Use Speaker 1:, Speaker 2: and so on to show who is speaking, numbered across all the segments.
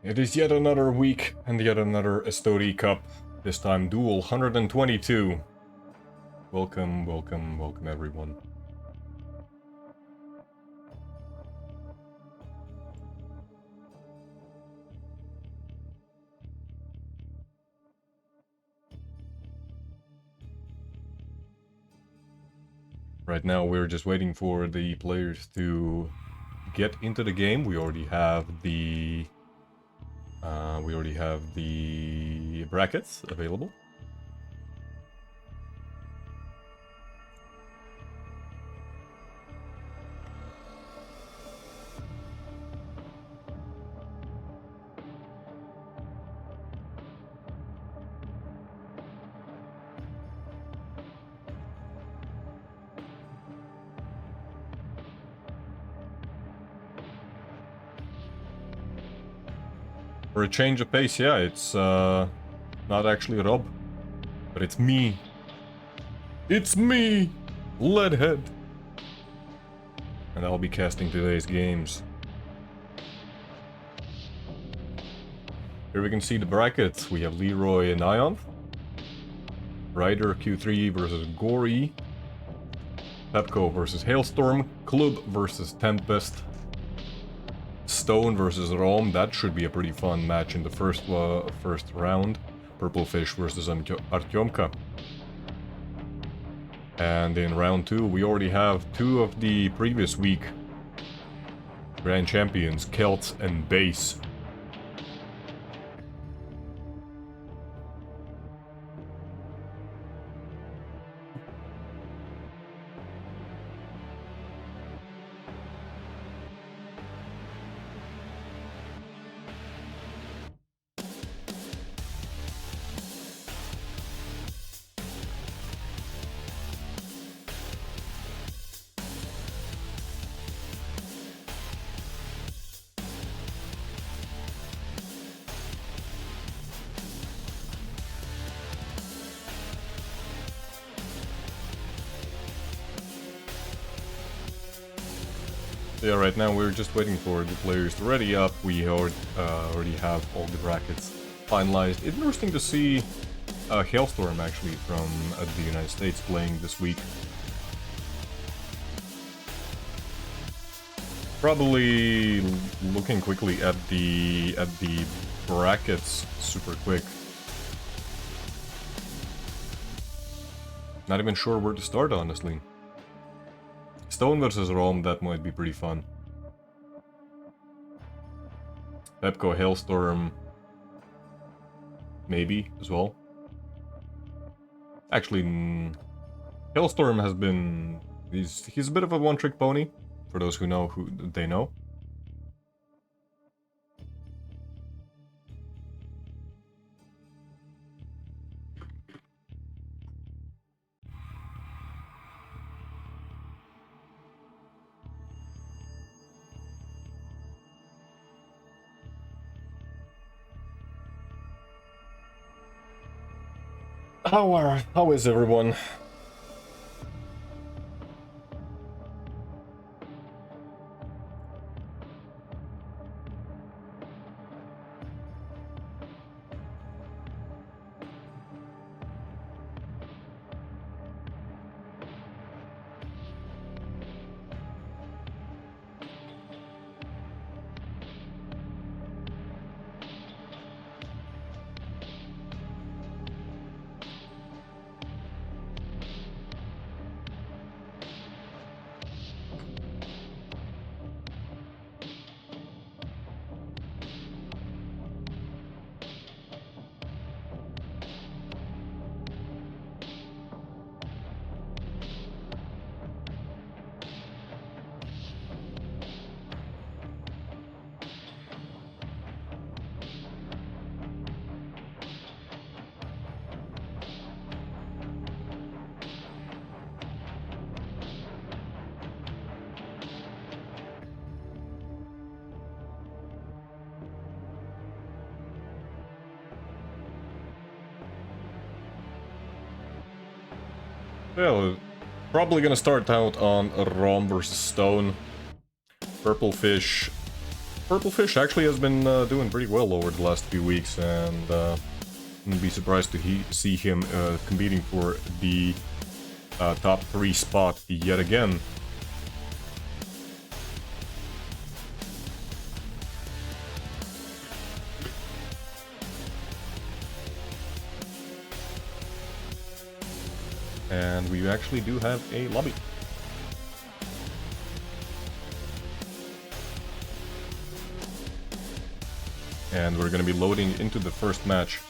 Speaker 1: It is yet another week and yet another Estoty Cup. This time Duel 122. Welcome, welcome, welcome everyone. Right now we're just waiting for the players to get into the game. We already have the brackets available. For a change of pace, yeah, it's not actually Rob, but it's me. It's me, Leadhead. And I'll be casting today's games. Here we can see the brackets. We have Leroy and Ion. Ryder Q3 versus Gory. Pepco versus Hailstorm. Club versus Tempest. Stone versus Rom. That should be a pretty fun match in the first round. Purple Fish versus Artyomka. And in round 2 we already have two of the previous week Grand Champions, Kelts and Base. Yeah, right now we're just waiting for the players to ready up. We already have all the brackets finalized. It's interesting to see Hailstorm actually from the United States playing this week. Probably looking quickly at the brackets super quick. Not even sure where to start, honestly. Stone versus Rome, that might be pretty fun. Pepco, Hailstorm, maybe as well. Actually, Hailstorm has been... He's a bit of a one-trick pony, for those who know who they know. How is everyone? Well, probably gonna start out on Rom versus Stone. Purple Fish Purple Fish actually has been doing pretty well over the last few weeks, and wouldn't be surprised to see him competing for the top 3 spot yet again. And we actually do have a lobby. And we're going to be loading into the first match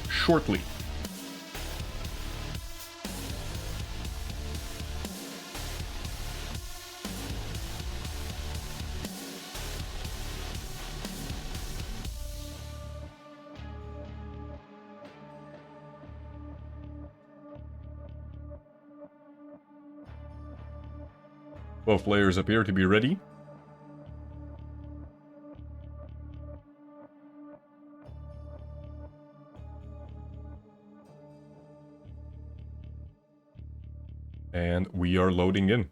Speaker 1: shortly. Both players appear to be ready. And we are loading in.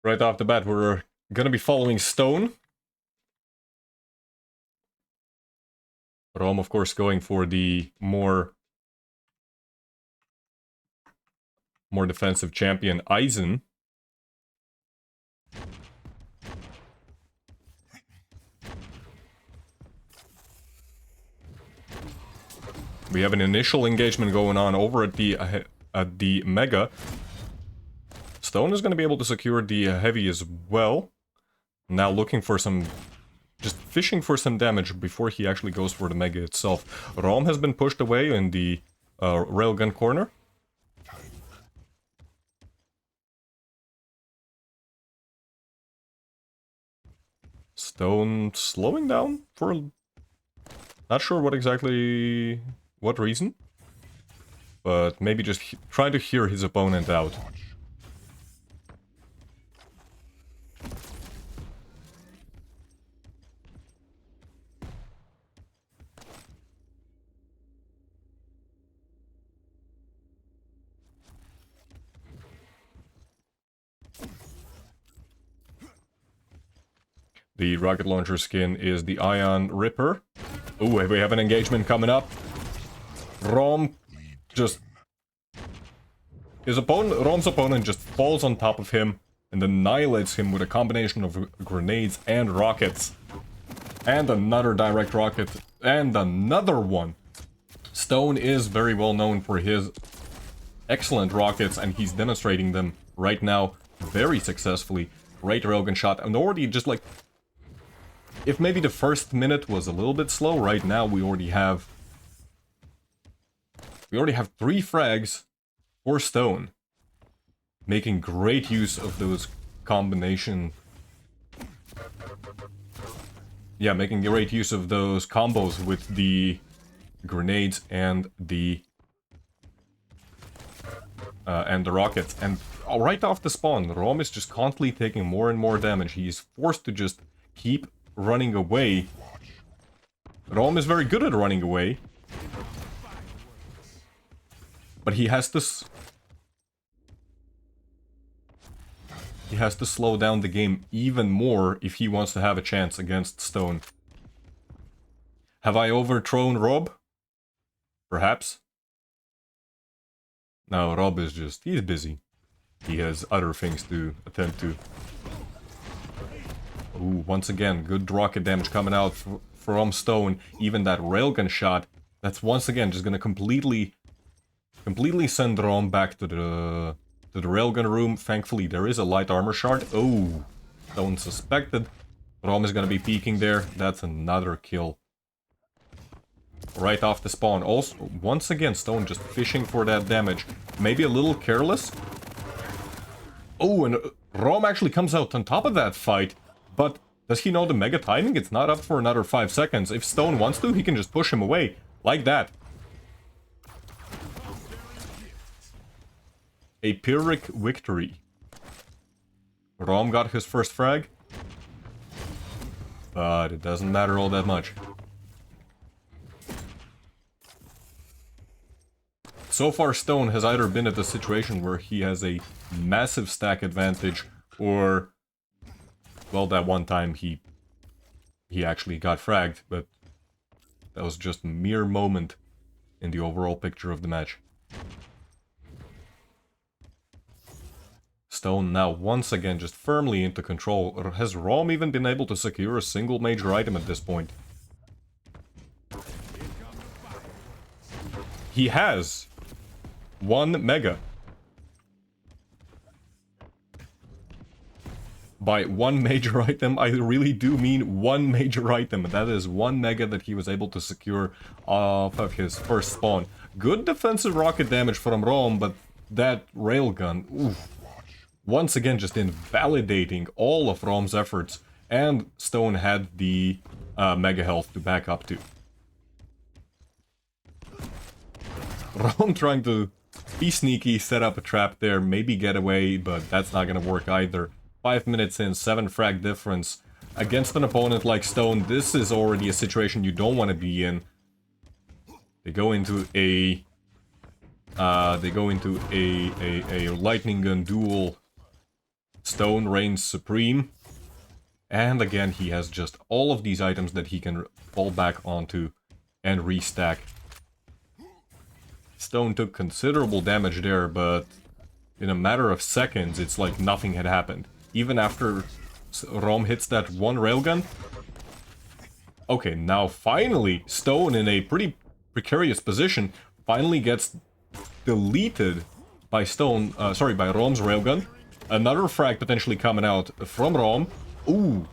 Speaker 1: Right off the bat, we're gonna be following Stone. Rom, of course, going for the more defensive champion, Eisen. We have an initial engagement going on over at the Mega. Stone is going to be able to secure the Heavy as well. Now looking for some... just fishing for some damage before he actually goes for the Mega itself. Rom has been pushed away in the railgun corner. Stone slowing down for... not sure what exactly... what reason. But maybe just trying to hear his opponent out. The rocket launcher skin is the Ion Ripper. Ooh, we have an engagement coming up. Rom just... Rom's opponent just falls on top of him and annihilates him with a combination of grenades and rockets. And another direct rocket. And another one. Stone is very well known for his excellent rockets, and he's demonstrating them right now very successfully. Great railgun shot, and already just like... if maybe the first minute was a little bit slow, right now we already have 3 frags for Stone. Making great use of those combination... yeah, making great use of those combos with the grenades and the rockets. And right off the spawn, Rom is just constantly taking more and more damage. He is forced to just keep running away. Rom is very good at running away. But he has to... he has to slow down the game even more if he wants to have a chance against Stone. Have I overthrown Rob? Perhaps. No, Rob is just... he's busy. He has other things to attend to. Ooh, once again, good rocket damage coming out from Stone. Even that railgun shot, that's once again just gonna completely send Rom back to the railgun room. Thankfully, there is a light armor shard. Oh, Stone suspected. Rom is gonna be peeking there. That's another kill. Right off the spawn. Also, once again, Stone just fishing for that damage. Maybe a little careless. Oh, and Rom actually comes out on top of that fight. But does he know the mega timing? It's not up for another 5 seconds. If Stone wants to, he can just push him away. Like that. A Pyrrhic victory. Rom got his first frag. But it doesn't matter all that much. So far, Stone has either been at the situation where he has a massive stack advantage, or, well, that one time he actually got fragged, but that was just a mere moment in the overall picture of the match. Stone now once again just firmly into control. Has Rom even been able to secure a single major item at this point? He has! 1 mega. By 1 major item, I really do mean 1 major item. That is 1 mega that he was able to secure off of his first spawn. Good defensive rocket damage from Rom, but that railgun, oof. Once again, just invalidating all of Rom's efforts, and Stone had the mega health to back up to. Rom trying to be sneaky, set up a trap there, maybe get away, but that's not gonna work either. 5 minutes in, 7 frag difference. Against an opponent like Stone, this is already a situation you don't want to be in. They go into a lightning gun duel. Stone reigns supreme. And again, he has just all of these items that he can fall back onto and restack. Stone took considerable damage there, but in a matter of seconds, it's like nothing had happened. Even after Rom hits that one railgun. Okay, now finally, Stone in a pretty precarious position finally gets deleted by by Rom's railgun. Another frag potentially coming out from Rom. Ooh,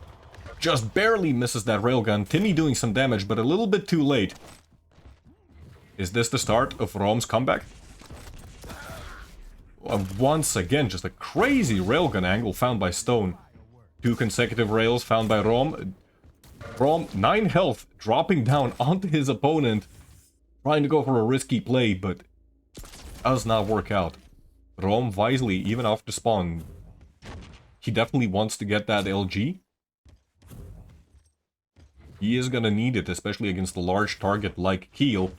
Speaker 1: just barely misses that railgun. Timmy doing some damage, but a little bit too late. Is this the start of Rom's comeback? Once again, just a crazy railgun angle found by Stone. 2 consecutive rails found by Rom. Rom, 9 health, dropping down onto his opponent. Trying to go for a risky play, but does not work out. Rom wisely, even after spawn. He definitely wants to get that LG. He is gonna need it, especially against a large target like Keel.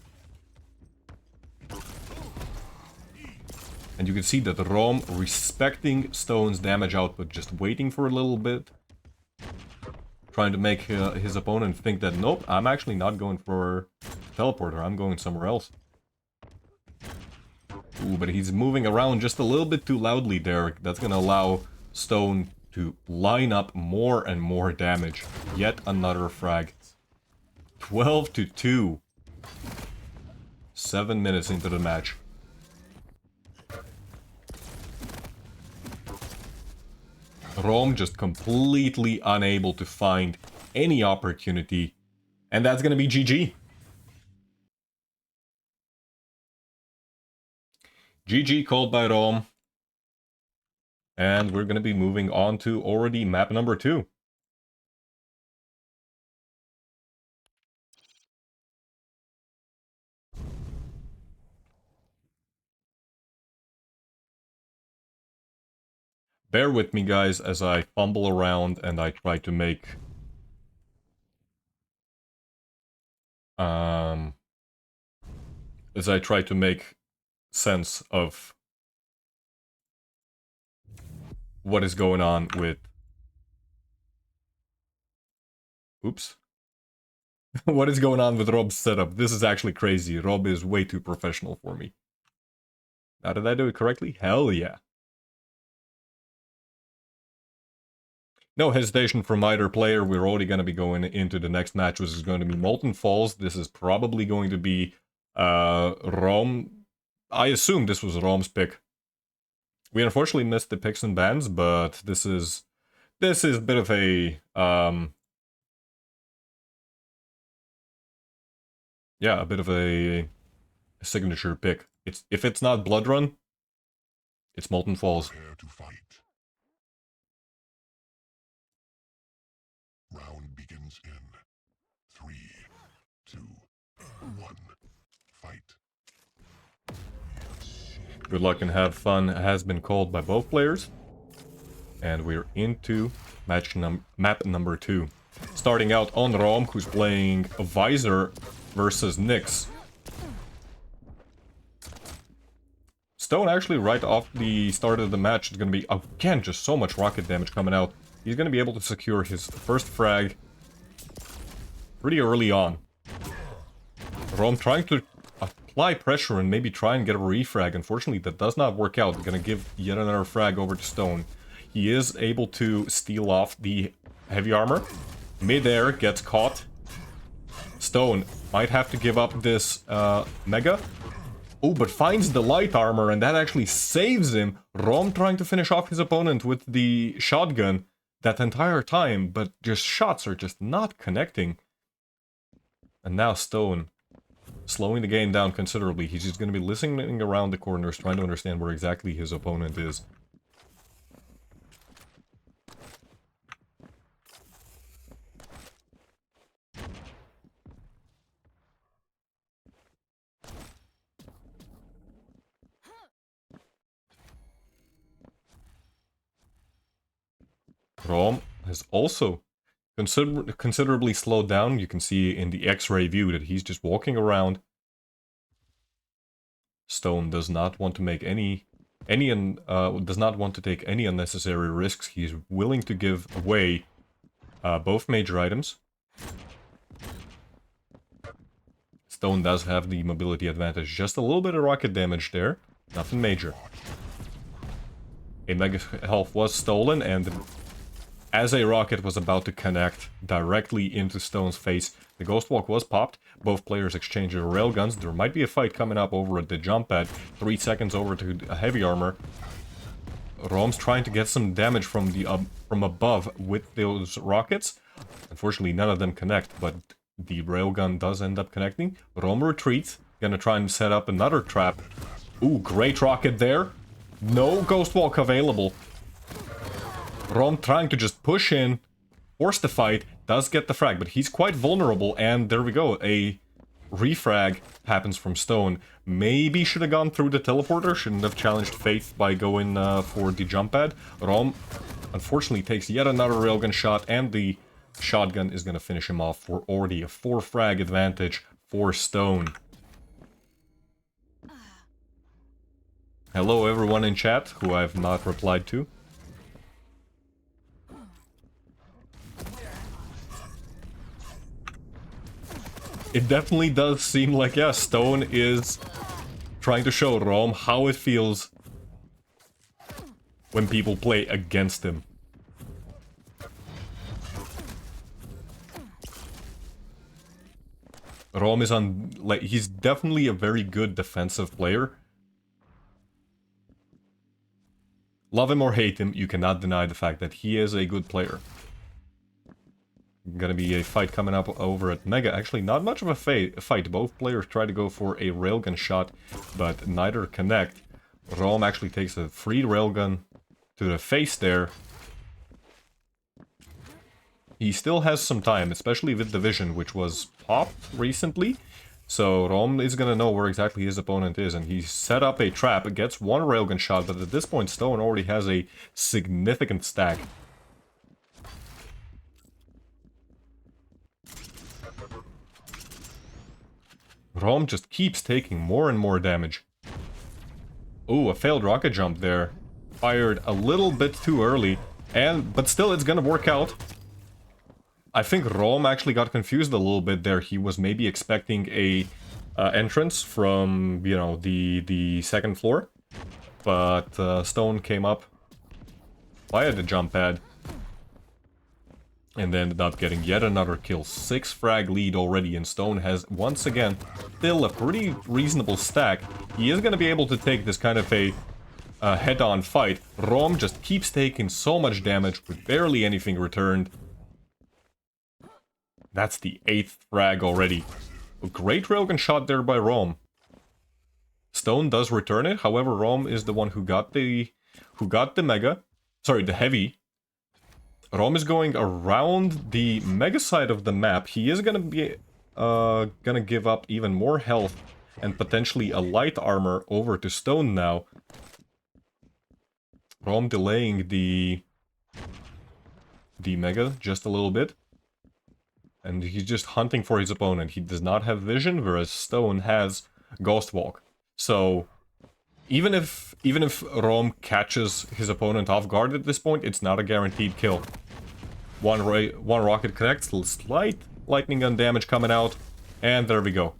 Speaker 1: And you can see that Rom respecting Stone's damage output, just waiting for a little bit. Trying to make his opponent think that, nope, I'm actually not going for teleporter, I'm going somewhere else. Ooh, but he's moving around just a little bit too loudly there. That's gonna allow Stone to line up more and more damage. Yet another frag. 12-2. 7 minutes into the match. Rom just completely unable to find any opportunity. And that's gonna be GG. GG called by Rom. And we're gonna be moving on to already map number 2. Bear with me, guys, as I fumble around and I try to make... sense of what is going on with... Oops. What is going on with Rob's setup? This is actually crazy. Rob is way too professional for me. Now, did I do it correctly? Hell yeah. No hesitation from either player. We're already going to be going into the next match, which is going to be Molten Falls. This is probably going to be Rom. I assume this was Rom's pick. We unfortunately missed the picks and bans, but this is a bit of a yeah, a bit of a signature pick. If it's not Blood Run, it's Molten Falls.
Speaker 2: begins in 3, 2, 1. Fight.
Speaker 1: Good luck and have fun has been called by both players. And we're into map number 2. Starting out on Rom, who's playing Visor versus Nyx. Stone actually right off the start of the match is going to be, again, just so much rocket damage coming out. He's going to be able to secure his first frag pretty early on. Rom trying to apply pressure and maybe try and get a refrag. Unfortunately, that does not work out. They're going to give yet another frag over to Stone. He is able to steal off the heavy armor. Midair gets caught. Stone might have to give up this mega. Oh, but finds the light armor, and that actually saves him. Rom trying to finish off his opponent with the shotgun that entire time, but just shots are just not connecting. And now Stone slowing the game down considerably. He's just going to be listening around the corners, trying to understand where exactly his opponent is. Rom has also considerably slowed down. You can see in the X-ray view that he's just walking around. Stone does not want to make does not want to take any unnecessary risks. He's willing to give away both major items. Stone does have the mobility advantage. Just a little bit of rocket damage there. Nothing major. A mega health was stolen, and as a rocket was about to connect directly into Stone's face, the Ghost Walk was popped. Both players exchanged their railguns. There might be a fight coming up over at the jump pad. 3 seconds over to heavy armor. Rom's trying to get some damage from the from above with those rockets. Unfortunately, none of them connect, but the railgun does end up connecting. Rom retreats. Gonna try and set up another trap. Ooh, great rocket there. No Ghost Walk available. Rom trying to just push in, force the fight, does get the frag, but he's quite vulnerable, and there we go, a refrag happens from Stone. Maybe should have gone through the teleporter, shouldn't have challenged Faith by going for the jump pad. Rom, unfortunately, takes yet another railgun shot, and the shotgun is going to finish him off for already a 4 frag advantage for Stone. Hello everyone in chat, who I've not replied to. It definitely does seem like, yeah, Stone is trying to show Rom how it feels when people play against him. Rom is on, like, he's definitely a very good defensive player. Love him or hate him, you cannot deny the fact that he is a good player. Gonna be a fight coming up over at Mega. Actually, not much of a fight. Both players try to go for a railgun shot, but neither connect. Rom actually takes a free railgun to the face there. He still has some time, especially with the vision, which was popped recently. So Rom is gonna know where exactly his opponent is, and he set up a trap, gets 1 railgun shot, but at this point Stone already has a significant stack. Rom just keeps taking more and more damage. Ooh, a failed rocket jump there. Fired a little bit too early, but still it's gonna work out. I think Rom actually got confused a little bit there. He was maybe expecting a entrance from, you know, the second floor. But Stone came up via the jump pad. And ended up getting yet another kill. 6 frag lead already, and Stone has, once again, still a pretty reasonable stack. He is going to be able to take this kind of a head-on fight. Rom just keeps taking so much damage with barely anything returned. That's the 8th frag already. A great railgun shot there by Rom. Stone does return it, however Rom is the one who got the mega. Sorry, the heavy. Rom is going around the mega side of the map. He is gonna be gonna give up even more health and potentially a light armor over to Stone now. Rom delaying the mega just a little bit. And he's just hunting for his opponent. He does not have vision, whereas Stone has Ghost Walk. So even if Rom catches his opponent off guard at this point, it's not a guaranteed kill. One rocket connects, slight lightning gun damage coming out, and there we go.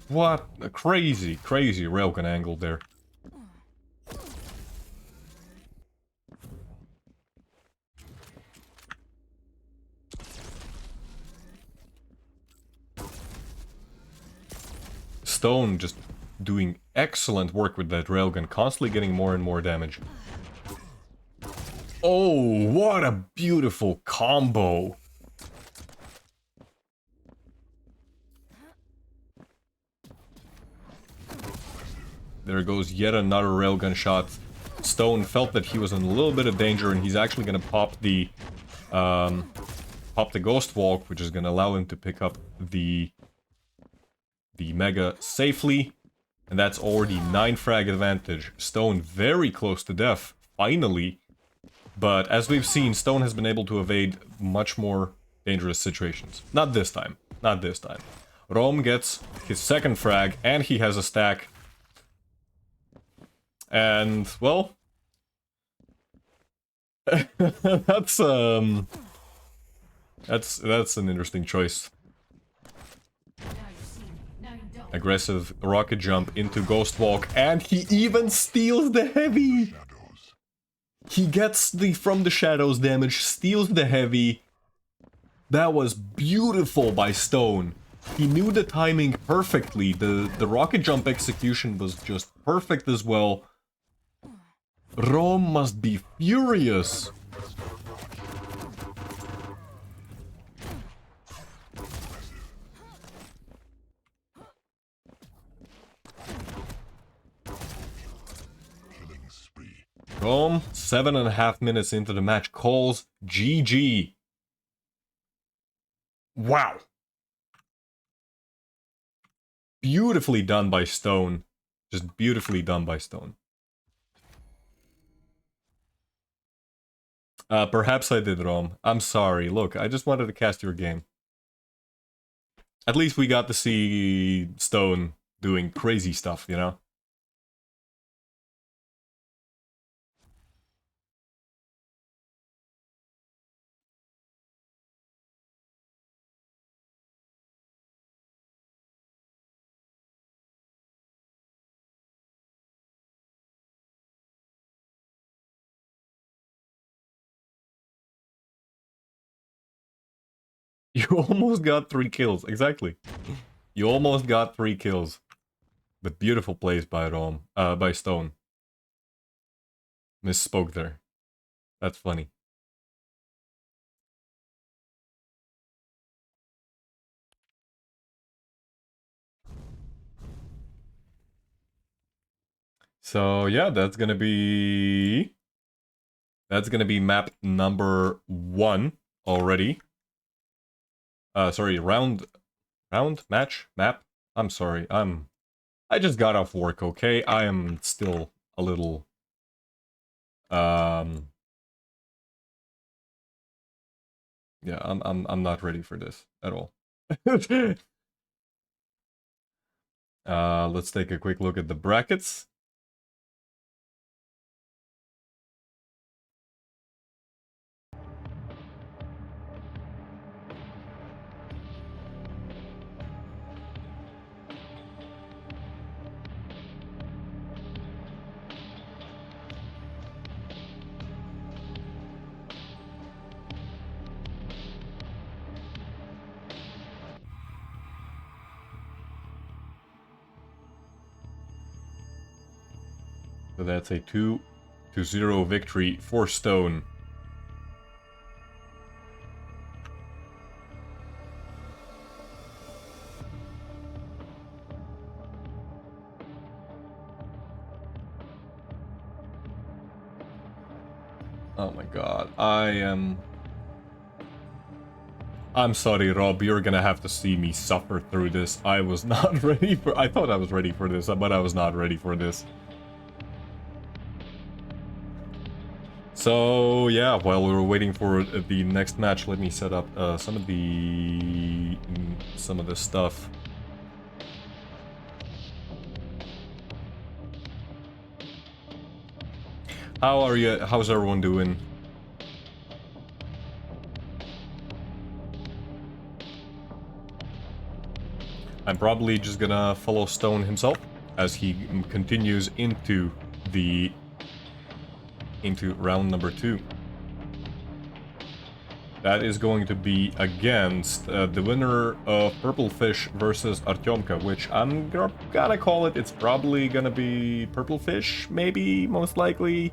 Speaker 1: What a crazy railgun angle there. Stone just doing excellent work with that railgun, constantly getting more and more damage. Oh, what a beautiful combo! There goes yet another railgun shot. Stone felt that he was in a little bit of danger, and he's actually gonna pop the Ghost Walk, which is gonna allow him to pick up the mega safely. And that's already 9 frag advantage. Stone very close to death, finally. But as we've seen, Stone has been able to evade much more dangerous situations. Not this time. Not this time. Rom gets his second frag, and he has a stack. And, well... that's an interesting choice. Aggressive rocket jump into Ghost Walk, and he even steals the heavy! He gets the from the shadows damage, steals the heavy. That was beautiful by Stone. He knew the timing perfectly. The rocket jump execution was just perfect as well. Rom must be furious. Rom, 7.5 minutes into the match, calls GG. Wow. Beautifully done by Stone. Just beautifully done by Stone. Perhaps I did, Rom. I'm sorry. Look, I just wanted to cast your game. At least we got to see Stone doing crazy stuff, you know? You almost got 3 kills, exactly. You almost got 3 kills. But beautiful plays by by Stone. Misspoke there. That's funny. So yeah, that's gonna be map number 1 already. Sorry, match, map. I'm sorry, I just got off work, okay? I am still a little, yeah, I'm not ready for this at all. Let's take a quick look at the brackets. So that's a 2-0 victory for Stone. Oh my god, I'm sorry, Rob, you're gonna have to see me suffer through this. I was not ready for... I thought I was ready for this, but I was not ready for this. So, yeah, while we were waiting for the next match, let me set up some of the stuff. How are you? How's everyone doing? I'm probably just gonna follow Stone himself as he continues into round number 2. That is going to be against the winner of Purple Fish versus Artyomka, which I'm gonna call it. It's probably gonna be Purple Fish, maybe, most likely.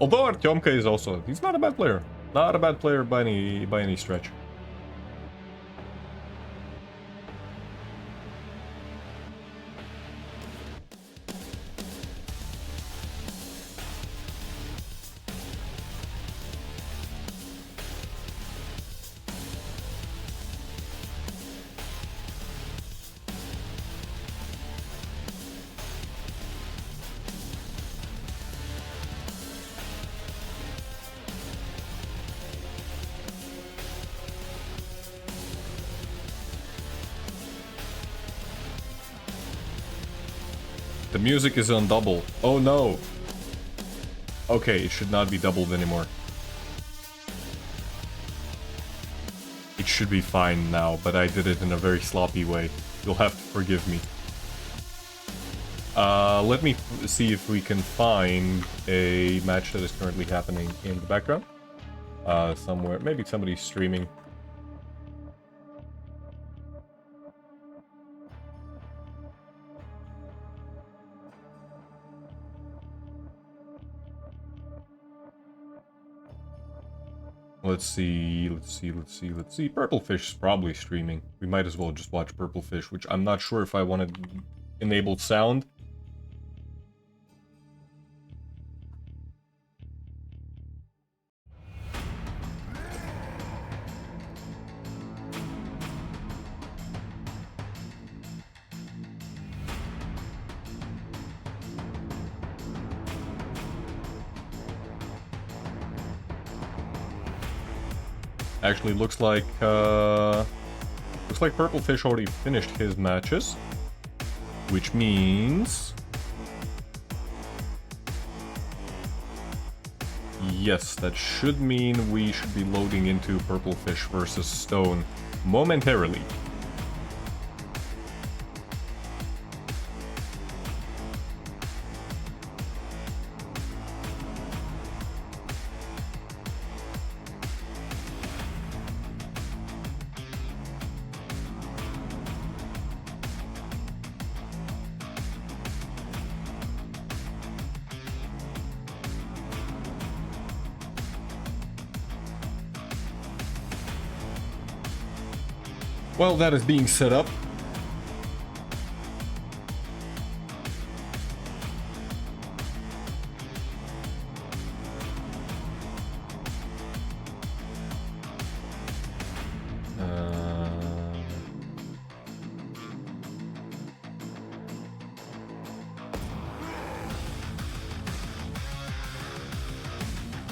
Speaker 1: Although Artyomka is also, he's not a bad player. Not a bad player by any stretch. The music is on double. Oh no. Okay, it should not be doubled anymore. It should be fine now, but I did it in a very sloppy way. You'll have to forgive me. Let me see if we can find a match that is currently happening in the background. Somewhere. Maybe somebody's streaming. Let's see. Purplefish is probably streaming. We might as well just watch Purplefish, which I'm not sure if I want to enable sound. Actually, looks like Purplefish already finished his matches, which means yes, that should mean we should be loading into Purplefish versus Stone momentarily. Well, that is being set up.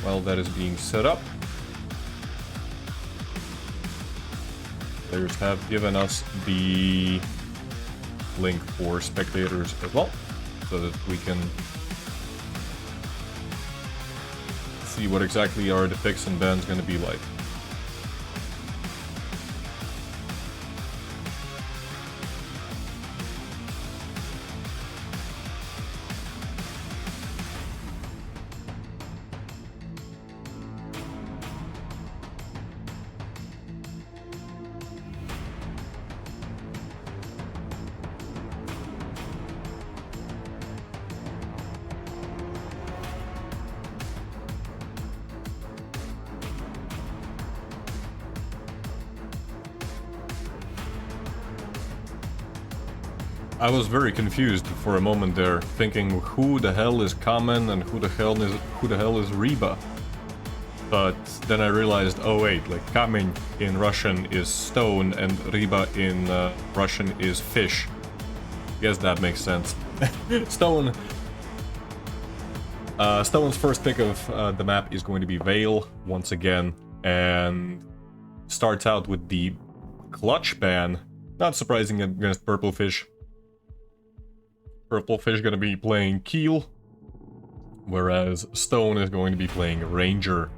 Speaker 1: Well, that is being set up. Players have given us the link for spectators as well, so that we can see what exactly are the picks and bans going to be like. I was very confused for a moment there, thinking who the hell is Kamen and who the hell is Reba. But then I realized, oh wait, like kamen in Russian is stone and riba in Russian is fish. Guess that makes sense. Stone. Stone's first pick of the map is going to be Vale once again, and starts out with the clutch ban. Not surprising against Purple Fish. Purple Fish gonna be playing Keel, whereas Stone is going to be playing Ranger.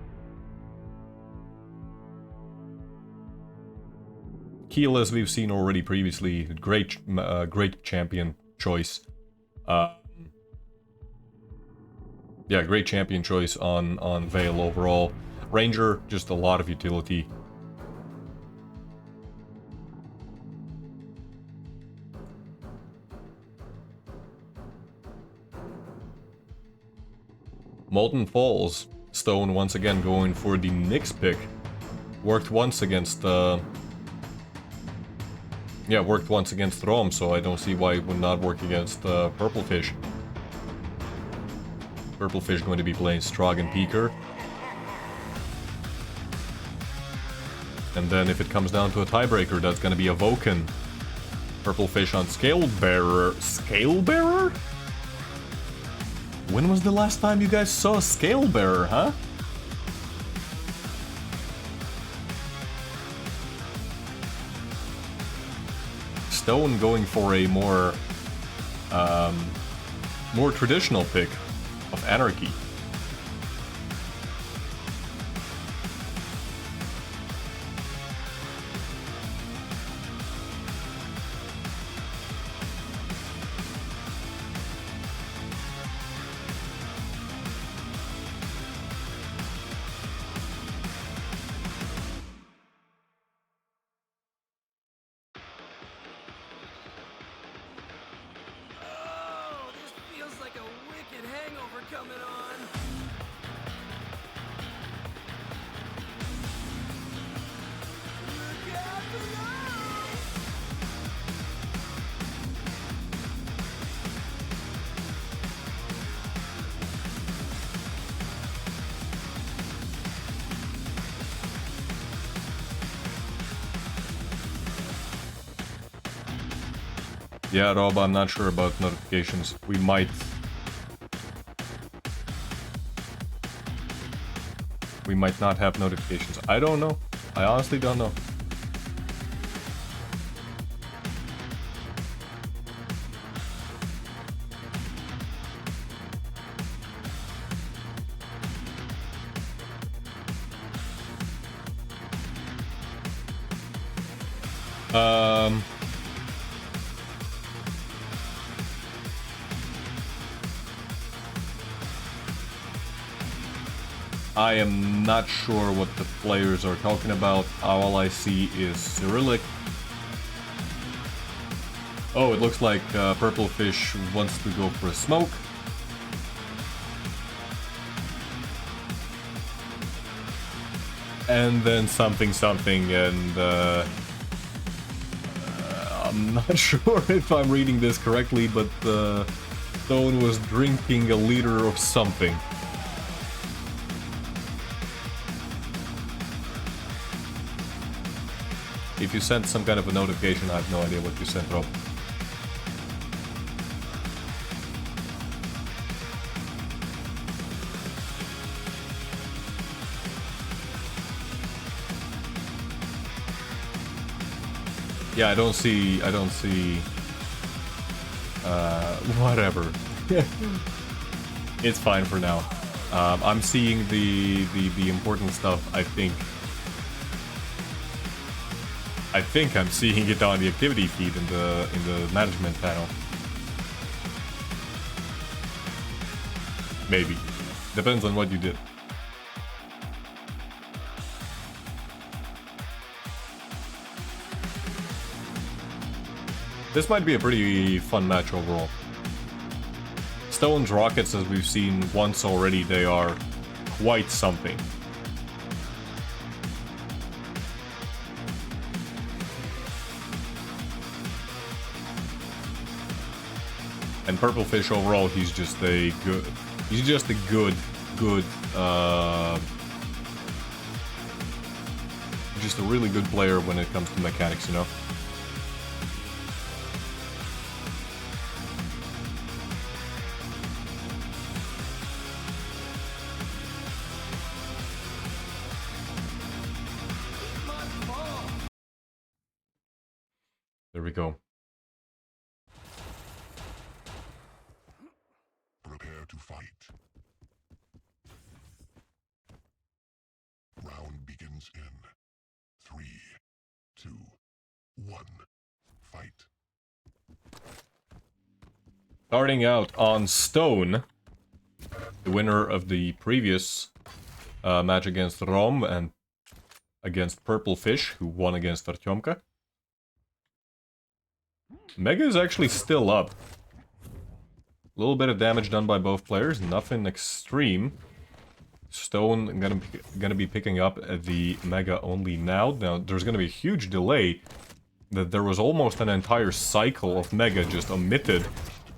Speaker 1: Keel, as we've seen already previously, great champion choice. Yeah, great champion choice on Vale overall. Ranger, just a lot of utility. Molten Falls, Stone once again going for the Nyx pick. Worked once against worked once against Rom, so I don't see why it would not work against Purple Fish. Purple Fish going to be playing Strog and Peaker. And then if it comes down to a tiebreaker, that's going to be a Vulcan. Purple Fish on Scale Bearer. Scale Bearer? When was the last time you guys saw a Scale Bearer, huh? Stone going for a more traditional pick of Anarchy. Yeah, Rob, I'm not sure about notifications. We might not have notifications. I don't know. I honestly don't know. I am not sure what the players are talking about. All I see is Cyrillic. Oh, it looks like Purple Fish wants to go for a smoke. And then something, and I'm not sure if I'm reading this correctly, but Stone was drinking a liter of something. If you sent some kind of a notification, I have no idea what you sent, Rob. Yeah, I don't see, whatever. It's fine for now. I'm seeing the important stuff, I think I'm seeing it on the activity feed in the management panel. Maybe. Depends on what you did. This might be a pretty fun match overall. Stone's Rockets, as we've seen once already, they are quite something. And Purple Fish overall, he's just a good just a really good player when it comes to mechanics, you know? There we go.
Speaker 2: Prepare to fight. Round begins in 3, 2, 1. Fight.
Speaker 1: Starting out on Stone, the winner of the previous match against Rom and against Purple Fish, who won against Artyomka. Mega is actually still up. A little bit of damage done by both players, nothing extreme. Stone gonna be picking up the Mega only now. Now, there's gonna be a huge delay. That there was almost an entire cycle of Mega just omitted.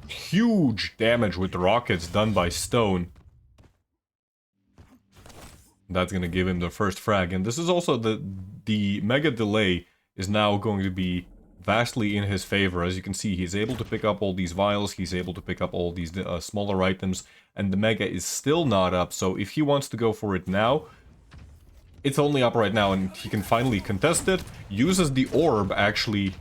Speaker 1: Huge damage with the rockets done by Stone. That's gonna give him the first frag. And this is also the Mega delay is now going to be vastly in his favor. As you can see, he's able to pick up all these vials, he's able to pick up all these smaller items, and the Mega is still not up. So if he wants to go for it now, it's only up right now, and he can finally contest it. Uses the orb, actually.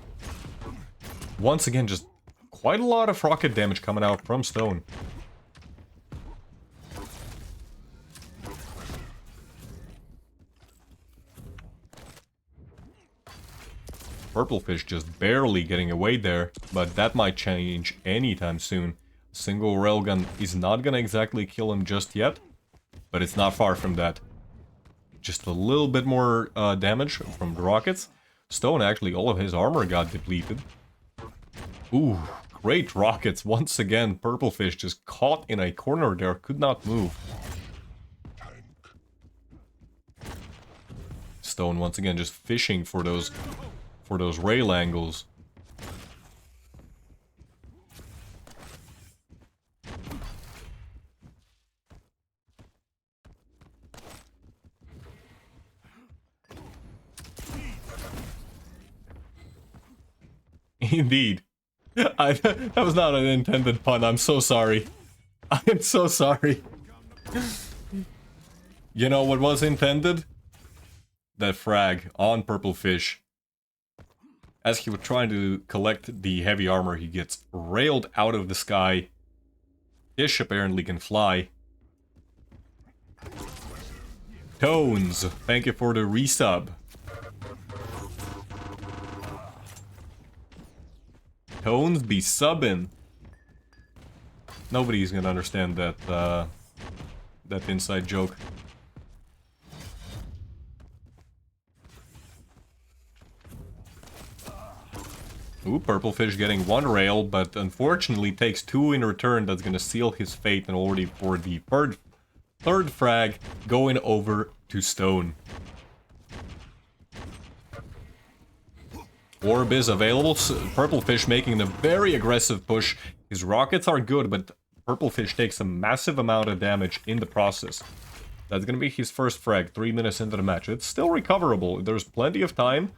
Speaker 1: Once again, just quite a lot of rocket damage coming out from Stone. Purple Fish just barely getting away there, but that might change anytime soon. A single railgun is not gonna exactly kill him just yet, but it's not far from that. Just a little bit more damage from the rockets. Stone, actually, all of his armor got depleted. Ooh, great rockets. Once again, Purple Fish just caught in a corner there, could not move. Stone, once again, just fishing for those rail angles. Indeed. That was not an intended pun, I'm so sorry. I am so sorry. You know what was intended? That frag on Purple Fish. As he was trying to collect the heavy armor, he gets railed out of the sky. Fish apparently can fly. Tones, thank you for the resub. Tones be subbing. Nobody's gonna understand that, that inside joke. Ooh, Purple Fish getting one rail, but unfortunately takes two in return. That's gonna seal his fate, and already for the third frag going over to Stone. Orb is available. Purple Fish making a very aggressive push. His rockets are good, but Purple Fish takes a massive amount of damage in the process. That's gonna be his first frag, 3 minutes into the match. It's still recoverable. There's plenty of time.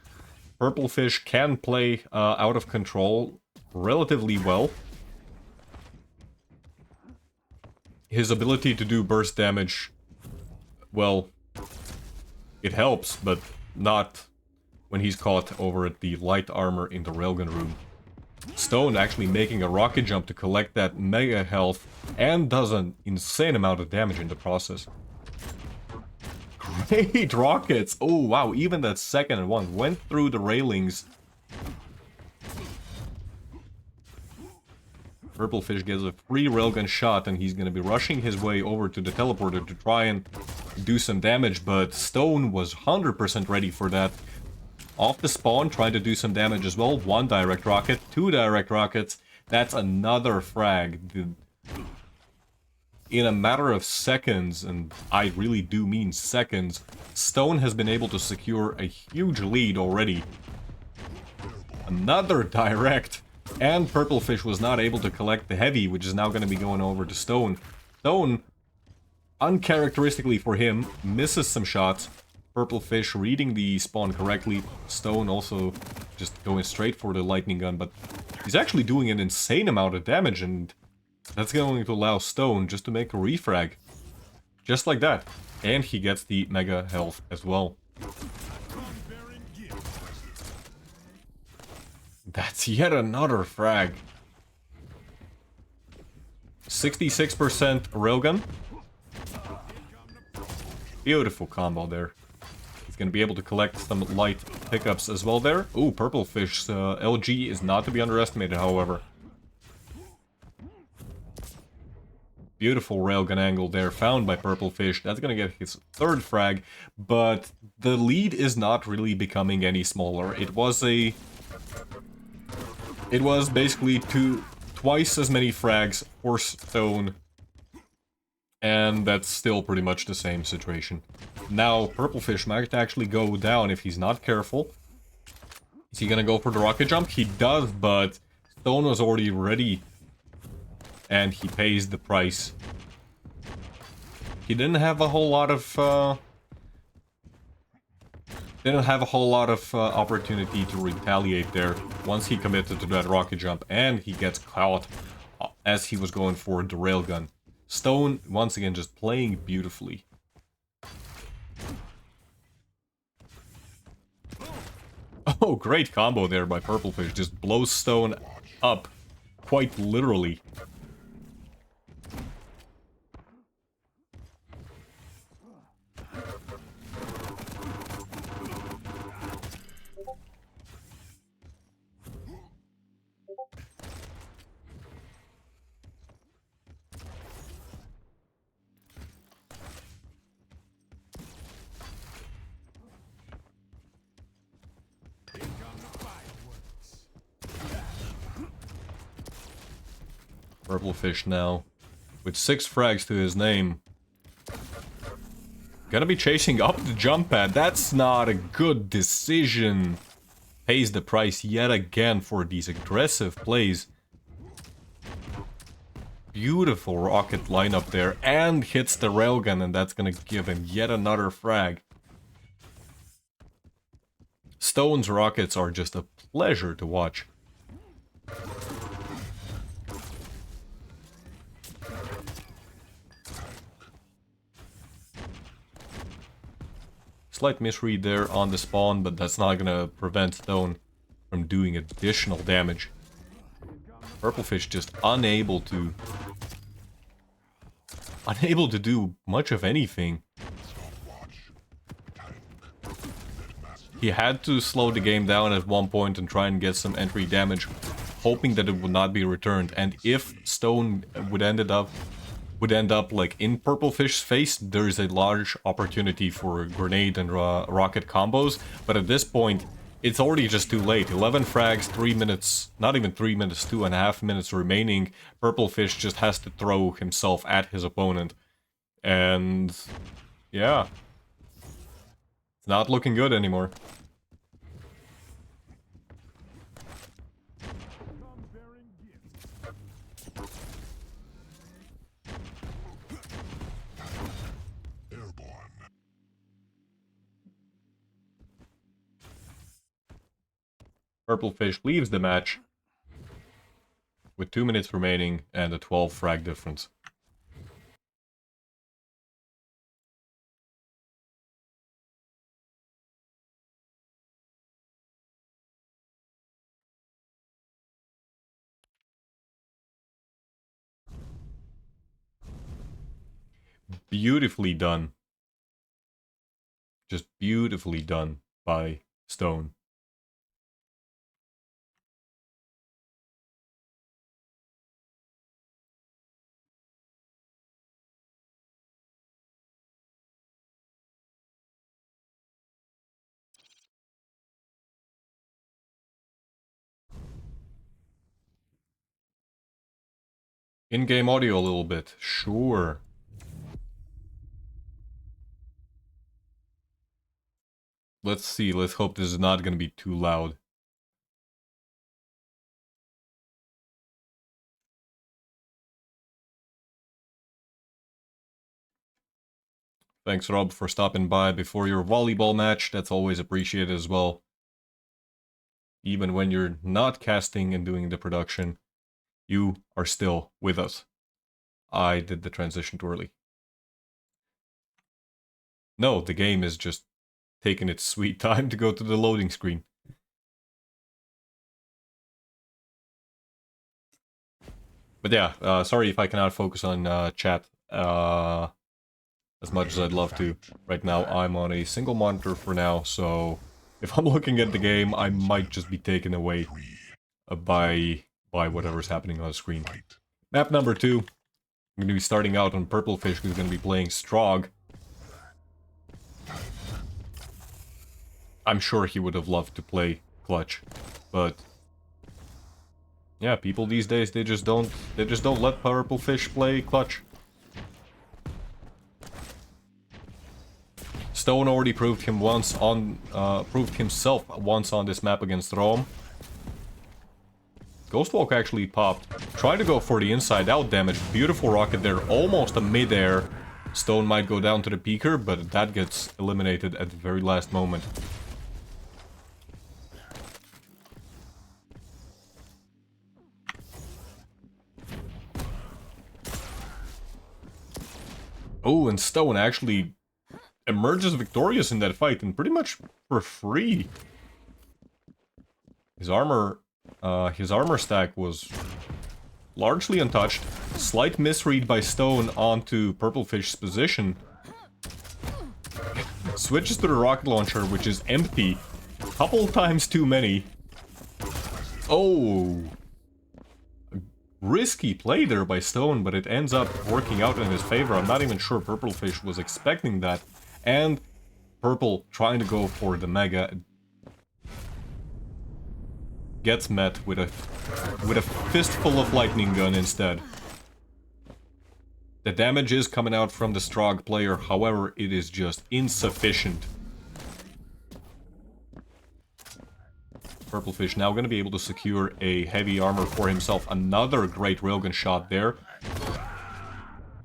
Speaker 1: Purple Fish can play out of control relatively well. His ability to do burst damage, well, it helps, but not when he's caught over at the light armor in the railgun room. Stone actually making a rocket jump to collect that mega health and does an insane amount of damage in the process. Great rockets! Oh wow, even that second one went through the railings. Purple Fish gets a free railgun shot, and he's gonna be rushing his way over to the teleporter to try and do some damage, but Stone was 100% ready for that. Off the spawn, trying to do some damage as well. One direct rocket, two direct rockets. That's another frag. In a matter of seconds, and I really do mean seconds, Stone has been able to secure a huge lead already. Another direct, and Purple Fish was not able to collect the heavy, which is now going to be going over to Stone. Stone, uncharacteristically for him, misses some shots. Purple Fish reading the spawn correctly. Stone also just going straight for the lightning gun, but he's actually doing an insane amount of damage, and that's going to allow Stone just to make a refrag. Just like that. And he gets the mega health as well. That's yet another frag. 66% railgun. Beautiful combo there. He's gonna be able to collect some light pickups as well there. Ooh, Purple Fish LG is not to be underestimated, however. Beautiful railgun angle there found by Purple Fish. That's gonna get his third frag, but the lead is not really becoming any smaller. It was basically twice as many frags for Stone, and that's still pretty much the same situation. Now, Purple Fish might actually go down if he's not careful. Is he gonna go for the rocket jump? He does, but Stone was already ready, and he pays the price. He didn't have a whole lot of opportunity to retaliate there once he committed to that rocket jump, and he gets caught as he was going for the railgun. Stone, once again, just playing beautifully. Oh, great combo there by Purple Fish. Just blows Stone up, quite literally. Purple Fish now, with 6 frags to his name. Gonna be chasing up the jump pad. That's not a good decision. Pays the price yet again for these aggressive plays. Beautiful rocket lineup there, and hits the railgun, and that's gonna give him yet another frag. Stone's rockets are just a pleasure to watch. Slight misread there on the spawn, but that's not gonna prevent Stone from doing additional damage. Purple Fish just unable to do much of anything. He had to slow the game down at one point and try and get some entry damage, hoping that it would not be returned. And if Stone would end up like in Purple Fish's face, there is a large opportunity for grenade and rocket combos. But at this point, it's already just too late. 11 frags, 3 minutes, not even 3 minutes, 2.5 minutes remaining. Purple Fish just has to throw himself at his opponent. And yeah, it's not looking good anymore. Purple Fish leaves the match with 2 minutes remaining and a 12 frag difference. Beautifully done. Just beautifully done by Stone. In-game audio a little bit, sure. Let's see, let's hope this is not gonna be too loud. Thanks, Rob, for stopping by before your volleyball match. That's always appreciated as well. Even when you're not casting and doing the production, you are still with us. I did the transition too early. No, the game is just taking its sweet time to go to the loading screen. But yeah, sorry if I cannot focus on chat as much as I'd love to. Right now I'm on a single monitor for now, so if I'm looking at the game, I might just be taken away by whatever's happening on the screen. Map number 2. I'm going to be starting out on Purple Fish, who's going to be playing Strog. I'm sure he would have loved to play Clutch, but yeah, people these days, they just don't let Purple Fish play Clutch. Stone already proved himself once on this map against Rome. Ghostwalk actually popped. Tried to go for the inside out damage. Beautiful rocket there, almost a mid-air. Stone might go down to the peaker, but that gets eliminated at the very last moment. Oh, and Stone actually emerges victorious in that fight, and pretty much for free. His armor stack was largely untouched. Slight misread by Stone onto Purple Fish's position. Switches to the rocket launcher, which is empty. Couple times too many. Oh! Risky play there by Stone, but it ends up working out in his favor. I'm not even sure Purple Fish was expecting that. And Purple trying to go for the Mega gets met with a fistful of lightning gun instead. The damage is coming out from the Strog player, however, it is just insufficient. Purple Fish now going to be able to secure a heavy armor for himself. Another great railgun shot there.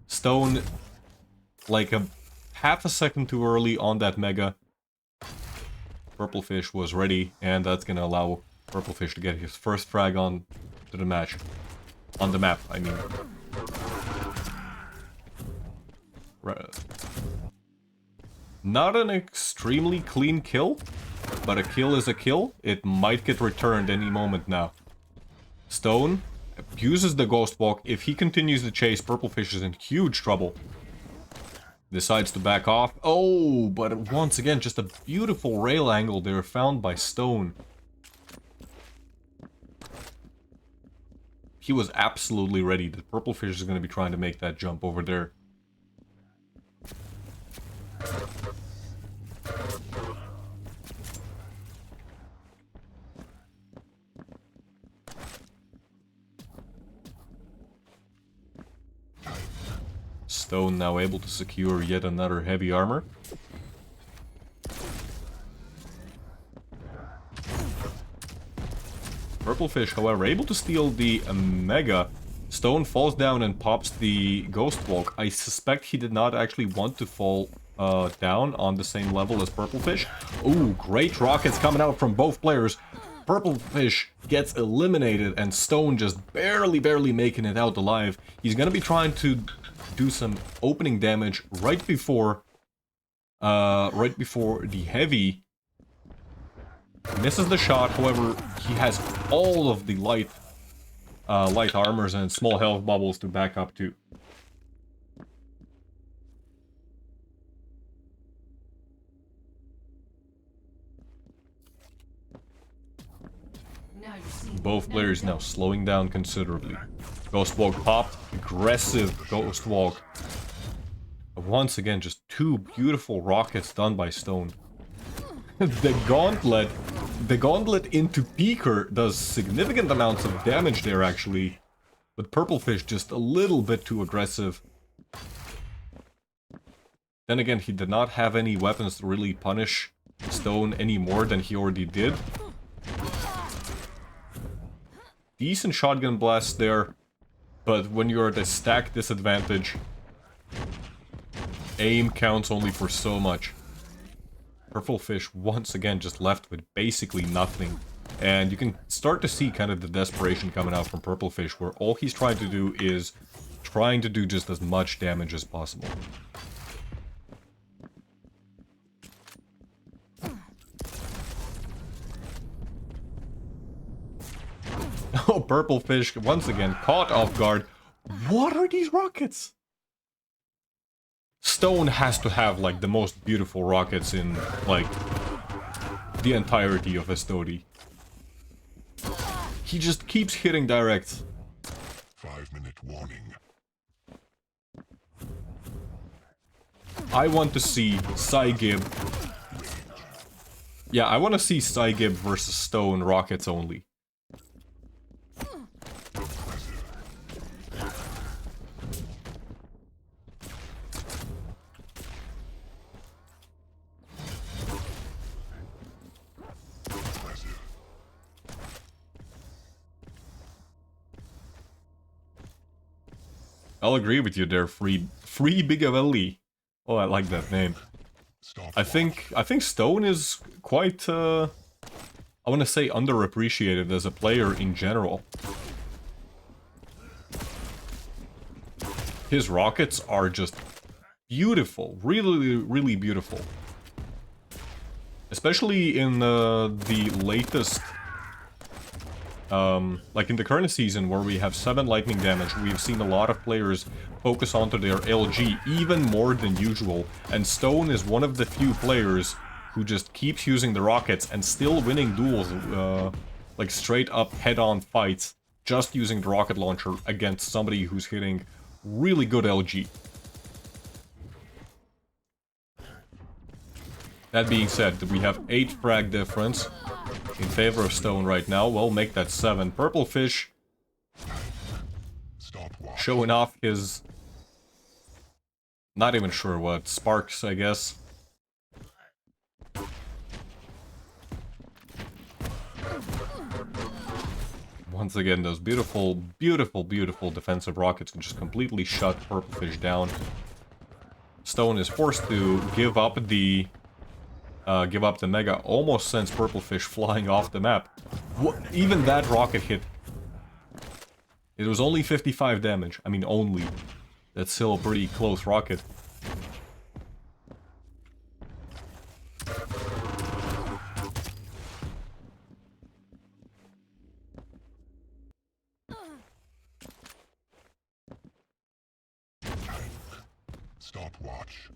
Speaker 1: Stone, like half a second too early on that Mega. Purple Fish was ready, and that's going to allow Purple Fish to get his first frag on to the match. On the map, I mean. Not an extremely clean kill, but a kill is a kill. It might get returned any moment now. Stone uses the Ghost Walk. If he continues the chase, Purple Fish is in huge trouble. Decides to back off. Oh, but once again, just a beautiful rail angle there found by Stone. He was absolutely ready. The Purple Fish is going to be trying to make that jump over there. Stone now able to secure yet another heavy armor. Purple Fish, however, able to steal the Mega. Stone falls down and pops the Ghost Walk. I suspect he did not actually want to fall down on the same level as Purple Fish. Ooh, great rockets coming out from both players. Purple Fish gets eliminated and Stone just barely making it out alive. He's gonna be trying to do some opening damage right before the heavy. Misses the shot, however, he has all of the light armors and small health bubbles to back up to. Both players now slowing down considerably. Ghost Walk popped, aggressive Ghost Walk. Once again, just two beautiful rockets done by Stone. The gauntlet into Peaker does significant amounts of damage there actually. But Purple Fish just a little bit too aggressive. Then again, he did not have any weapons to really punish Stone any more than he already did. Decent shotgun blast there, but when you're at a stack disadvantage, aim counts only for so much. Purple fish once again just left with basically nothing. And you can start to see kind of the desperation coming out from purple fish, where all he's trying to do is trying to do just as much damage as possible. Oh, purple fish once again caught off guard. What are these rockets? Stone has to have like the most beautiful rockets in like the entirety of Estoty. He just keeps hitting direct.
Speaker 2: 5-minute warning.
Speaker 1: I want to see Cygib. Yeah, I want to see Cygib versus Stone rockets only. I'll agree with you there, Free Bigavelli. Oh, I like that name. I think Stone is quite I want to say underappreciated as a player in general. His rockets are just beautiful, really beautiful. Especially in the latest like in the current season where we have 7 lightning damage, we've seen a lot of players focus onto their LG even more than usual, and Stone is one of the few players who just keeps using the rockets and still winning duels, like straight up head-on fights, just using the rocket launcher against somebody who's hitting really good LG. That being said, we have 8 frag difference in favor of Stone right now. Well, make that 7. Purple fish showing off his... not even sure what. Sparks, I guess. Once again, those beautiful defensive rockets can just completely shut purple fish down. Stone is forced to give up the mega, almost sends purple fish flying off the map. What? Even that rocket hit. It was only 55 damage. I mean, only. That's still a pretty close rocket.
Speaker 2: Stopwatch.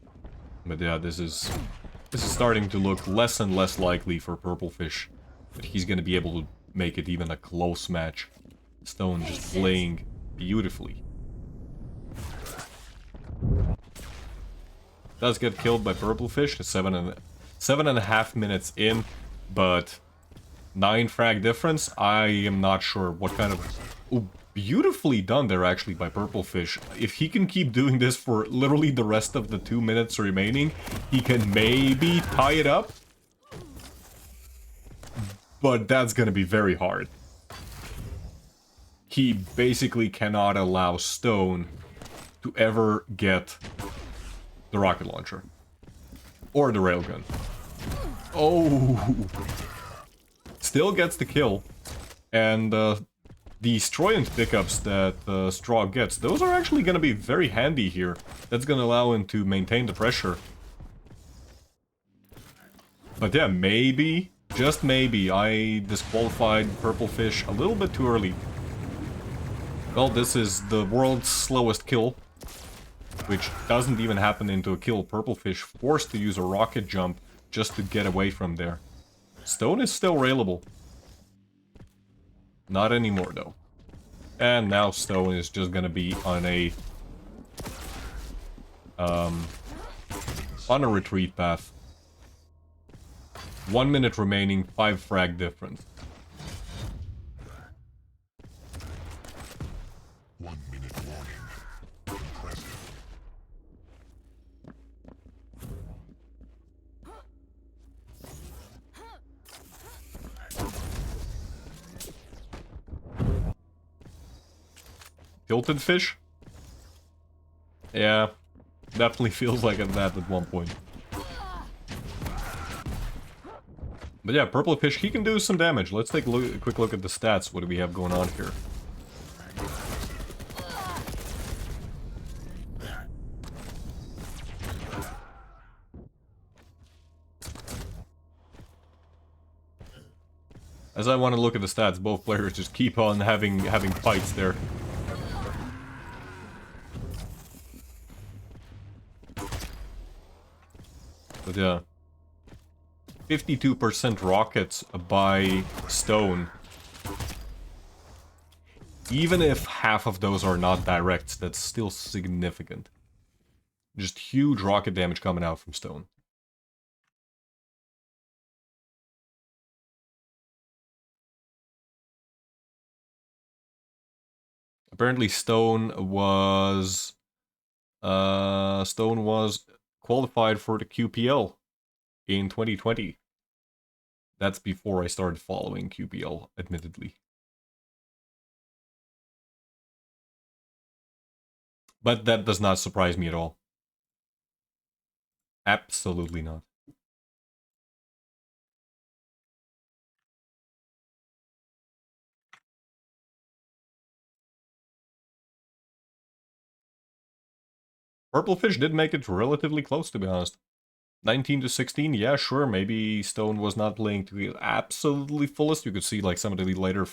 Speaker 1: But yeah, this is starting to look less and less likely for purple fish that he's gonna be able to make it even a close match. Stone just playing beautifully. Does get killed by purple fish, 7.5 minutes in, but 9 frag difference. I am not sure what kind of... Ooh, beautifully done there actually by purple fish. If he can keep doing this for literally the rest of the 2 minutes remaining, he can maybe tie it up. But that's gonna be very hard. He basically cannot allow Stone to ever get the rocket launcher. Or the railgun. Oh! Still gets the kill. And the Stroyant pickups that Straw gets, those are actually going to be very handy here. That's going to allow him to maintain the pressure. But yeah, maybe, just maybe, I disqualified purple fish a little bit too early. Well, this is the world's slowest kill, which doesn't even happen into a kill. Purple fish forced to use a rocket jump just to get away from there. Stone is still railable. Not anymore, though. And now Stone is just gonna be on a... on a retreat path. 1 minute remaining, 5 frag difference.
Speaker 2: 1 minute warning. Impressive.
Speaker 1: Tilted fish? Yeah. definitely feels like that at one point. But yeah, Purple Fish, he can do some damage. Let's take a quick look at the stats. What do we have going on here? As I want to look at the stats, both players just keep on having fights there. But yeah. 52% rockets by Stone. Even if half of those are not directs, that's still significant. Just huge rocket damage coming out from Stone. Apparently Stone was qualified for the QPL in 2020. That's before I started following QPL, admittedly. But that does not surprise me at all. Absolutely not. Purple Fish did make it relatively close, to be honest. 19 to 16, yeah, sure, maybe Stone was not playing to the absolutely fullest. You could see like some of the later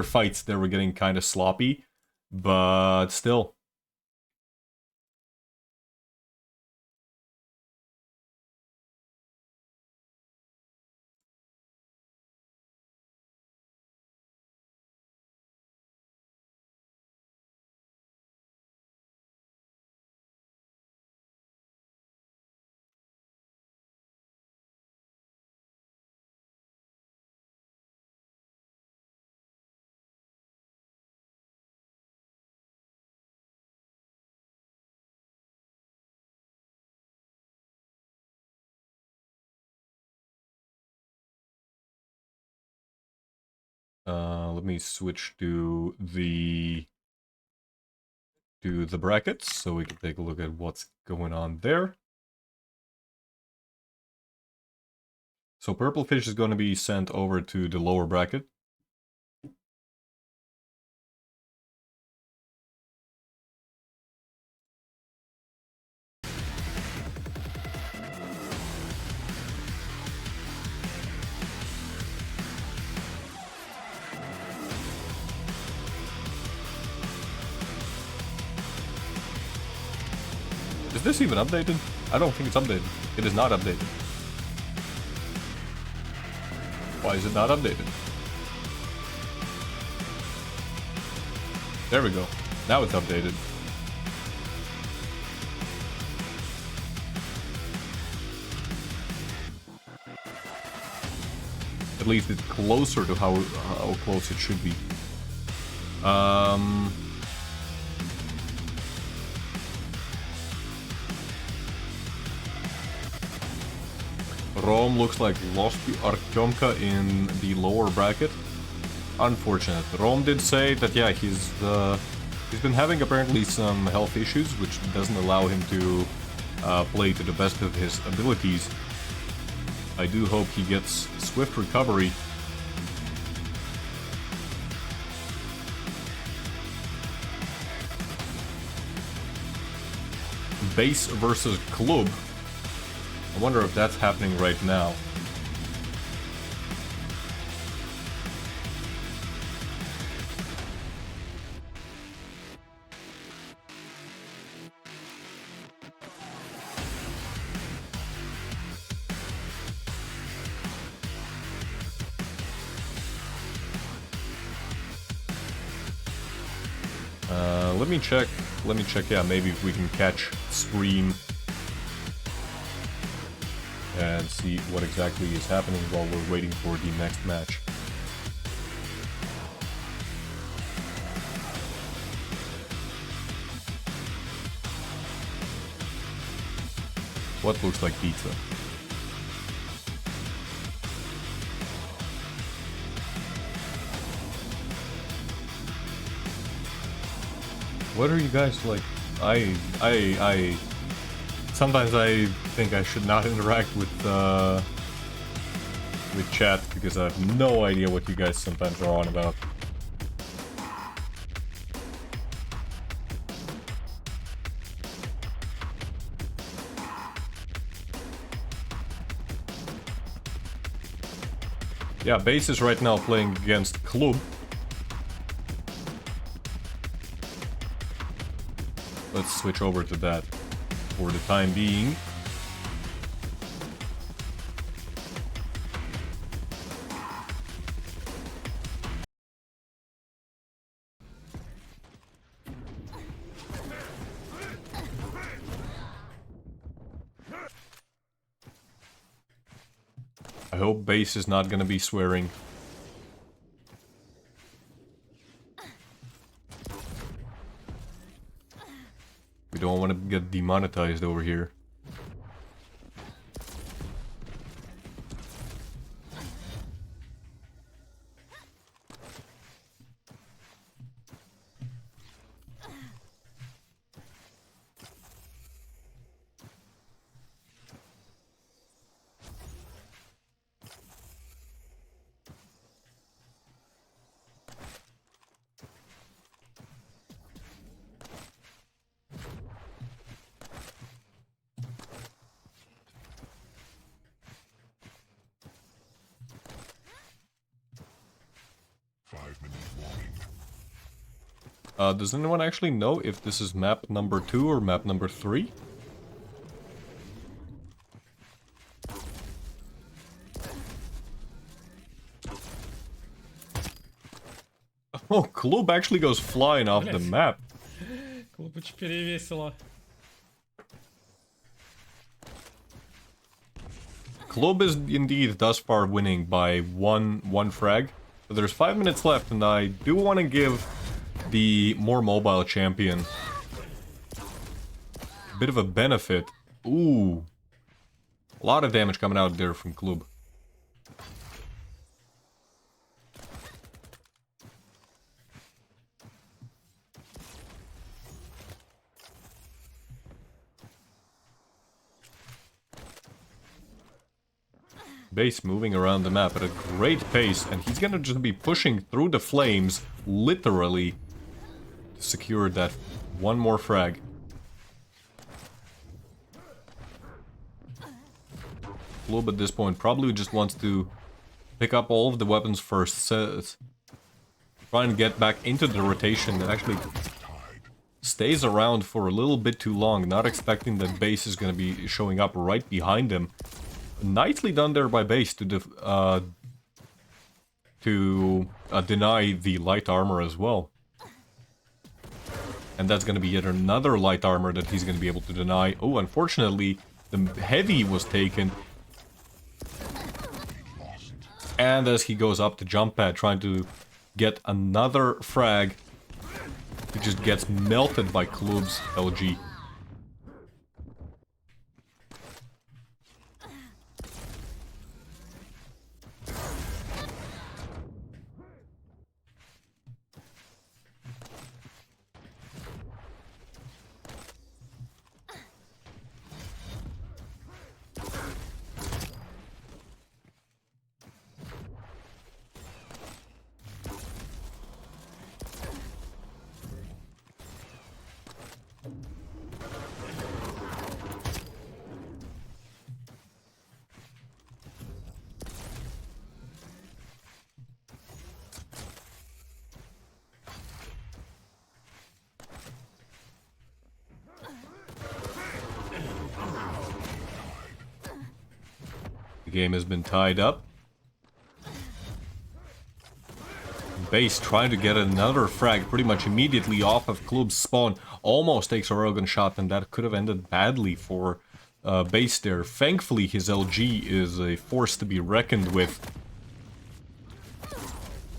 Speaker 1: fights that were getting kind of sloppy, but still. Let me switch to the brackets so we can take a look at what's going on there. So Purple Fish is going to be sent over to the lower bracket. Is this even updated? I don't think it's updated. It is not updated. Why is it not updated? There we go. Now it's updated. At least it's closer to how close it should be. Rome looks like lost to Artyomka in the lower bracket. Unfortunate. Rome did say that, yeah, he's been having apparently some health issues, which doesn't allow him to play to the best of his abilities. I do hope he gets swift recovery. Base versus Club. I wonder if that's happening right now. Let me check, yeah, maybe if we can catch Scream and see what exactly is happening while we're waiting for the next match. What looks like pizza? What are you guys like? I Sometimes I think I should not interact with chat because I have no idea what you guys sometimes are on about. Yeah, Base is right now playing against Club. Let's switch over to that for the time being. I hope Base is not gonna be swearing. We don't want to get demonetized over here. Does anyone actually know if this is map number 2 or map number 3? Oh, Club actually goes flying off the map.
Speaker 3: Клуб очень перевесило.
Speaker 1: Club is indeed thus far winning by one frag. But there's 5 minutes left, and I do want to give the more mobile champion a bit of a benefit. Ooh. A lot of damage coming out there from Club. Base moving around the map at a great pace, and he's gonna just be pushing through the flames, literally, to secure that one more frag. Club at this point probably just wants to pick up all of the weapons first, try and get back into the rotation, and actually stays around for a little bit too long, not expecting that Base is gonna be showing up right behind him. Nicely done there by Base to deny the light armor as well. And that's gonna be yet another light armor that he's gonna be able to deny. Oh, unfortunately, the heavy was taken. And as he goes up the jump pad trying to get another frag, he just gets melted by Club's LG. The game has been tied up. Base trying to get another frag pretty much immediately off of Club's spawn. Almost takes a railgun shot, and that could have ended badly for Base there. Thankfully, his LG is a force to be reckoned with.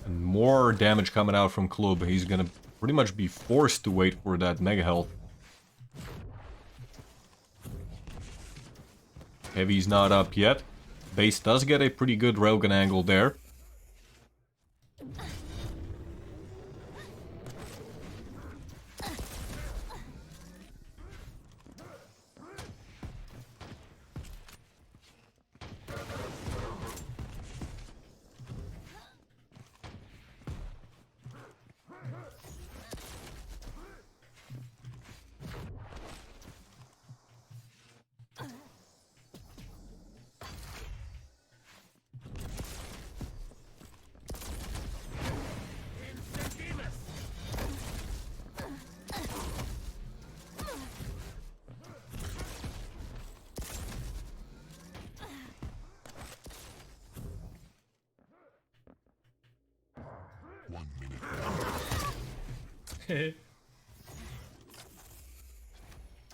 Speaker 1: And more damage coming out from Club. He's gonna pretty much be forced to wait for that mega health. Heavy's not up yet. Base does get a pretty good railgun angle there.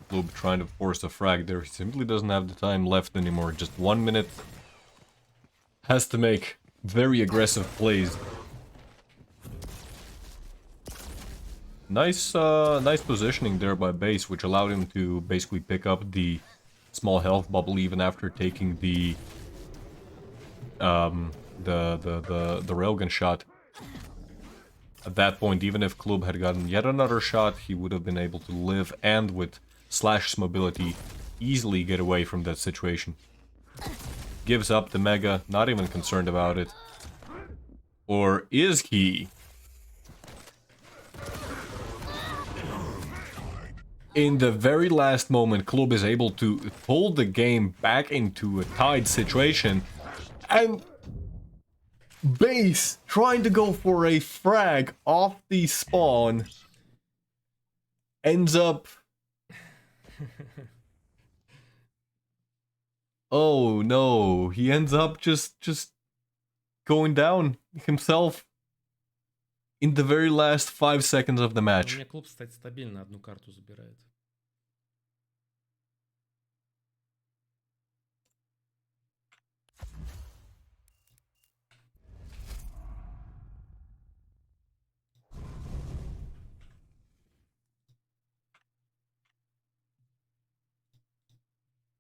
Speaker 1: Club trying to force a frag there. He simply doesn't have the time left anymore. Just 1 minute. Has to make very aggressive plays. Nice positioning there by base, which allowed him to basically pick up the small health bubble even after taking the railgun shot. At that point, even if Club had gotten yet another shot, he would have been able to live and with Slash's mobility easily get away from that situation. Gives up the Mega, not even concerned about it. Or is he? In the very last moment, Club is able to pull the game back into a tied situation. And base trying to go for a frag off the spawn ends up... Oh no, he ends up just going down himself in the very last 5 seconds of the
Speaker 3: У
Speaker 1: match.
Speaker 3: меня клуб, кстати, стабильно одну карту забирает.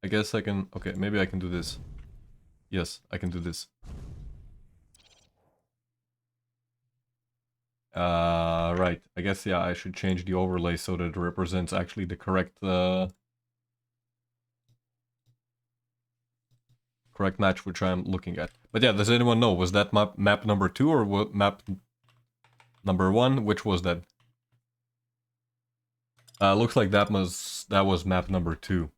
Speaker 1: I guess I can... Okay, maybe I can do this. Yes, I can do this. Right. I guess, yeah, I should change the overlay so that it represents actually the correct correct match which I'm looking at. But yeah, does anyone know? Was that map number 2 or what map number 1? Which was that? Looks like that was map number 2.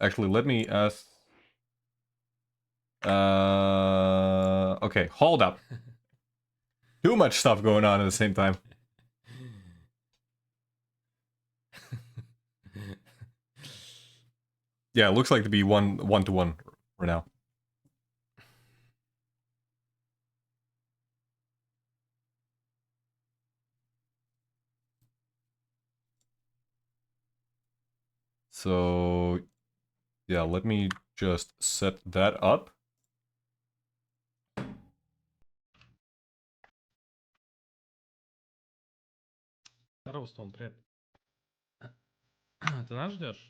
Speaker 1: Actually, let me ask... Okay, hold up. Too much stuff going on at the same time. Yeah, it looks like to be one to one right now. So, yeah, let me just set that up.
Speaker 3: Здорово, Стон, привет. Ты нас ждешь?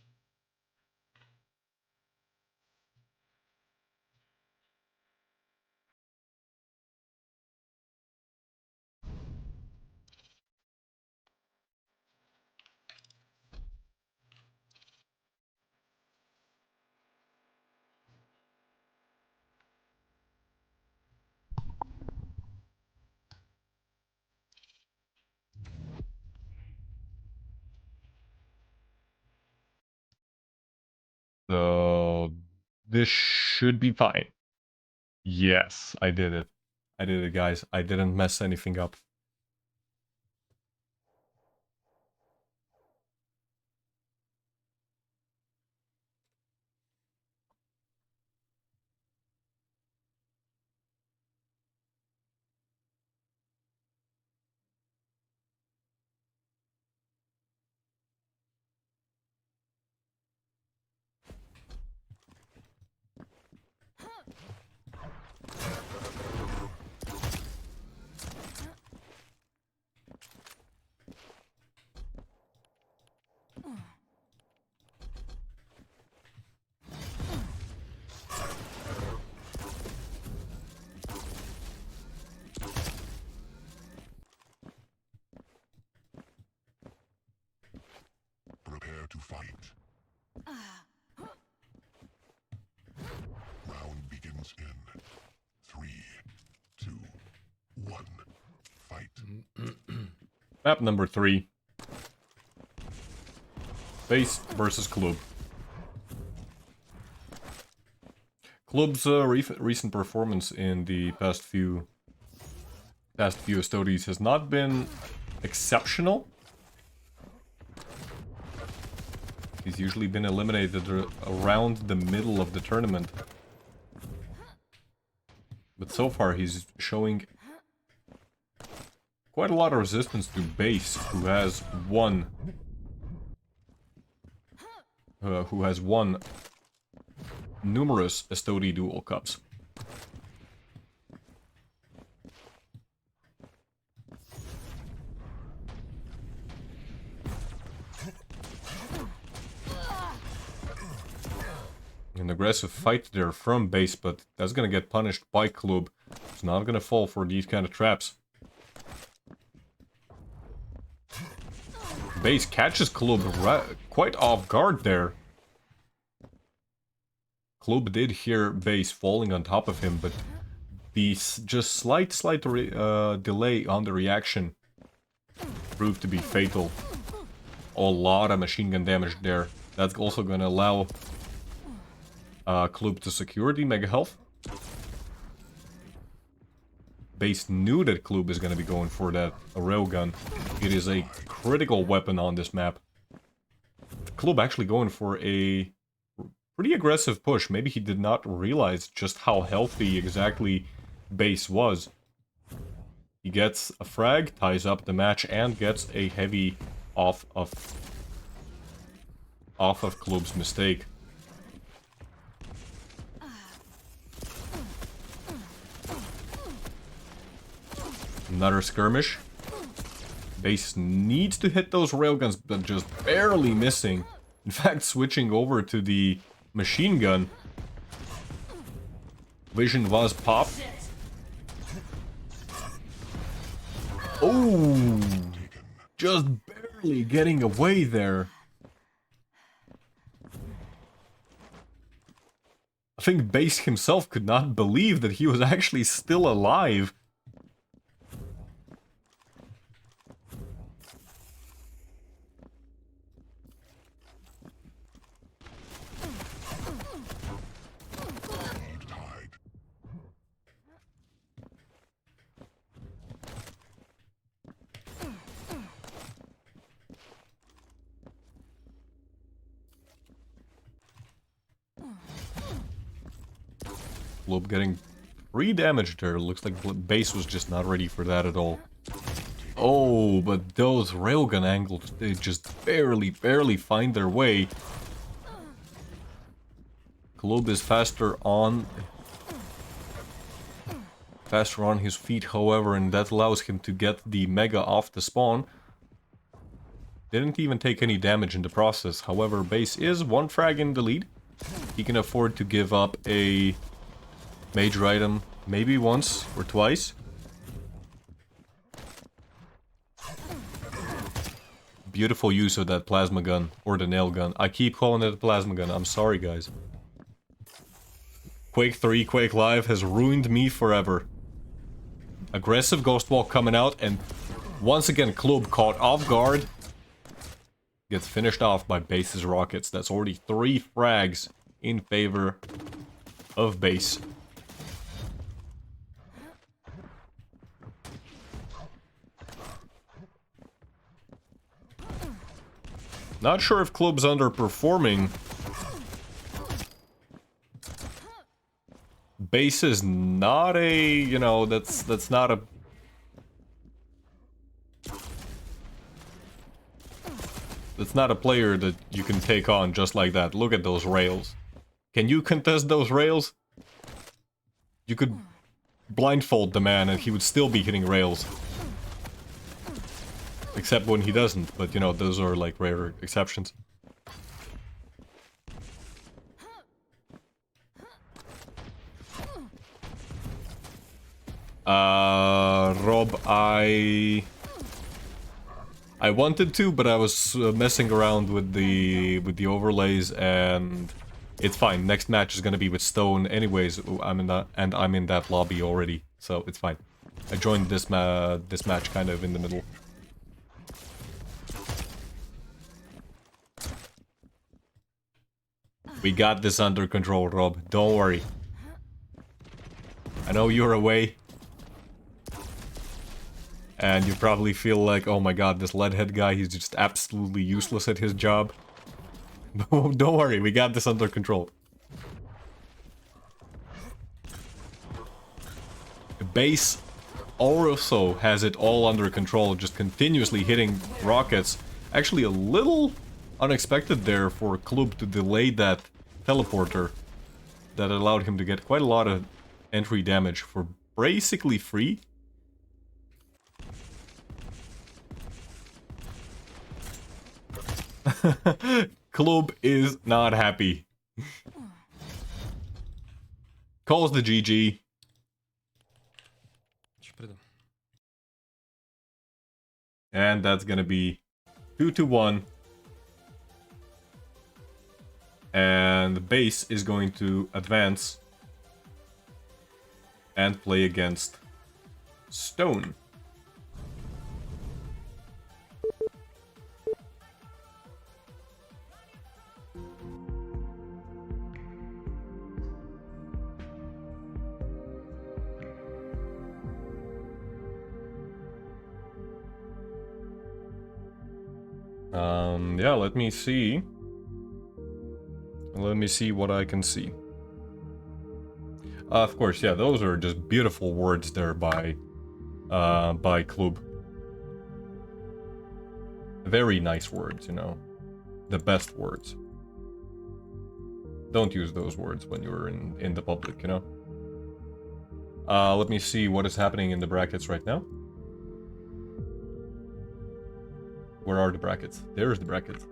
Speaker 1: So, this should be fine. Yes, I did it. I did it, guys. I didn't mess anything up.
Speaker 2: Prepare to fight. Round begins in 3, 2, 1. Fight.
Speaker 1: Map number 3. Base versus Club. Club's recent performance in the past few Estoties has not been exceptional. He's usually been eliminated around the middle of the tournament. But so far he's showing quite a lot of resistance to base, who has won numerous Estoty Duel Cups. An aggressive fight there from base, but that's gonna get punished by Club. It's not gonna fall for these kind of traps. Base catches Club quite off guard there. Club did hear base falling on top of him, but the just slight delay on the reaction proved to be fatal. A lot of machine gun damage there. That's also gonna allow Club to secure the mega health. Base knew that Club is gonna be going for that railgun. It is a critical weapon on this map. Club actually going for a pretty aggressive push. Maybe he did not realize just how healthy exactly base was. He gets a frag, ties up the match, and gets a heavy off of Club's mistake. Another skirmish. Base needs to hit those railguns, but just barely missing. In fact, switching over to the machine gun. Vision was popped. Oh! Just barely getting away there. I think Base himself could not believe that he was actually still alive. Club getting 3 damage there. Looks like base was just not ready for that at all. Oh, but those railgun angles, they just barely find their way. Club is faster on his feet, however, and that allows him to get the mega off the spawn. Didn't even take any damage in the process. However, base is 1 frag in the lead. He can afford to give up a major item maybe once or twice. Beautiful use of that plasma gun, or the nail gun. I keep calling it a plasma gun, I'm sorry guys. Quake 3, Quake Live has ruined me forever. Aggressive Ghost Walk coming out, and once again Club caught off guard. Gets finished off by base's rockets. That's already 3 frags in favor of base. Not sure if Club's underperforming. Base is not a, you know, that's not a... That's not a player that you can take on just like that. Look at those rails. Can you contest those rails? You could blindfold the man and he would still be hitting rails. Except when he doesn't, but you know, those are like rare exceptions. Rob, I wanted to, but I was messing around with the overlays, and it's fine. Next match is gonna be with Stone, anyways. I'm in that lobby already, so it's fine. I joined this match kind of in the middle. We got this under control, Rob. Don't worry. I know you're away. And you probably feel like, oh my god, this leadhead guy, he's just absolutely useless at his job. But don't worry, we got this under control. Base also has it all under control, just continuously hitting rockets. Actually a little unexpected there for Klub to delay that teleporter. That allowed him to get quite a lot of entry damage for basically free. Klub is not happy. Calls the GG.
Speaker 3: Сейчас приду.
Speaker 1: And that's gonna be 2-1. And the base is going to advance and play against Stone. Yeah, let me see. Let me see what I can see. Of course, yeah, those are just beautiful words there by Klub. Very nice words, you know. The best words. Don't use those words when you're in the public, you know. Let me see what is happening in the brackets right now. Where are the brackets? There's the brackets.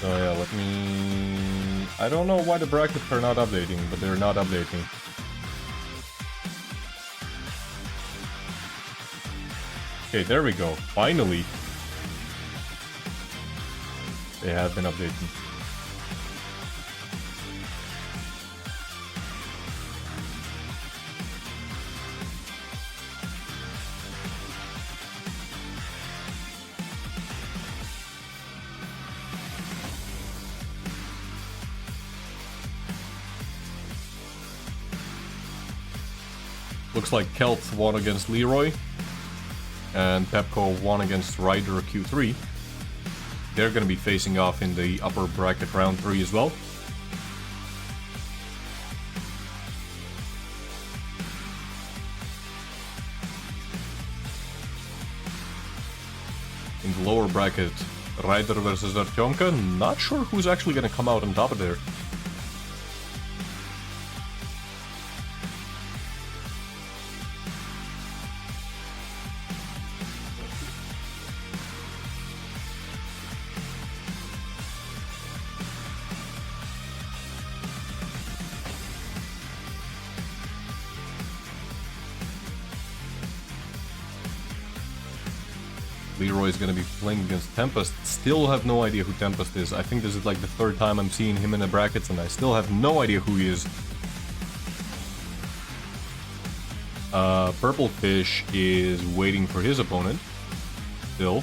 Speaker 1: So yeah, let me... I don't know why the brackets are not updating, but they're not updating. Okay, there we go. Finally. They have been updating. Looks like Kelts won against Leroy, and Pepco won against Ryder Q3. They're gonna be facing off in the upper bracket round 3 as well. In the lower bracket, Ryder versus Artyomka. Not sure who's actually gonna come out on top of there. Leroy's gonna be playing against Tempest. Still have no idea who Tempest is. I think this is like the third time I'm seeing him in the brackets and I still have no idea who he is. Purple Fish is waiting for his opponent. Still.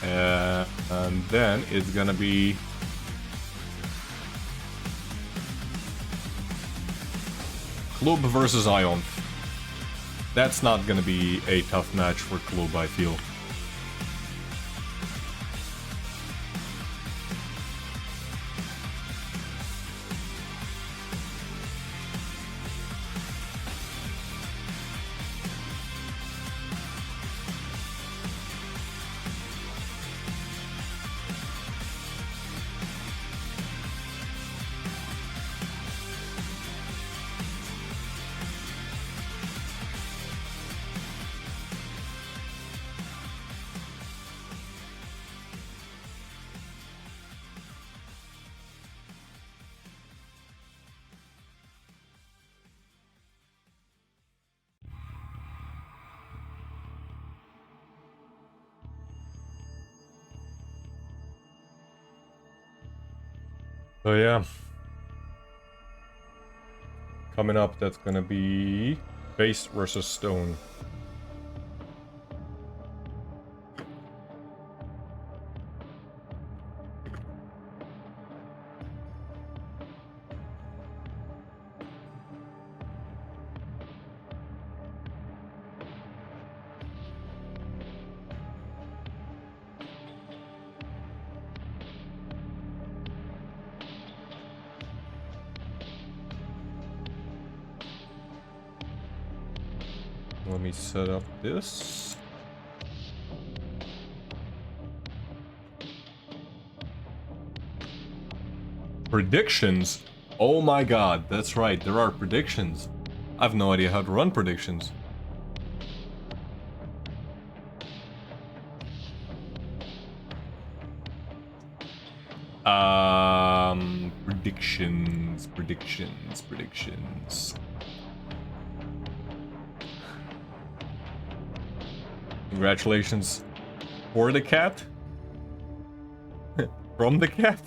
Speaker 1: And then it's gonna be... Klub versus Ion. That's not gonna be a tough match for Klub, I feel. So yeah. Coming up, that's gonna be base versus stone. Let me set up this. Predictions? Oh my god, that's right, there are predictions. I have no idea how to run predictions. Predictions. Congratulations for the cat? From the cat?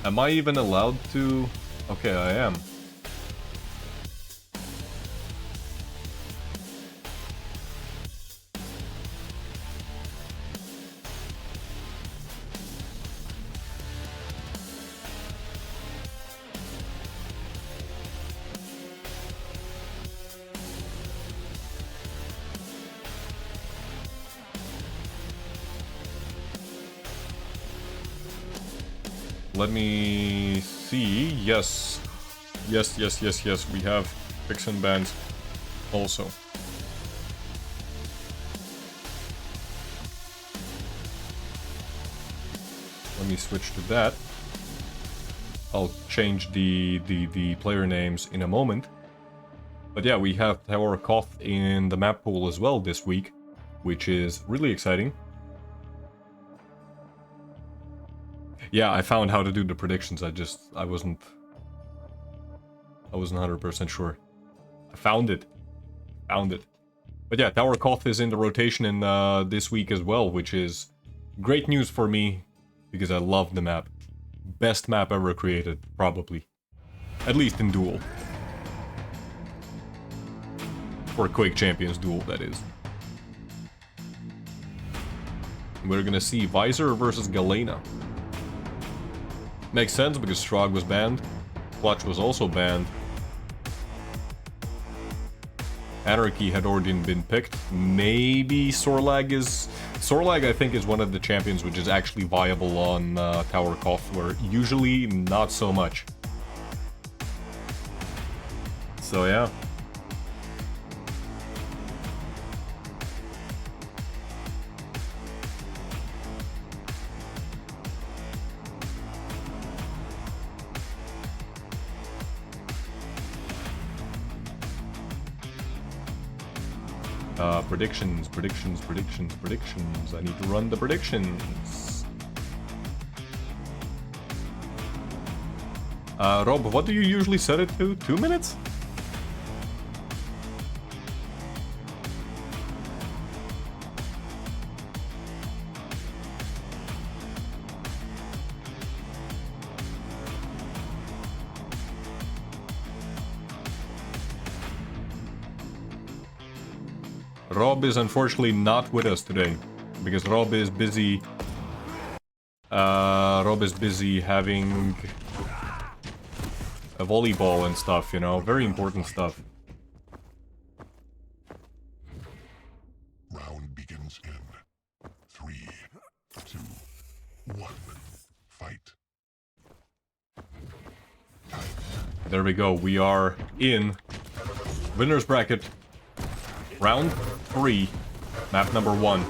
Speaker 1: Am I even allowed to? Okay, I am. Let me see. Yes. Yes. We have picks and bans also. Let me switch to that. I'll change the player names in a moment. But yeah, we have Tower Koth in the map pool as well this week, which is really exciting. Yeah, I found how to do the predictions. I wasn't 100% sure. I found it. But yeah, Tower Koth is in the rotation in this week as well, which is great news for me because I love the map. Best map ever created, probably. At least in Duel. For Quake Champions Duel, that is. We're gonna see Visor versus Galena. Makes sense because Strog was banned. Clutch was also banned. Anarchy had already been picked. Maybe Sorlag is... Sorlag, I think, is one of the champions which is actually viable on Tower Koth, where usually not so much. So yeah. Predictions. I need to run the predictions. Rob, what do you usually set it to? 2 minutes? Rob is unfortunately not with us today, because Rob is busy having a volleyball and stuff, you know, very important stuff.
Speaker 2: Round begins in 3, 2, 1. Fight.
Speaker 1: There we go, we are in winner's bracket. Round 3, map number 1.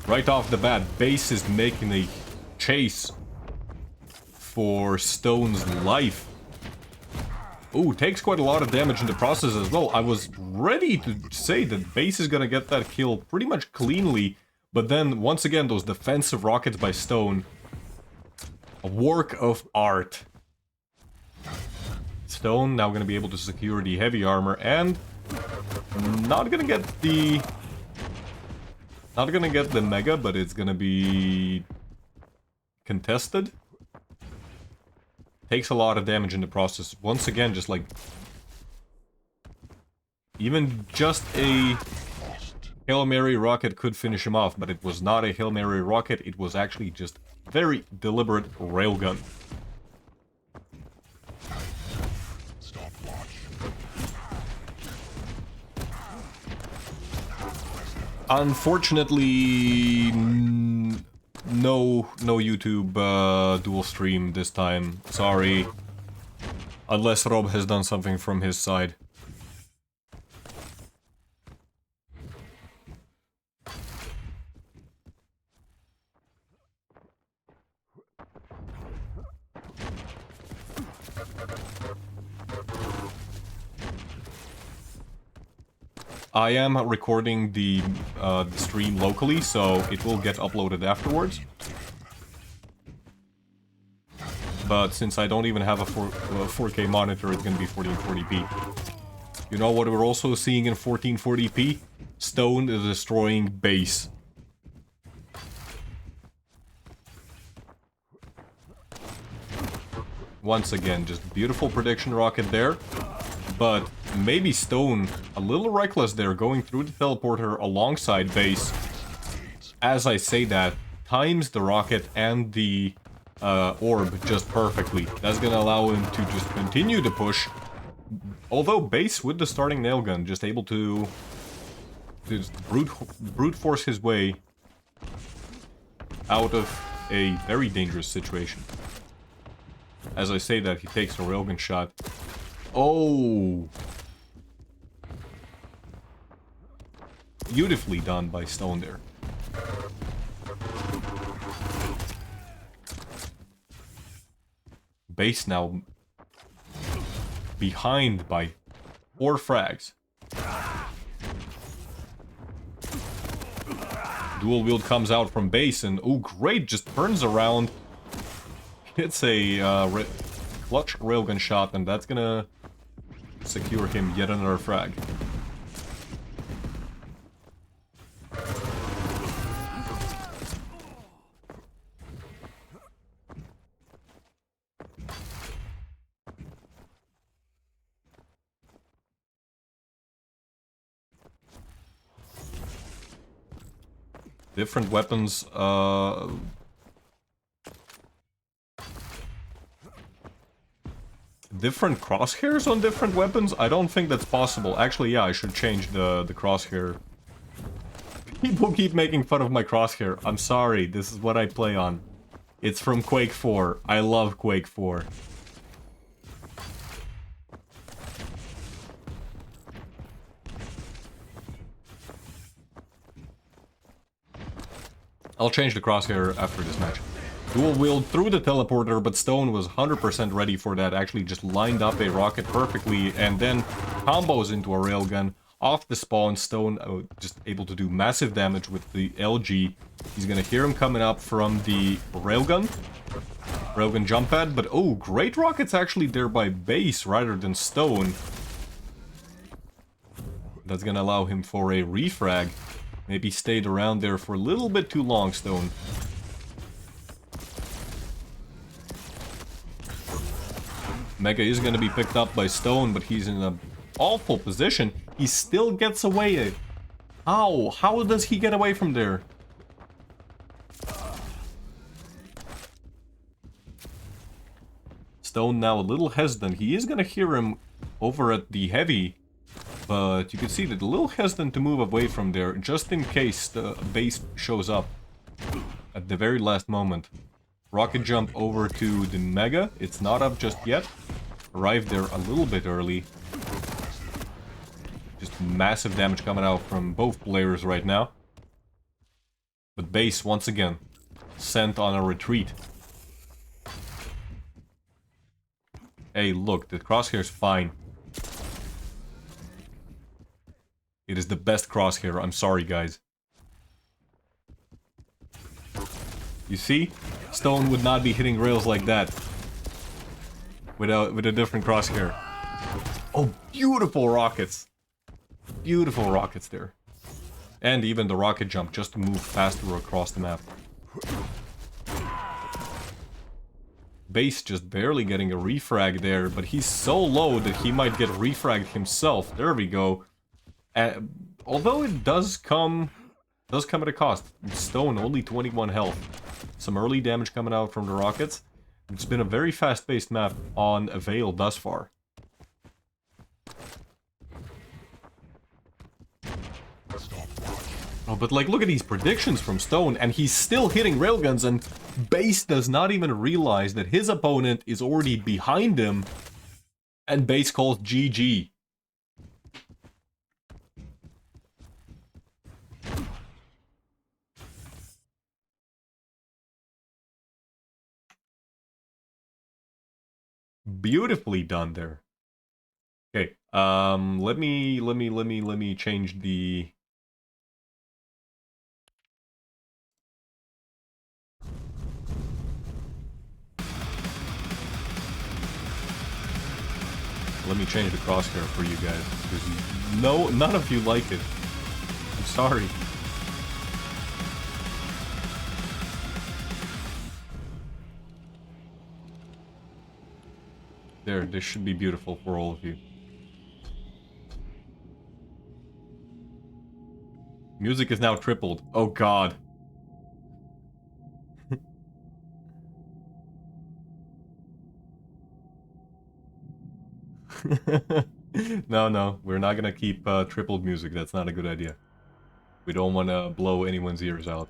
Speaker 1: Right off the bat, Base is making a chase for Stone's life. Ooh, takes quite a lot of damage in the process as well. I was ready to say that Base is gonna get that kill pretty much cleanly, but then, once again, those defensive rockets by Stone. A work of art. Stone now gonna be able to secure the heavy armor and not gonna get the mega, but it's gonna be contested. Takes a lot of damage in the process. Once again, just like even just a Hail Mary rocket could finish him off, but it was not a Hail Mary rocket, it was actually just very deliberate railgun. Unfortunately, no YouTube dual stream this time. Sorry. Unless Rob has done something from his side. I am recording the stream locally, so it will get uploaded afterwards. But since I don't even have a 4K monitor, it's gonna be 1440p. You know what we're also seeing in 1440p? Stone is destroying base. Once again, just beautiful prediction rocket there. But maybe Stone, a little reckless there, going through the teleporter alongside base. As I say that, times the rocket and the orb just perfectly. That's gonna allow him to just continue to push. Although base with the starting nail gun, just able to just brute force his way out of a very dangerous situation. As I say that, he takes a railgun shot. Oh! Beautifully done by Stone there. Base now behind by 4 frags. Dual wield comes out from base and oh great, just turns around. Hits a clutch railgun shot and that's gonna secure him yet another frag. Different weapons, different crosshairs on different weapons? I don't think that's possible. Actually, yeah, I should change the crosshair. People keep making fun of my crosshair. I'm sorry, this is what I play on. It's from Quake 4. I love Quake 4. I'll change the crosshair after this match. Dual wield through the teleporter, but Stone was 100% ready for that. Actually just lined up a rocket perfectly and then combos into a railgun. Off the spawn, Stone just able to do massive damage with the LG. He's gonna hear him coming up from the railgun. Railgun jump pad, but oh, great rockets actually there by base rather than Stone. That's gonna allow him for a refrag. Maybe stayed around there for a little bit too long, Stone. Mega is going to be picked up by Stone, but he's in an awful position. He still gets away. How? How does he get away from there? Stone now a little hesitant. He is going to hear him over at the heavy. But you can see that a little hesitant to move away from there, just in case the base shows up at the very last moment. Rocket jump over to the Mega. It's not up just yet. Arrived there a little bit early. Just massive damage coming out from both players right now. But base, once again, sent on a retreat. Hey, look, the crosshair's fine. It is the best crosshair, I'm sorry guys. You see? Stone would not be hitting rails like that with a different crosshair. Oh, beautiful rockets. Beautiful rockets there. And even the rocket jump just to move faster across the map. Base just barely getting a refrag there, but he's so low that he might get refragged himself. There we go. Although it does come at a cost. Stone, only 21 health. Some early damage coming out from the rockets. It's been a very fast-paced map on Veil thus far. Oh, but like, look at these predictions from Stone, and he's still hitting railguns, and Base does not even realize that his opponent is already behind him, and Base calls GG. Beautifully done there. Okay, let me change the... Let me change the crosshair for you guys, because none of you like it. I'm sorry. There, this should be beautiful for all of you. Music is now tripled. Oh god. No, we're not gonna keep tripled music. That's not a good idea. We don't want to blow anyone's ears out.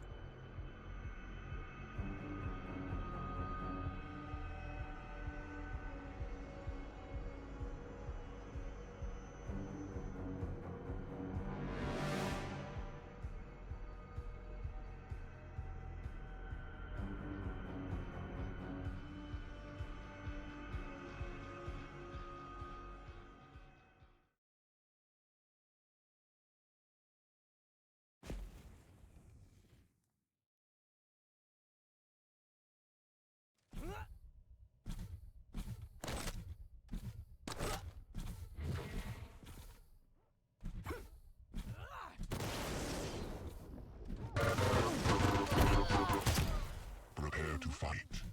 Speaker 2: Prepare to fight.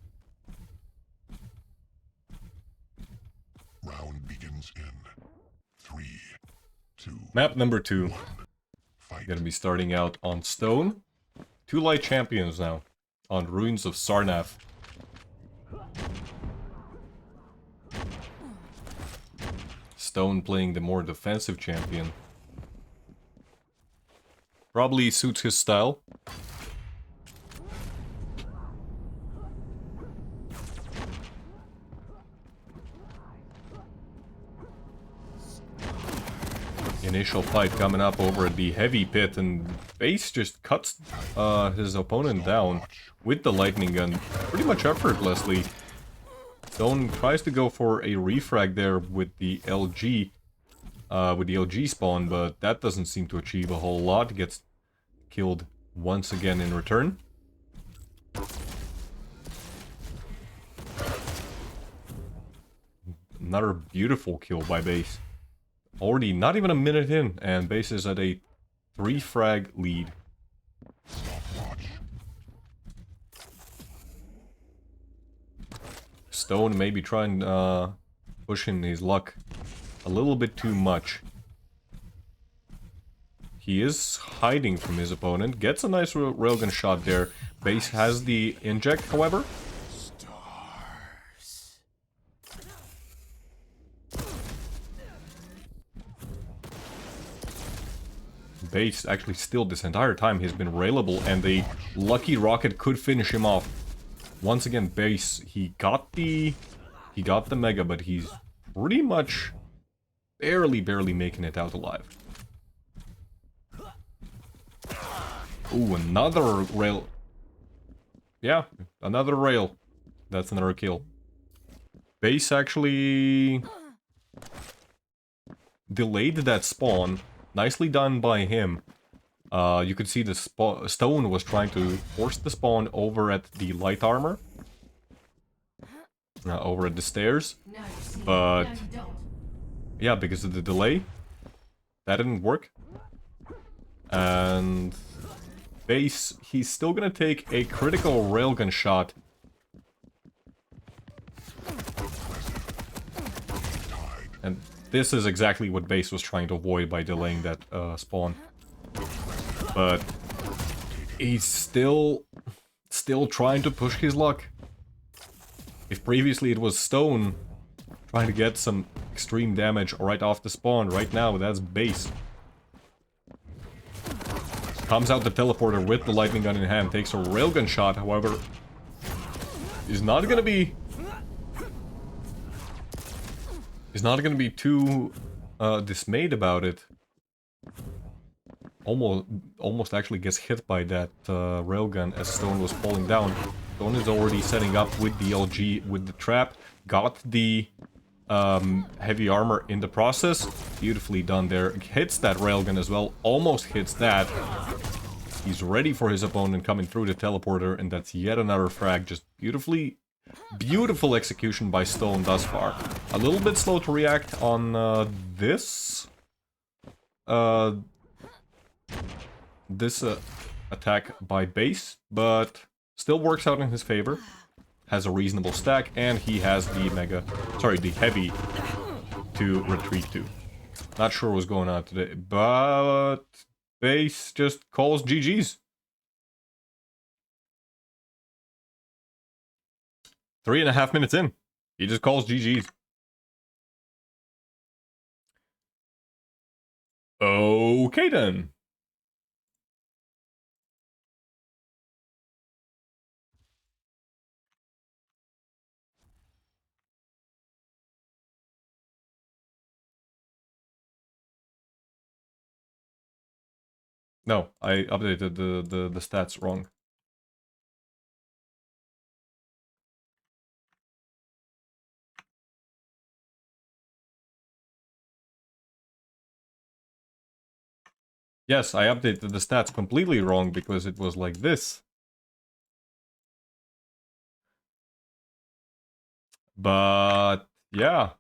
Speaker 2: Round begins in 3, 2.
Speaker 1: Map number 2.
Speaker 2: Fight.
Speaker 1: Gonna be starting out on Stone. 2 light champions now. On Ruins of Sarnath. Stone playing the more defensive champion. Probably suits his style. Initial fight coming up over at the heavy pit, and Base just cuts his opponent down with the lightning gun pretty much effortlessly. Stone tries to go for a refrag there with the LG spawn, but that doesn't seem to achieve a whole lot. Gets killed once again in return. Another beautiful kill by Base. Already not even a minute in, and Base is at a 3-frag lead. Stone maybe trying pushing his luck a little bit too much. He is hiding from his opponent, gets a nice railgun shot there. Base has the inject, however. Base actually still this entire time has been railable, and the lucky rocket could finish him off. Once again, Base, he got the mega, but he's pretty much barely making it out alive. Ooh, another rail. Yeah, another rail. That's another kill. Base actually delayed that spawn. Nicely done by him. You could see the Stone was trying to force the spawn over at the light armor. over at the stairs. But yeah, because of the delay, that didn't work. And base, he's still gonna take a critical railgun shot. And this is exactly what base was trying to avoid by delaying that spawn. But he's still trying to push his luck. If previously it was Stone trying to get some extreme damage right off the spawn, right now that's base. Comes out the teleporter with the lightning gun in hand, takes a railgun shot, however, is not gonna be too dismayed about it. Almost actually gets hit by that railgun as Stone was falling down. Stone is already setting up with the LG with the trap, got the heavy armor in the process. Beautifully done there. Hits that railgun as well, almost hits that. He's ready for his opponent coming through the teleporter, and that's yet another frag. Just beautiful execution by Stone thus far. A little bit slow to react on this attack by base, but still works out in his favor. Has a reasonable stack, and he has the heavy to retreat to. Not sure what's going on today, but base just calls GG's. 3.5 minutes in, he just calls GG's. Okay then. No, I updated the stats wrong. Yes, I updated the stats completely wrong because it was like this. But yeah.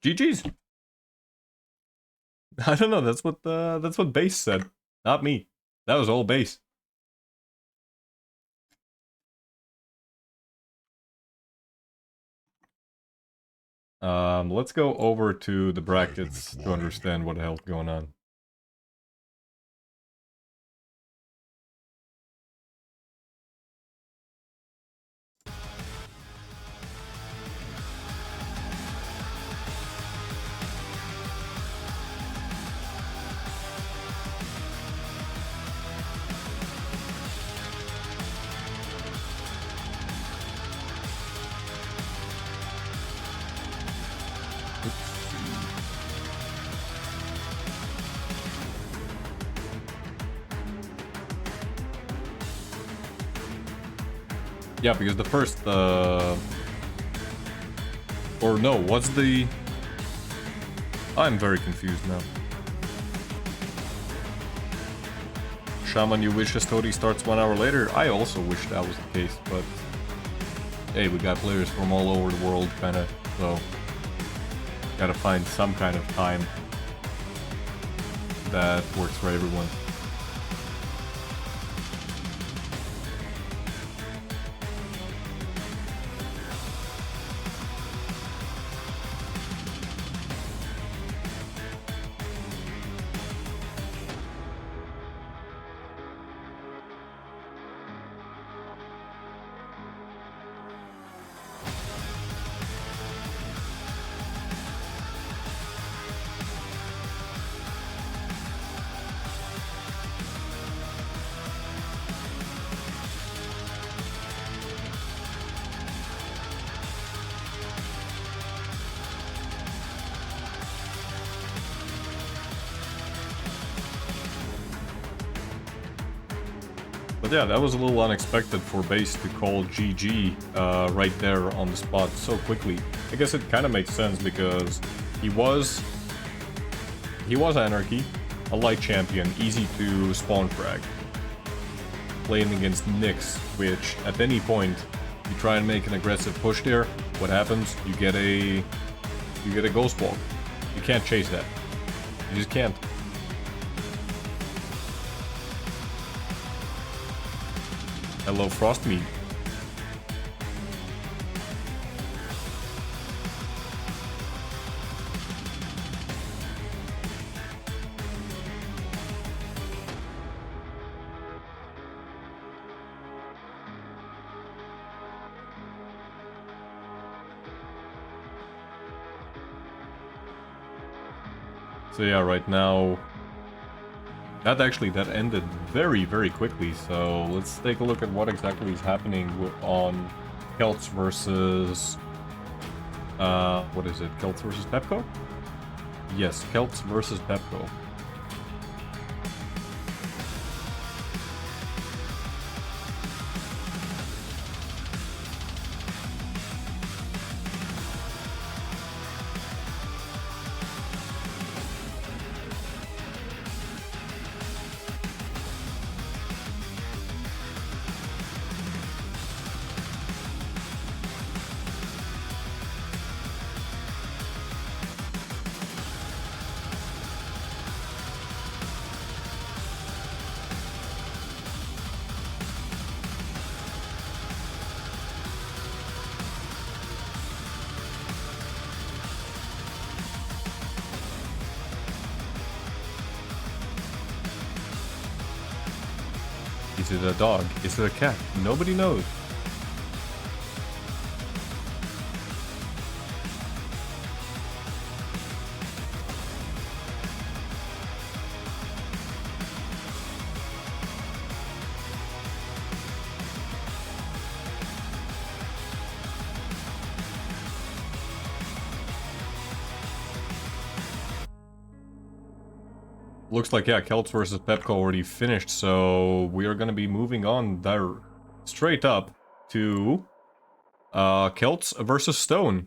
Speaker 1: GG's. I don't know, that's what base said. Not me. That was all base. Let's go over to the brackets to understand what the hell's going on. Yeah, because the first, or no, what's the... I'm very confused now. Shaman, you wish Estoty starts 1 hour later? I also wish that was the case, but... Hey, we got players from all over the world, kinda, so... Gotta find some kind of time that works for everyone. But yeah, that was a little unexpected for base to call GG right there on the spot so quickly. I guess it kind of makes sense because he was Anarchy, a light champion, easy to spawn frag. playing against Nyx, which at any point you try and make an aggressive push there. What happens? You get a ghost walk. You can't chase that. You just can't. Hello, Frostmeat. So yeah, right now, that ended very, very quickly. So let's take a look at what exactly is happening on Kelts versus, what is it? Kelts versus Pepco? Yes, Kelts versus Pepco. Is it a dog? Is it a cat? Nobody knows. Looks like, yeah, Kelts versus Pepco already finished, so we are gonna be moving on there straight up to Kelts versus Stone.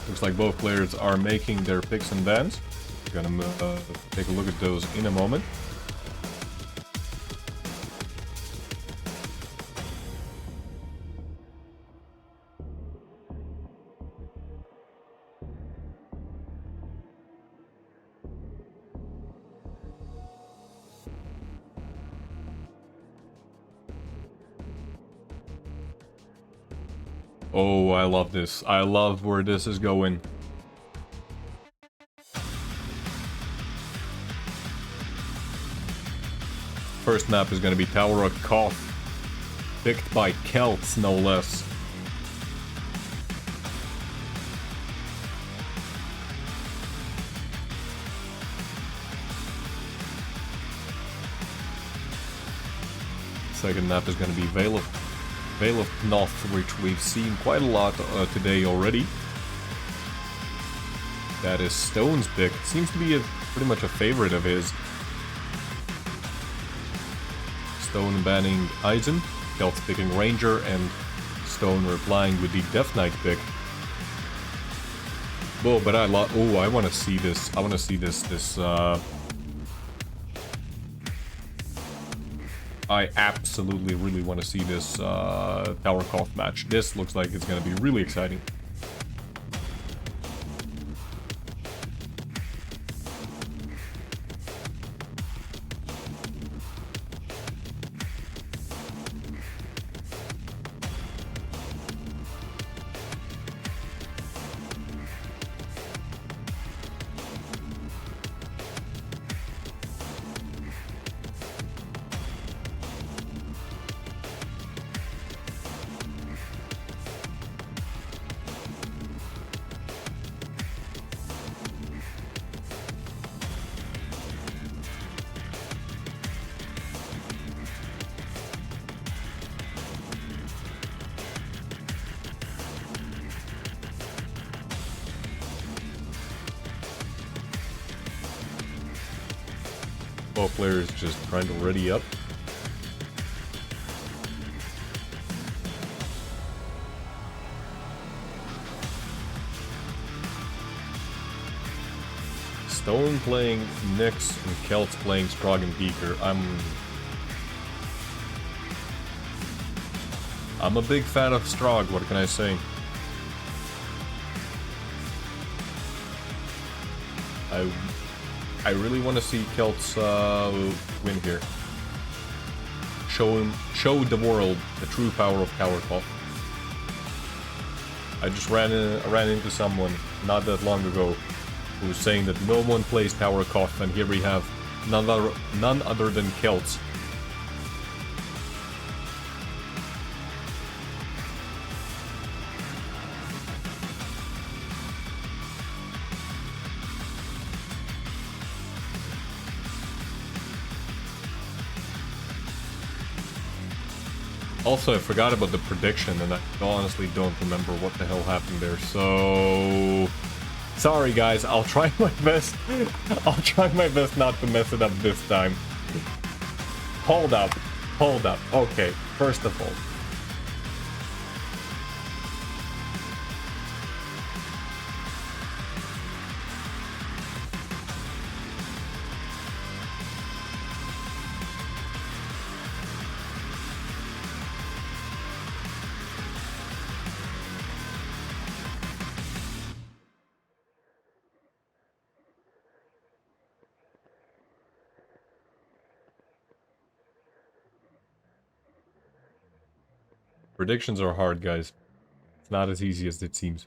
Speaker 1: Looks like both players are making their picks and bans. We're gonna take a look at those in a moment. Oh, I love this. I love where this is going. First map is gonna be Tower of Koth, picked by Kelts, no less. Second map is gonna be Veil of Noth, which we've seen quite a lot today already. That is Stone's pick. Seems to be pretty much a favorite of his. Stone banning Eisen, Kelts picking Ranger, and Stone replying with the Death Knight pick. Whoa, but I want to see this. I want to see this. I I absolutely really want to see this Tower Cough match. This looks like it's going to be really exciting. Both players just trying to ready up. Stone playing Nyx and Kelts playing Strog and Beaker. I'm a big fan of Strog, what can I say? I really want to see Kelts win here. Show the world the true power of Tower Cough. I just ran into someone not that long ago who was saying that no one plays Tower Cough, and here we have none other than Kelts. Also, I forgot about the prediction, and I honestly don't remember what the hell happened there, so... Sorry guys, I'll try my best. I'll try my best not to mess it up this time. Hold up. Okay, first of all. Predictions are hard, guys. It's not as easy as it seems.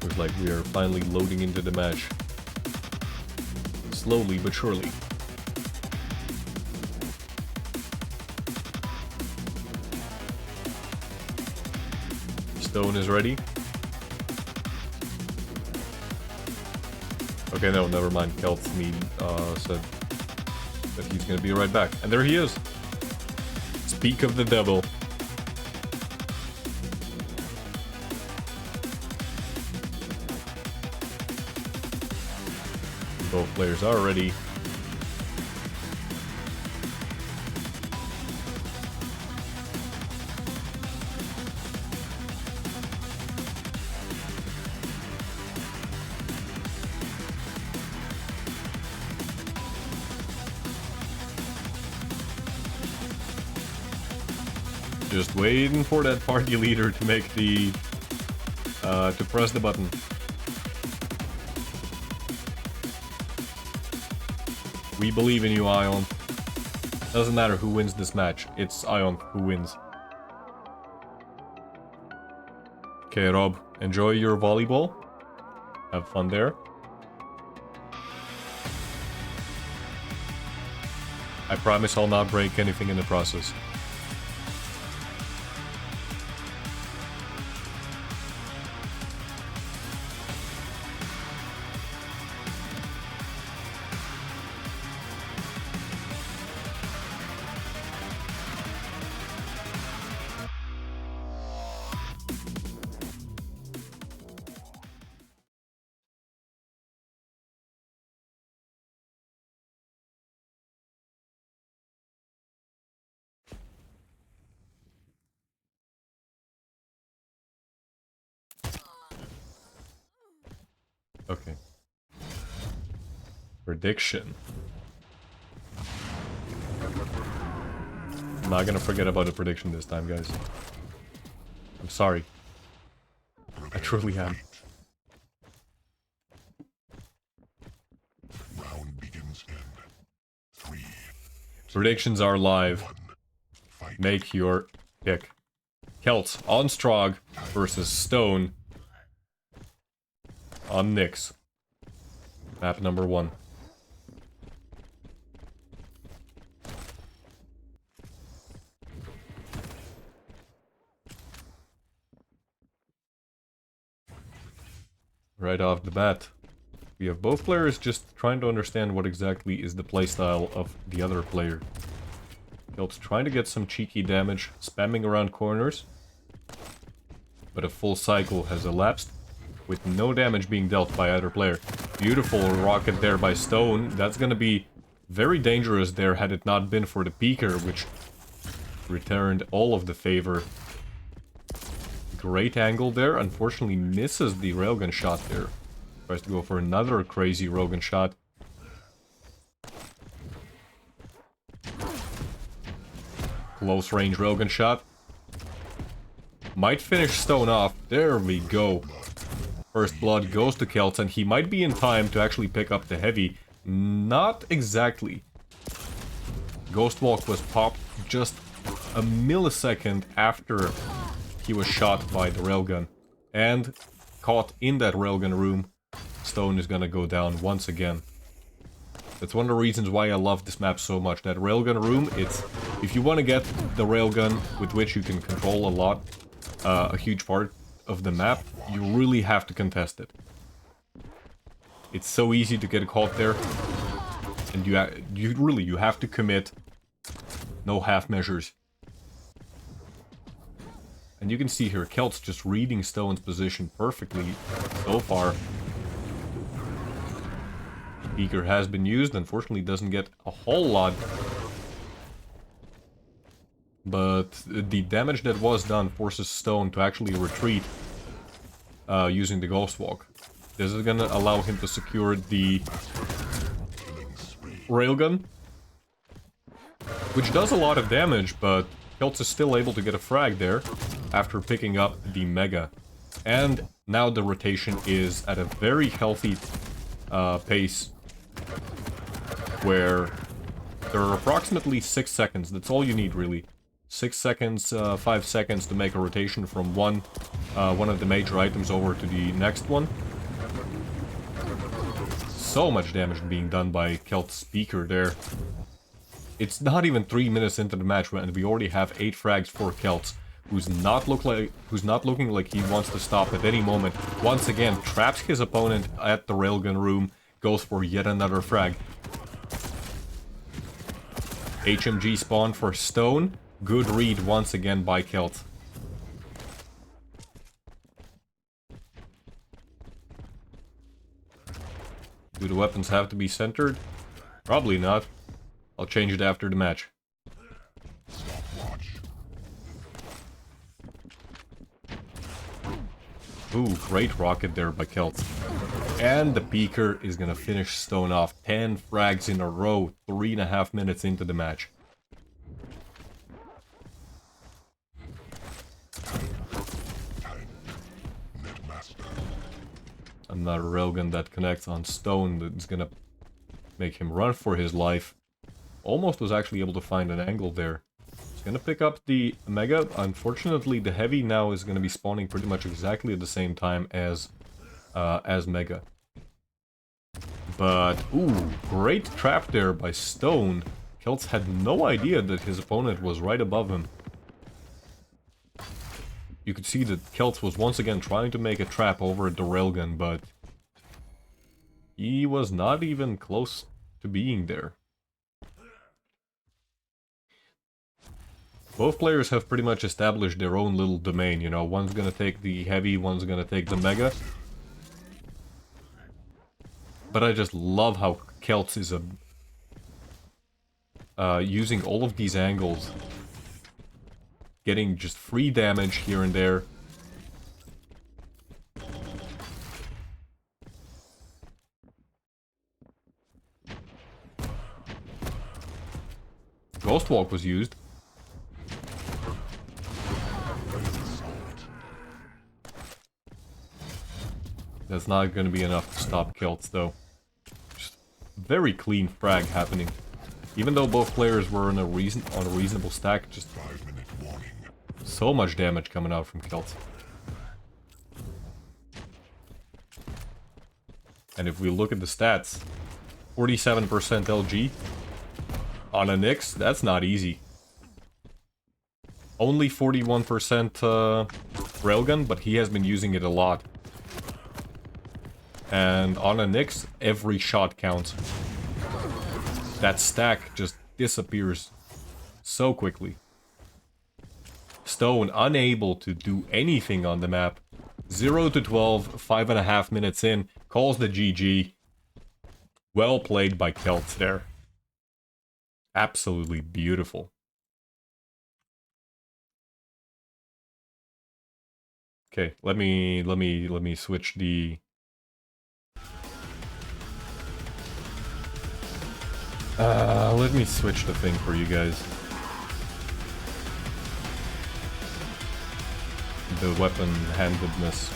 Speaker 1: Looks like we are finally loading into the match. Slowly but surely. Stone is ready. Okay, no, never mind. Kelts said that he's gonna be right back. And there he is! Speak of the devil. Both players are ready. Just waiting for that party leader to make the... to press the button. We believe in you, Ion. Doesn't matter who wins this match, it's Ion who wins. Okay, Rob, enjoy your volleyball. Have fun there. I promise I'll not break anything in the process. Okay. Prediction. I'm not gonna forget about the prediction this time, guys. I'm sorry. I truly am.
Speaker 2: Round begins in 3.
Speaker 1: Predictions are live.
Speaker 2: 1. Fight.
Speaker 1: Make your pick. Kelts on Strog versus Stone on Nyx. Map number 1. Right off the bat, we have both players just trying to understand what exactly is the playstyle of the other player. Kelts trying to get some cheeky damage, spamming around corners, but a full cycle has elapsed, with no damage being dealt by either player. Beautiful rocket there by Stone. That's gonna be very dangerous there had it not been for the peeker, which returned all of the favor. Great angle there. Unfortunately misses the railgun shot there. Tries to go for another crazy railgun shot. Close range railgun shot. Might finish Stone off. There we go. First blood goes to Kelts, and he might be in time to actually pick up the heavy. Not exactly. Ghostwalk was popped just a millisecond after he was shot by the railgun. And caught in that railgun room, Stone is gonna go down once again. That's one of the reasons why I love this map so much. That railgun room, it's... if you want to get the railgun with which you can control a lot, a huge part of the map, you really have to contest it. It's so easy to get caught there. And you have to commit. No half measures. And you can see here, Kelts just reading Stone's position perfectly so far. Peeker has been used, unfortunately doesn't get a whole lot. But the damage that was done forces Stone to actually retreat using the Ghost Walk. This is gonna allow him to secure the railgun, which does a lot of damage, but Kelts is still able to get a frag there after picking up the Mega. And now the rotation is at a very healthy pace, where there are approximately 6 seconds. That's all you need, really. 6 seconds, 5 seconds to make a rotation from one of the major items over to the next one. So much damage being done by Kelt's Speaker there. It's not even 3 minutes into the match and we already have 8 frags for Kelts, who's not looking like he wants to stop at any moment. Once again, traps his opponent at the railgun room, goes for yet another frag. HMG spawn for Stone. Good read once again by Kelts. Do the weapons have to be centered? Probably not. I'll change it after the match. Ooh, great rocket there by Kelts. And the Peeker is gonna finish Stone off. 10 frags in a row, 3.5 minutes into the match. Another railgun that connects on Stone that's gonna make him run for his life. Almost was actually able to find an angle there. He's gonna pick up the Mega. Unfortunately, the Heavy now is gonna be spawning pretty much exactly at the same time as Mega. But, ooh, great trap there by Stone. Kelts had no idea that his opponent was right above him. You could see that Kelts was once again trying to make a trap over the railgun, but he was not even close to being there. Both players have pretty much established their own little domain, you know, one's gonna take the Heavy, one's gonna take the Mega. But I just love how Kelts is using all of these angles. Getting just free damage here and there. Ghost Walk was used. That's not gonna be enough to stop Kelts, though. Just very clean frag happening. Even though both players were on a reasonable stack, just
Speaker 2: 5-minute warning.
Speaker 1: so much damage coming out from Kelts. And if we look at the stats, 47% LG on a Nyx, that's not easy. Only 41% railgun, but he has been using it a lot. And on a Nyx, every shot counts. That stack just disappears so quickly. Stone unable to do anything on the map. 0 to 12, 5.5 minutes in, calls the GG. Well played by Kelts there. Absolutely beautiful. Okay, let me switch the let me switch the thing for you guys. The weapon handedness.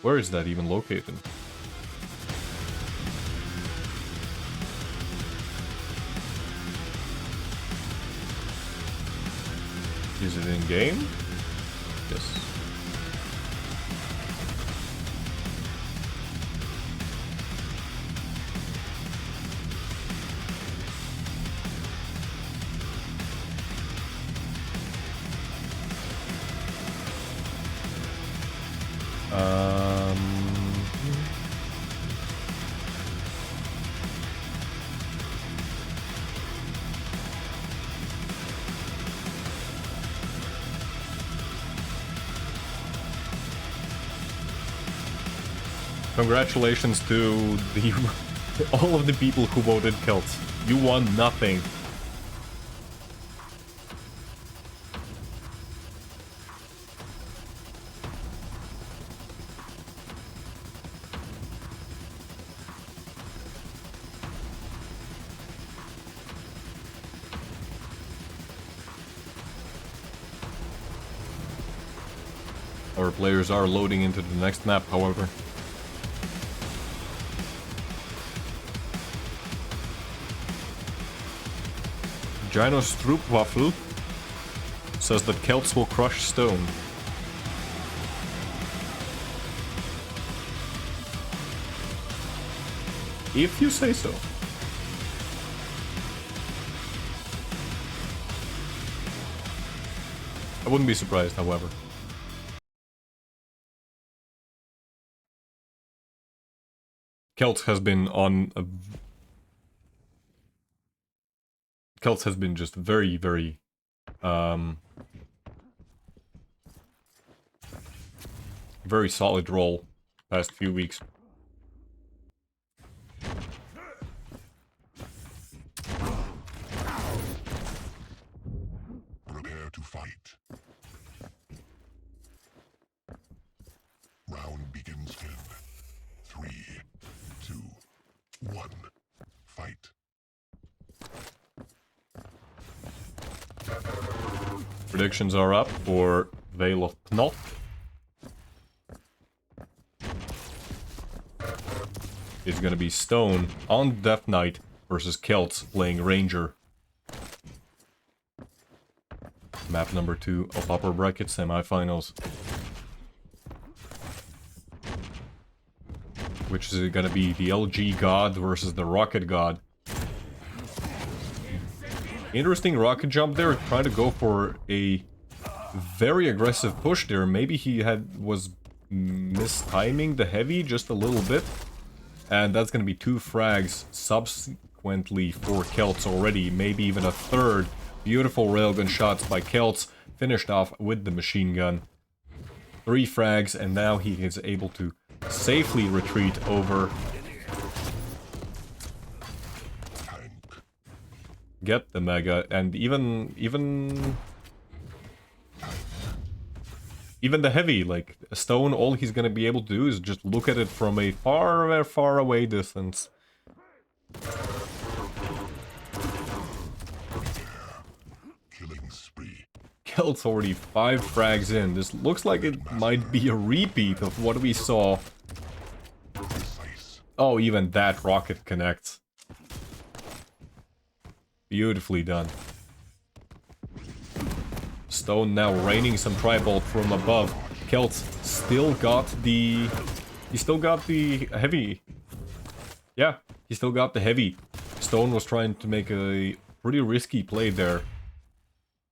Speaker 1: Where is that even located? Is it in game? Yes. Congratulations to the all of the people who voted Kelts. You won nothing. Our players are loading into the next map, however. Ginos Stroopwafel says that Kelts will crush stone. If you say so. I wouldn't be surprised, however. Kelts has been on a... Kelts has been just very, very... very solid role past few weeks.
Speaker 2: Prepare to fight. Round begins in 3, 2, 1. Fight.
Speaker 1: Predictions are up for Veil of Knot. It's gonna be Stone on Death Knight versus Kelts playing Ranger. Map number 2 of upper bracket semifinals. Which is it gonna be? The LG God versus the Rocket God. Interesting rocket jump there, trying to go for a very aggressive push there. Maybe he was mistiming the heavy just a little bit. And that's gonna be 2 frags subsequently for Kelts already, maybe even a third. Beautiful railgun shots by Kelts, finished off with the machine gun. 3 frags, and now he is able to safely retreat over. Get the mega, and even the heavy, like Stone, all he's gonna be able to do is just look at it from a far away distance.
Speaker 2: Killing spree.
Speaker 1: Kelts already 5 frags in. This looks like it might be a repeat of what we saw.
Speaker 2: Precise.
Speaker 1: Oh, even that rocket connects. Beautifully done. Stone now raining some Tribolt from above. Kelts still got the... He still got the heavy. Yeah, he still got the heavy. Stone was trying to make a pretty risky play there.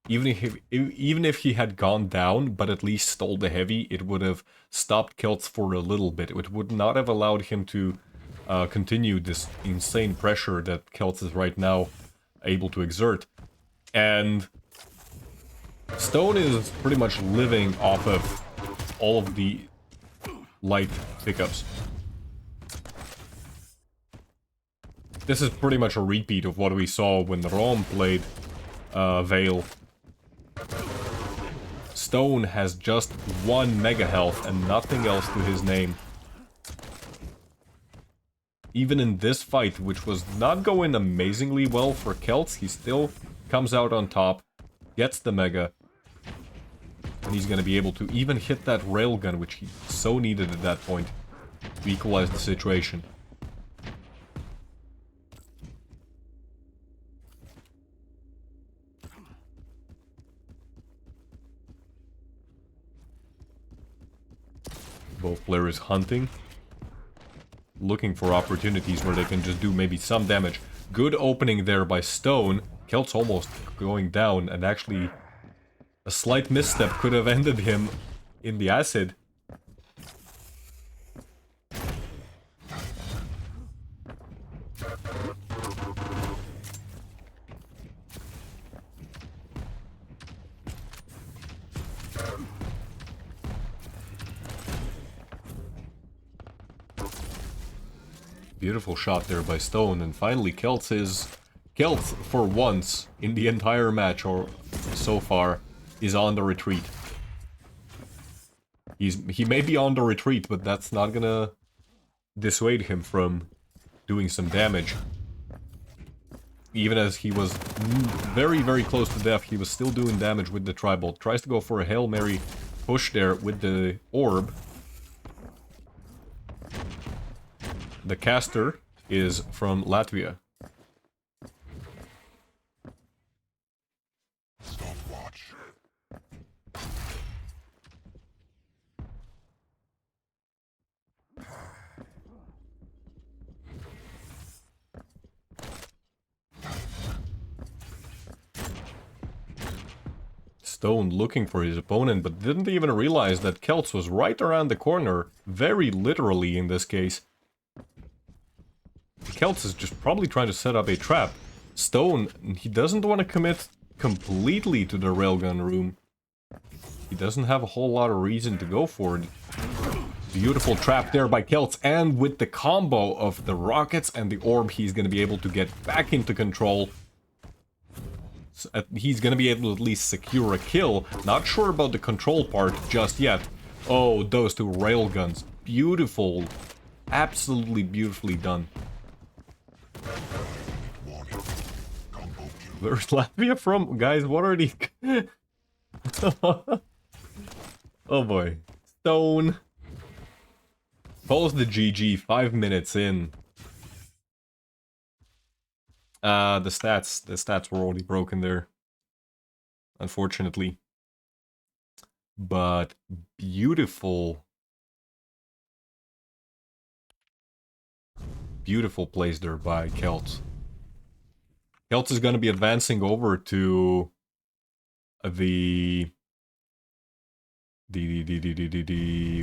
Speaker 1: Even if he had gone down, but at least stole the heavy, it would have stopped Kelts for a little bit. It would not have allowed him to continue this insane pressure that Kelts is right now able to exert. And Stone is pretty much living off of all of the light pickups. This is pretty much a repeat of what we saw when Rom played Veil. Stone has just 1 mega health and nothing else to his name. Even in this fight, which was not going amazingly well for Kelts, he still comes out on top, gets the mega, and he's gonna be able to even hit that railgun, which he so needed at that point, to equalize the situation. Both players hunting, looking for opportunities where they can just do maybe some damage. Good opening there by Stone. Kelts almost going down, and actually a slight misstep could have ended him in the acid. Beautiful shot there by Stone, and finally Kelts, for once, in the entire match, or so far, is on the retreat. He may be on the retreat, but that's not gonna dissuade him from doing some damage. Even as he was very, very close to death, he was still doing damage with the Tribolt. Tries to go for a Hail Mary push there with the orb. The caster is from Latvia.
Speaker 2: Stopwatch.
Speaker 1: Stone looking for his opponent, but didn't even realize that Kelts was right around the corner, very literally in this case. Kelts is just probably trying to set up a trap. Stone, he doesn't want to commit completely to the railgun room. He doesn't have a whole lot of reason to go for it. Beautiful trap there by Kelts, and with the combo of the rockets and the orb, he's going to be able to get back into control. So, he's going to be able to at least secure a kill. Not sure about the control part just yet. Oh, those 2 railguns. Beautiful. Absolutely beautifully done.
Speaker 2: Warning. Combo kill.
Speaker 1: Where's Latvia from? Guys, what are these? Oh boy. Stone. Follows the GG 5 minutes in. The stats were already broken there. Unfortunately. But beautiful. Beautiful plays there by Kelts. Kelts is going to be advancing over to the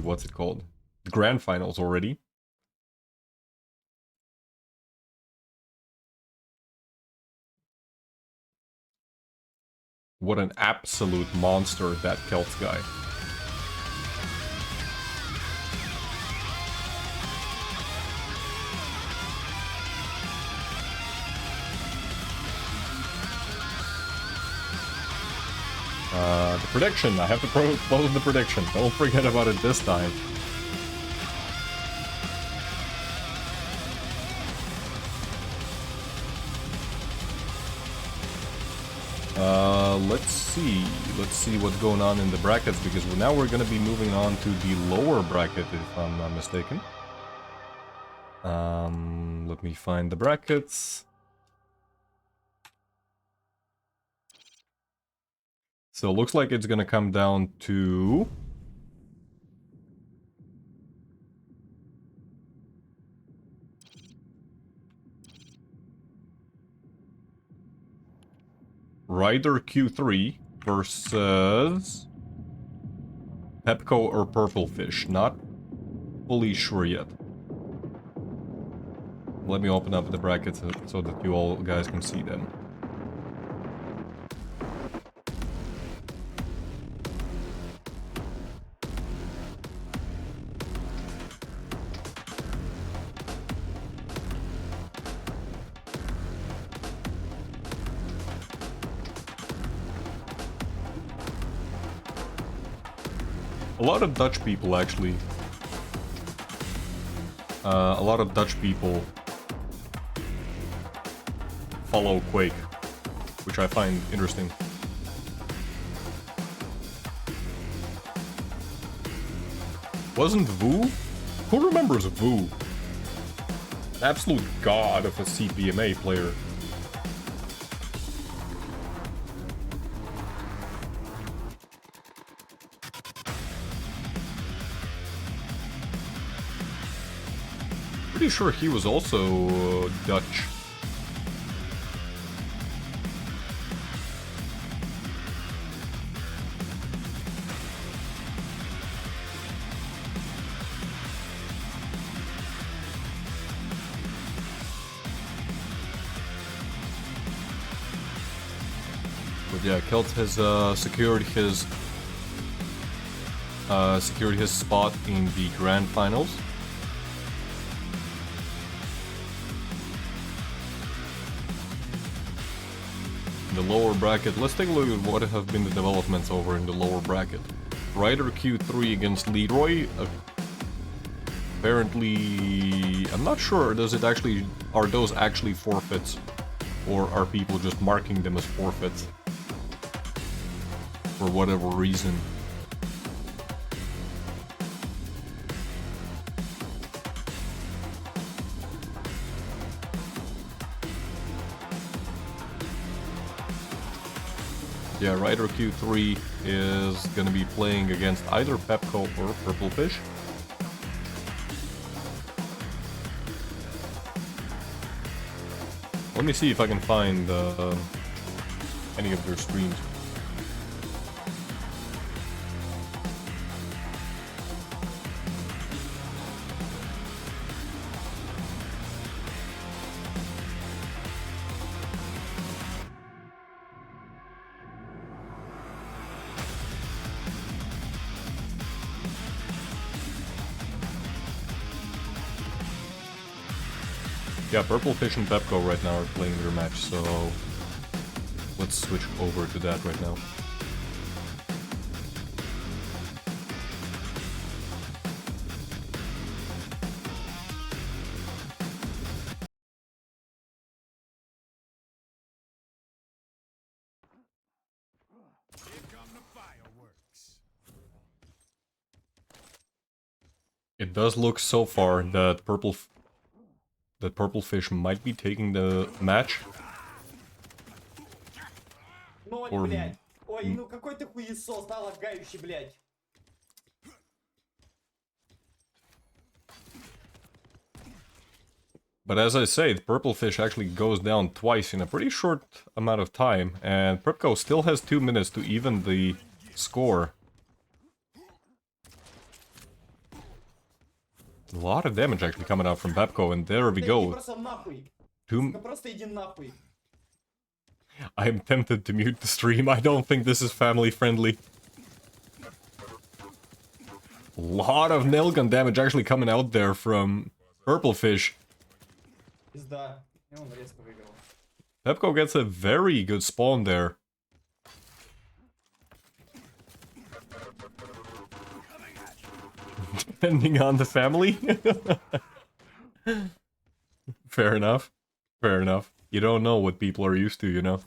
Speaker 1: what's it called? The grand finals already. What an absolute monster, that Kelts guy. The prediction. I have to close the prediction. Don't forget about it this time. Let's see. Let's see what's going on in the brackets, because now we're gonna be moving on to the lower bracket, if I'm not mistaken. Let me find the brackets. So it looks like it's gonna come down to... Ryder Q3 versus... Pepco or Purple Fish. Not fully sure yet. Let me open up the brackets so that you all guys can see them. A lot of Dutch people, actually. A lot of Dutch people follow Quake, which I find interesting. Wasn't Vu? Who remembers Vu? An absolute god of a CPMA player. Pretty sure he was also Dutch. But yeah, Kelts has secured his spot in the grand finals. The lower bracket, let's take a look at what have been the developments over in the lower bracket. Ryder Q3 against Leroy. Apparently, I'm not sure, are those actually forfeits? Or are people just marking them as forfeits? For whatever reason. Yeah, Ryder Q3 is gonna be playing against either Pepco or Purple Fish. Let me see if I can find any of their streams. Yeah, Purple Fish and Pepco right now are playing their match, so let's switch over to that right now. It does look so far that Purple Fish might be taking the match.
Speaker 4: Ноль, блядь. Ой, ну какой ты хуесос, да, лагающий, блядь.
Speaker 1: But as I say, the Purple Fish actually goes down twice in a pretty short amount of time, and Pepco still has 2 minutes to even the score. A lot of damage actually coming out from Pepco, and there we go. I am tempted to mute the stream. I don't think this is family friendly. A lot of nailgun damage actually coming out there from Purple Fish. Pepco gets a very good spawn there. Depending on the family. Fair enough. Fair enough. You don't know what people are used to, you know?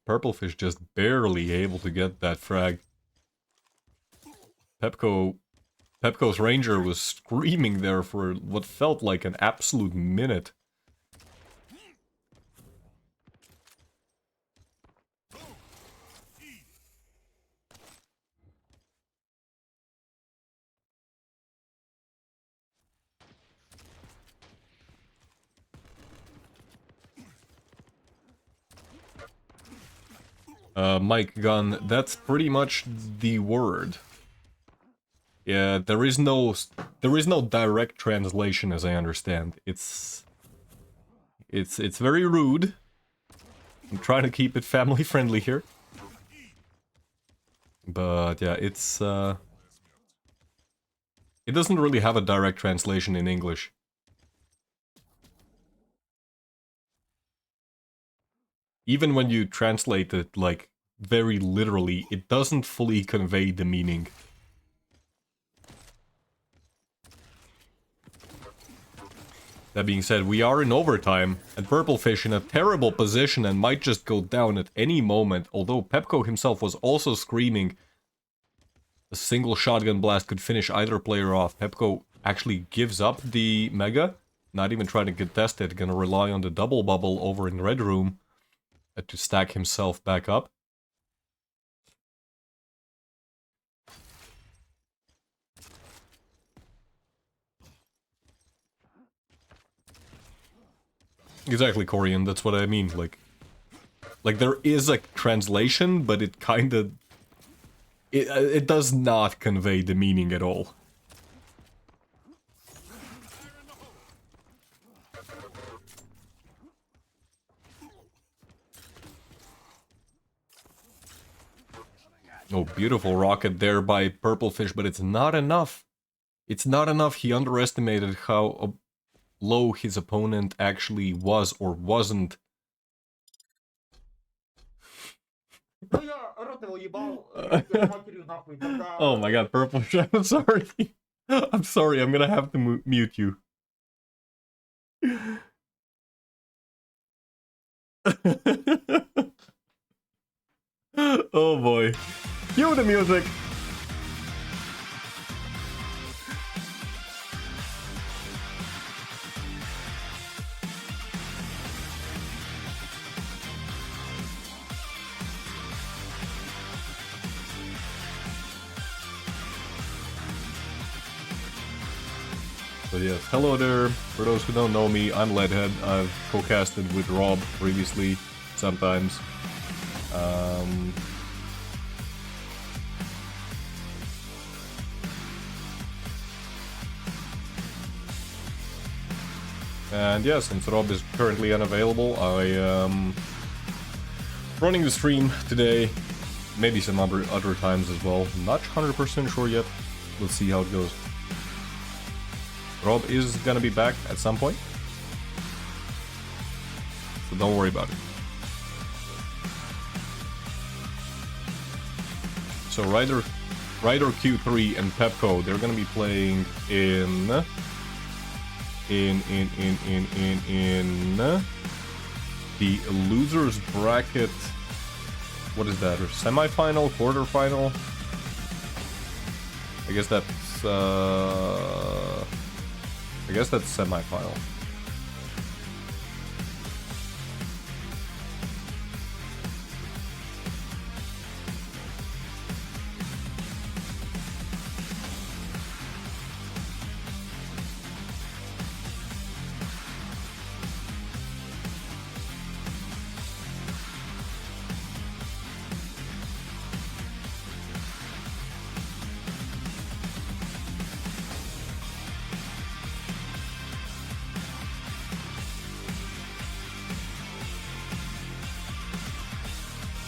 Speaker 1: Purplefish just barely able to get that frag. Pepco's Ranger was screaming there for what felt like an absolute minute. Mike Gunn, that's pretty much the word. Yeah, there is no direct translation as I understand. It's very rude. I'm trying to keep it family friendly here. But yeah, it doesn't really have a direct translation in English. Even when you translate it, like, very literally, it doesn't fully convey the meaning. That being said, we are in overtime, and Purplefish in a terrible position and might just go down at any moment, although Pepco himself was also screaming. A single shotgun blast could finish either player off. Pepco actually gives up the Mega, not even trying to contest it, gonna rely on the double bubble over in Red Room to stack himself back up. Exactly, Corian, that's what I mean, like there is a translation, but it kinda... It does not convey the meaning at all. Oh, beautiful rocket there by Purplefish, but it's not enough. It's not enough. He underestimated how low his opponent actually was or wasn't. Oh my god, Purplefish, I'm sorry. I'm sorry, I'm gonna have to mute you. Oh boy. Cue the music! So yes, hello there. For those who don't know me, I'm Leadhead. I've co-casted with Rob previously, sometimes. And yeah, since Rob is currently unavailable, I am running the stream today. Maybe some other times as well. Not 100% sure yet. Let's see how it goes. Rob is gonna be back at some point, so don't worry about it. So Ryder Q3 and Pepco, they're gonna be playing in the losers bracket. What is that? Or semi-final, quarter-final? I guess that's semi-final.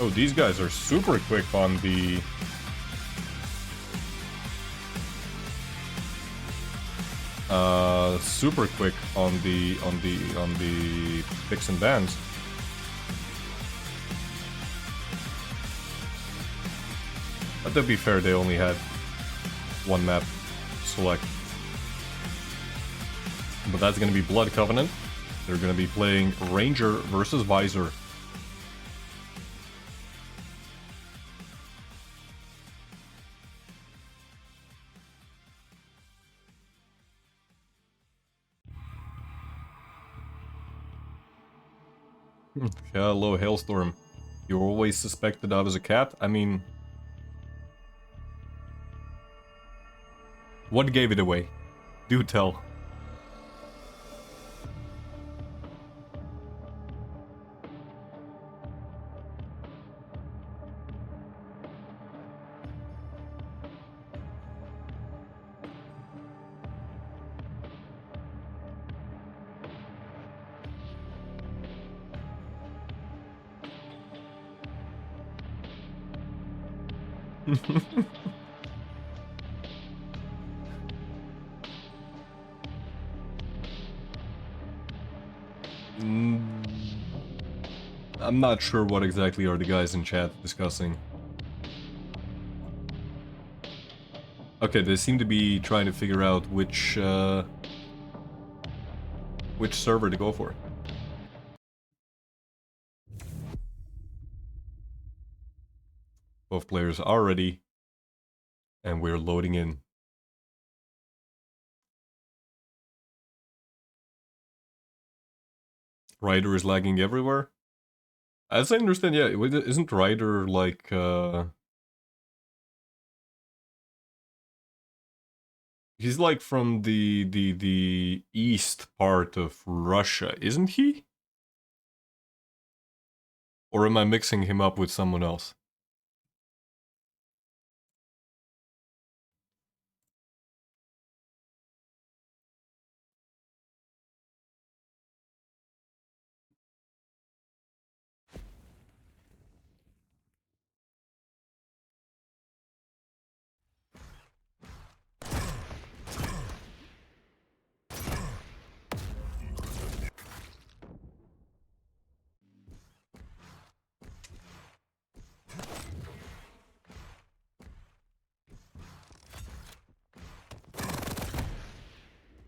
Speaker 1: Oh, these guys are super quick on the... super quick on the picks and bans. But to be fair, they only had one map to select. But that's gonna be Blood Covenant. They're gonna be playing Ranger versus Visor. Hello, Hailstorm. You're always suspected I was a cat? I mean... What gave it away? Do tell. Mm, I'm not sure what exactly are the guys in chat discussing. Okay, they seem to be trying to figure out which server to go for. Both players are ready, and we're loading in. Ryder is lagging everywhere. As I understand, yeah, isn't Ryder like he's like from the east part of Russia, isn't he? Or am I mixing him up with someone else?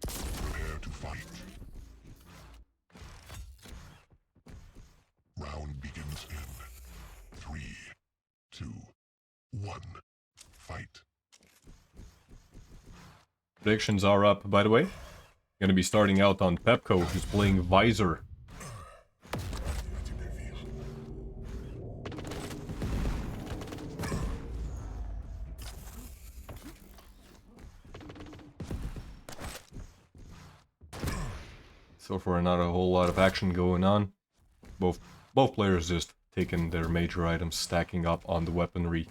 Speaker 2: Prepare to fight. Round begins in 3, 2, 1. Fight.
Speaker 1: Predictions are up, by the way. Gonna be starting out on Pepco, who's playing Visor. So far, not a whole lot of action going on. Both players just taking their major items, stacking up on the weaponry.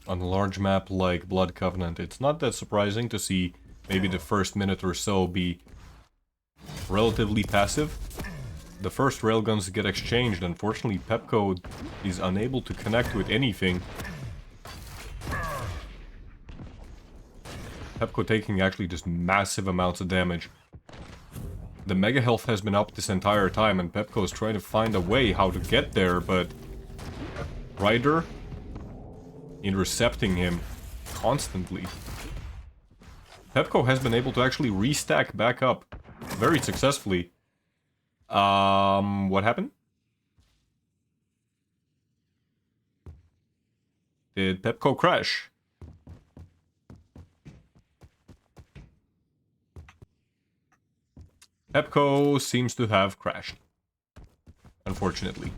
Speaker 1: On a large map like Blood Covenant, it's not that surprising to see maybe the first minute or so be relatively passive. The first railguns get exchanged. Unfortunately, Pepco is unable to connect with anything. Pepco taking actually just massive amounts of damage. The mega health has been up this entire time, and Pepco is trying to find a way how to get there, but Ryder intercepting him constantly. Pepco has been able to actually restack back up very successfully. What happened? Did Pepco crash? Pepco seems to have crashed, unfortunately.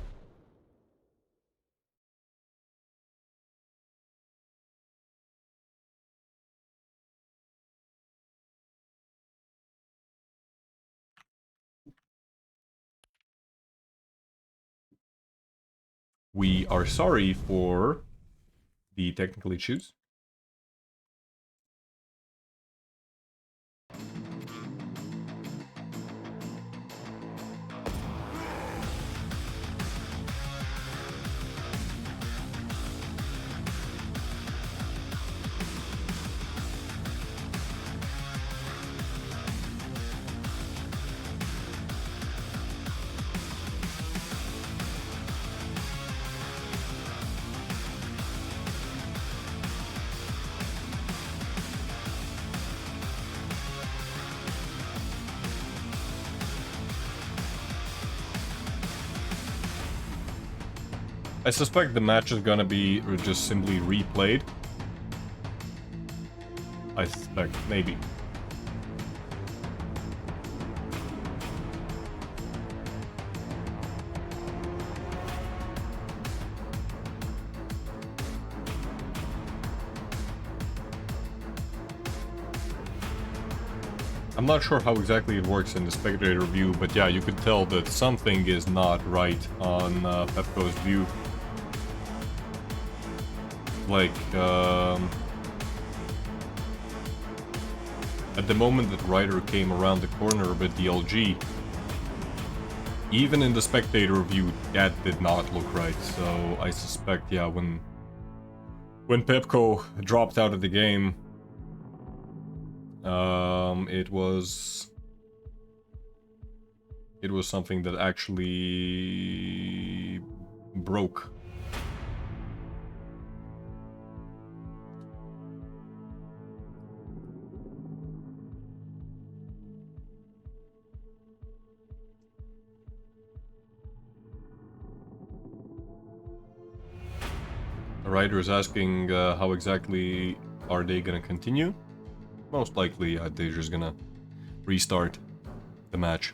Speaker 1: We are sorry for the technical issues. I suspect the match is gonna be just simply replayed. I suspect, maybe. I'm not sure how exactly it works in the spectator view, but yeah, you could tell that something is not right on Pepco's view. Like, at the moment that Ryder came around the corner with the LG, even in the spectator view, that did not look right. So I suspect, yeah, when Pepco dropped out of the game, it was something that actually broke. Ryder is asking how exactly are they gonna continue? Most likely they're just gonna restart the match.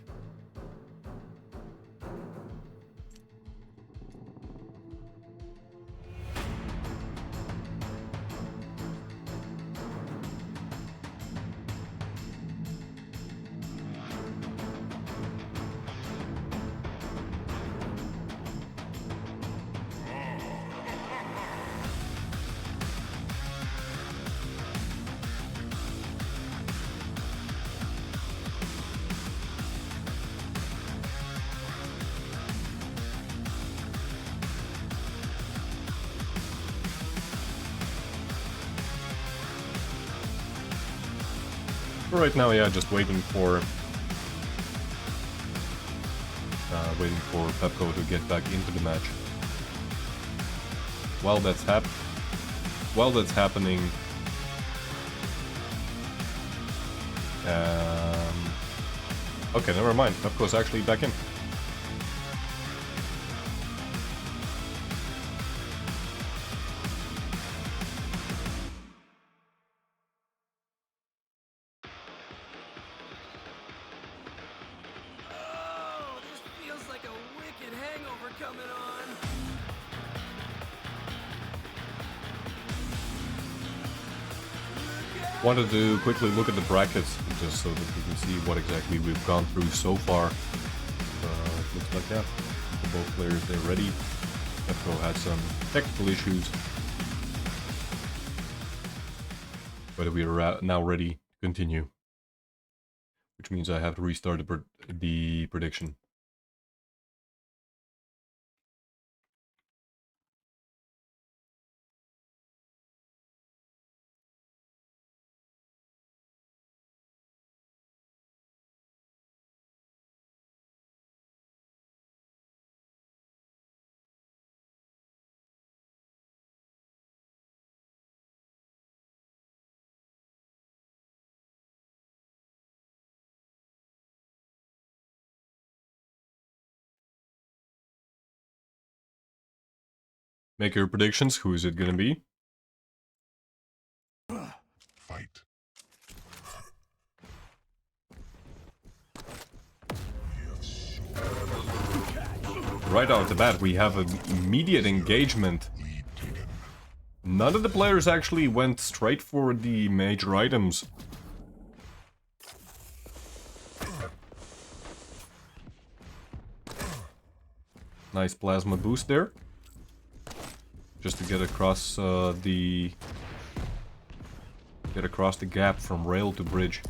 Speaker 1: Right now, yeah, just waiting for Pepco to get back into the match. While that's happening, okay, never mind. Pepco's actually back in. Wanted to quickly look at the brackets just so that we can see what exactly we've gone through so far. Looks like, yeah, both players, they're ready. Pepco had some technical issues, but we are now ready to continue, which means I have to restart the prediction. Make your predictions. Who is it gonna be?
Speaker 2: Fight.
Speaker 1: Right out the bat, we have an immediate engagement. None of the players actually went straight for the major items. Nice plasma boost there. Just to get across the gap from rail to bridge.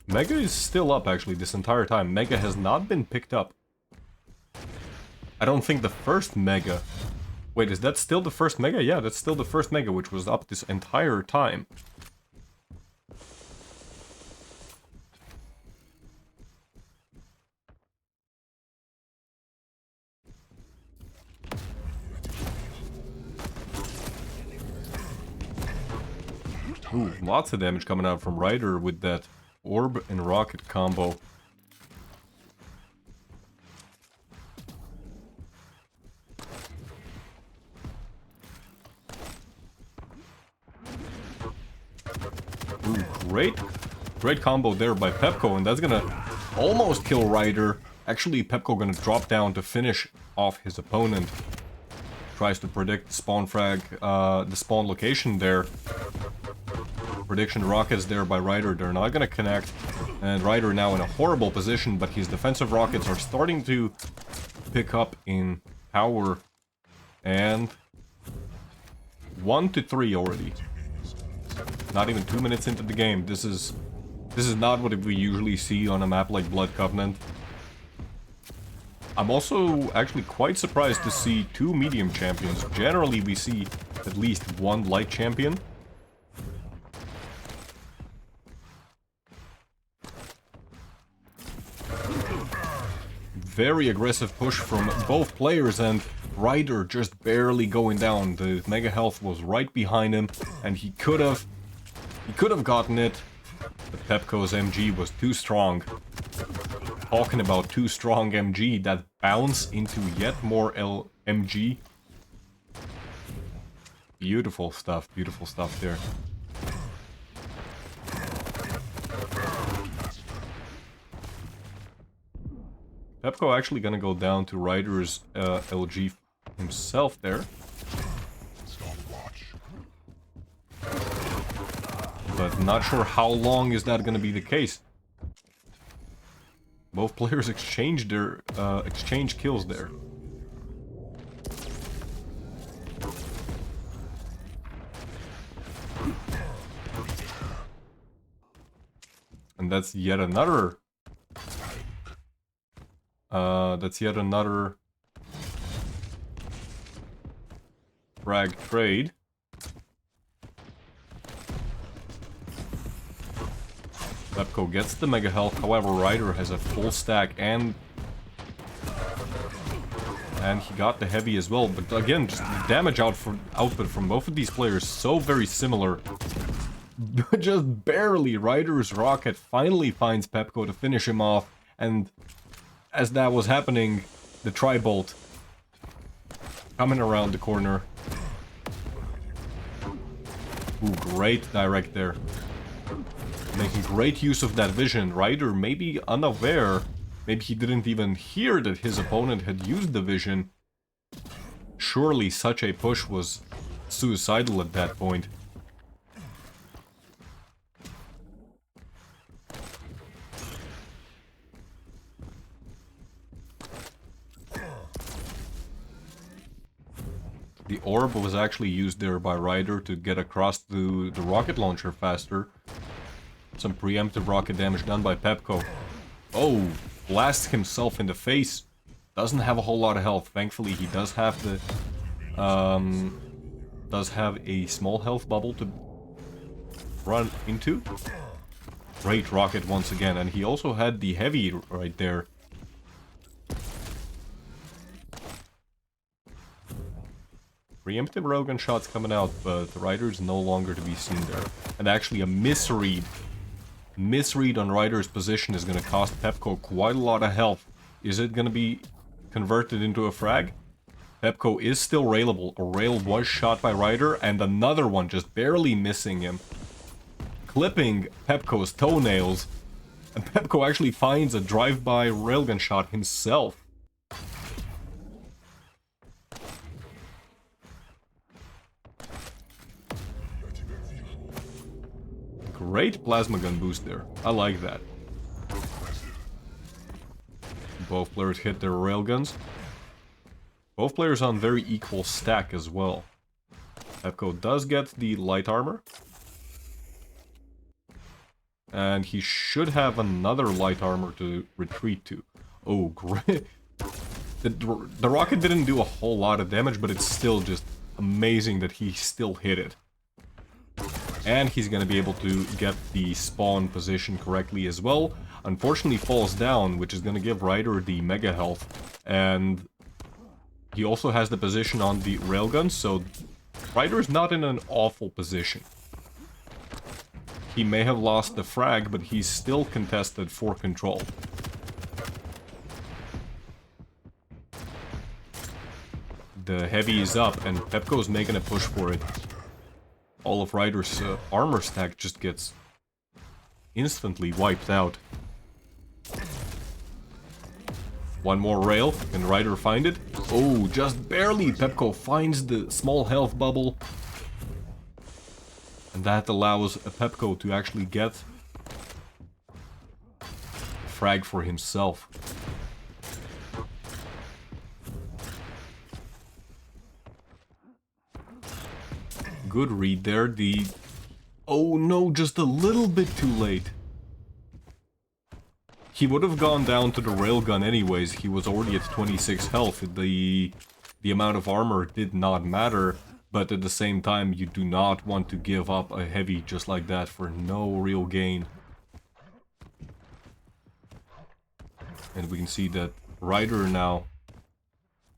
Speaker 1: Mega is still up actually this entire time. Mega has not been picked up. I don't think the first Mega... Wait, is that still the first Mega? Yeah, that's still the first Mega, which was up this entire time. Ooh, lots of damage coming out from Ryder with that orb and rocket combo. Ooh, great combo there by Pepco, and that's gonna almost kill Ryder. Actually, Pepco gonna drop down to finish off his opponent. tries to predict the spawn frag, the spawn location there. Prediction rockets there by Ryder, they're not gonna connect. And Ryder now in a horrible position, but his defensive rockets are starting to pick up in power. And 1-3 already. Not even 2 minutes into the game. This is not what we usually see on a map like Blood Covenant. I'm also actually quite surprised to see 2 medium champions. Generally we see at least 1 light champion. Very aggressive push from both players, and Ryder just barely going down. The mega health was right behind him, and he could have gotten it, but Pepco's MG was too strong. Talking about too strong MG, that bounce into yet more MG. Beautiful stuff there. Pepco actually gonna go down to Ryder's LG himself there. But not sure how long is that gonna be the case. Both players exchange their exchange kills there. And that's yet another frag trade. Pepco gets the mega health, however Ryder has a full stack and he got the heavy as well, but again, just the damage output from both of these players so very similar. Just barely. Ryder's rocket finally finds Pepco to finish him off, and as that was happening, the tri-bolt coming around the corner. Ooh, great direct there. Making great use of that vision. Ryder maybe unaware, maybe he didn't even hear that his opponent had used the vision. Surely such a push was suicidal at that point. The orb was actually used there by Ryder to get across the rocket launcher faster. Some preemptive rocket damage done by Pepco. Oh, blasts himself in the face. Doesn't have a whole lot of health. Thankfully, he does have the a small health bubble to run into. Great rocket once again, and he also had the heavy right there. Preemptive railgun shots coming out, but the Ryder's no longer to be seen there. And actually a misread on Ryder's position is going to cost Pepco quite a lot of health. Is it going to be converted into a frag? Pepco is still railable. A rail was shot by Ryder, and another one just barely missing him. Clipping Pepco's toenails. And Pepco actually finds a drive-by railgun shot himself. Great plasma gun boost there. I like that. Both players hit their railguns. Both players on very equal stack as well. Pepco does get the light armor. And he should have another light armor to retreat to. Oh, great. The rocket didn't do a whole lot of damage, but it's still just amazing that he still hit it. And he's gonna be able to get the spawn position correctly as well. Unfortunately falls down, which is gonna give Ryder the mega health. And he also has the position on the railgun, so Ryder's not in an awful position. He may have lost the frag, but he's still contested for control. The heavy is up, and Pepco's making a push for it. All of Ryder's armor stack just gets instantly wiped out. One more rail. Can Ryder find it? Oh, just barely. Pepco finds the small health bubble. And that allows Pepco to actually get a frag for himself. Good read there. Oh no, just a little bit too late. He would have gone down to the railgun anyways. He was already at 26 health. The amount of armor did not matter. But at the same time, you do not want to give up a heavy just like that for no real gain. And we can see that Ryder now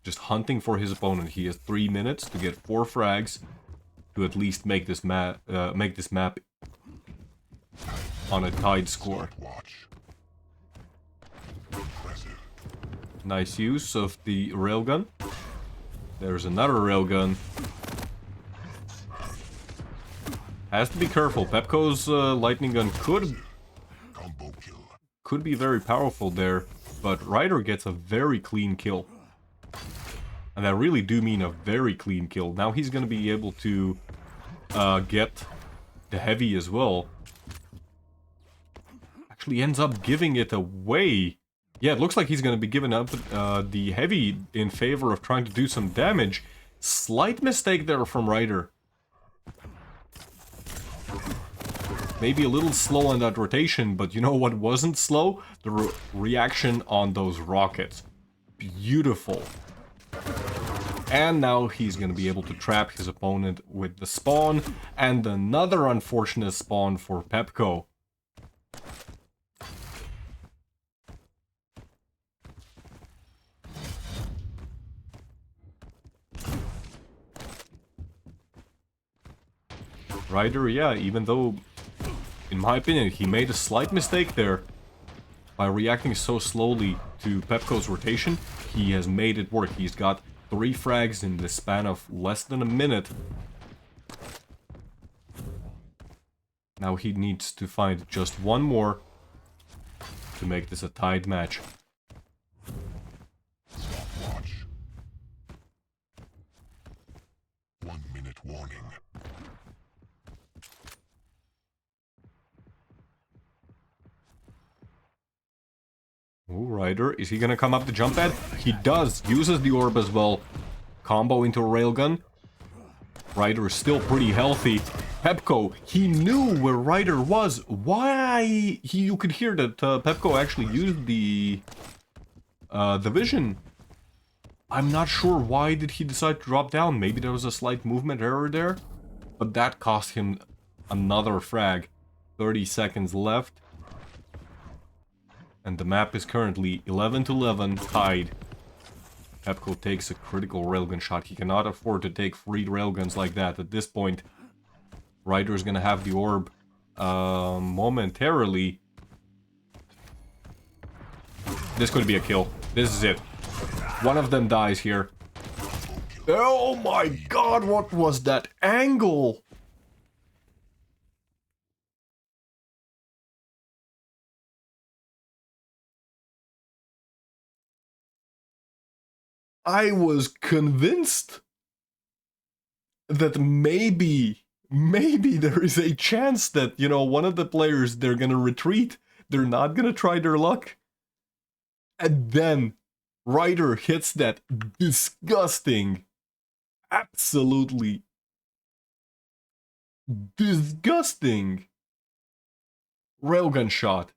Speaker 1: just hunting for his opponent. He has 3 minutes to get 4 frags to at least make this map on a tied score. Nice use of the railgun. There's another railgun. Has to be careful. Pepco's lightning gun could be very powerful there, but Ryder gets a very clean kill. And I really do mean a very clean kill. Now he's gonna be able to get the heavy as well. Actually ends up giving it away. Yeah, it looks like he's gonna be giving up the heavy in favor of trying to do some damage. Slight mistake there from Ryder. Maybe a little slow on that rotation, but you know what wasn't slow? The reaction on those rockets. Beautiful. And now he's going to be able to trap his opponent with the spawn, and another unfortunate spawn for Pepco. Ryder, yeah, even though, in my opinion, he made a slight mistake there by reacting so slowly to Pepco's rotation, he has made it work. He's got 3 frags in the span of less than a minute. Now he needs to find just one more to make this a tied match.
Speaker 2: Stopwatch. 1 minute warning.
Speaker 1: Ooh, Ryder, is he gonna come up the jump pad? He does, uses the orb as well. Combo into a railgun. Ryder is still pretty healthy. Pepco, he knew where Ryder was. Why? You could hear that Pepco actually used the vision. I'm not sure why did he decide to drop down. Maybe there was a slight movement error there. But that cost him another frag. 30 seconds left. And the map is currently 11-11, tied. Pepco takes a critical railgun shot. He cannot afford to take free railguns like that. At this point, Ryder's gonna have the orb momentarily. This could be a kill. This is it. One of them dies here. Oh my god, what was that angle? I was convinced that maybe there is a chance that, you know, one of the players, they're gonna retreat. They're not gonna try their luck. And then Ryder hits that disgusting, absolutely disgusting railgun shot.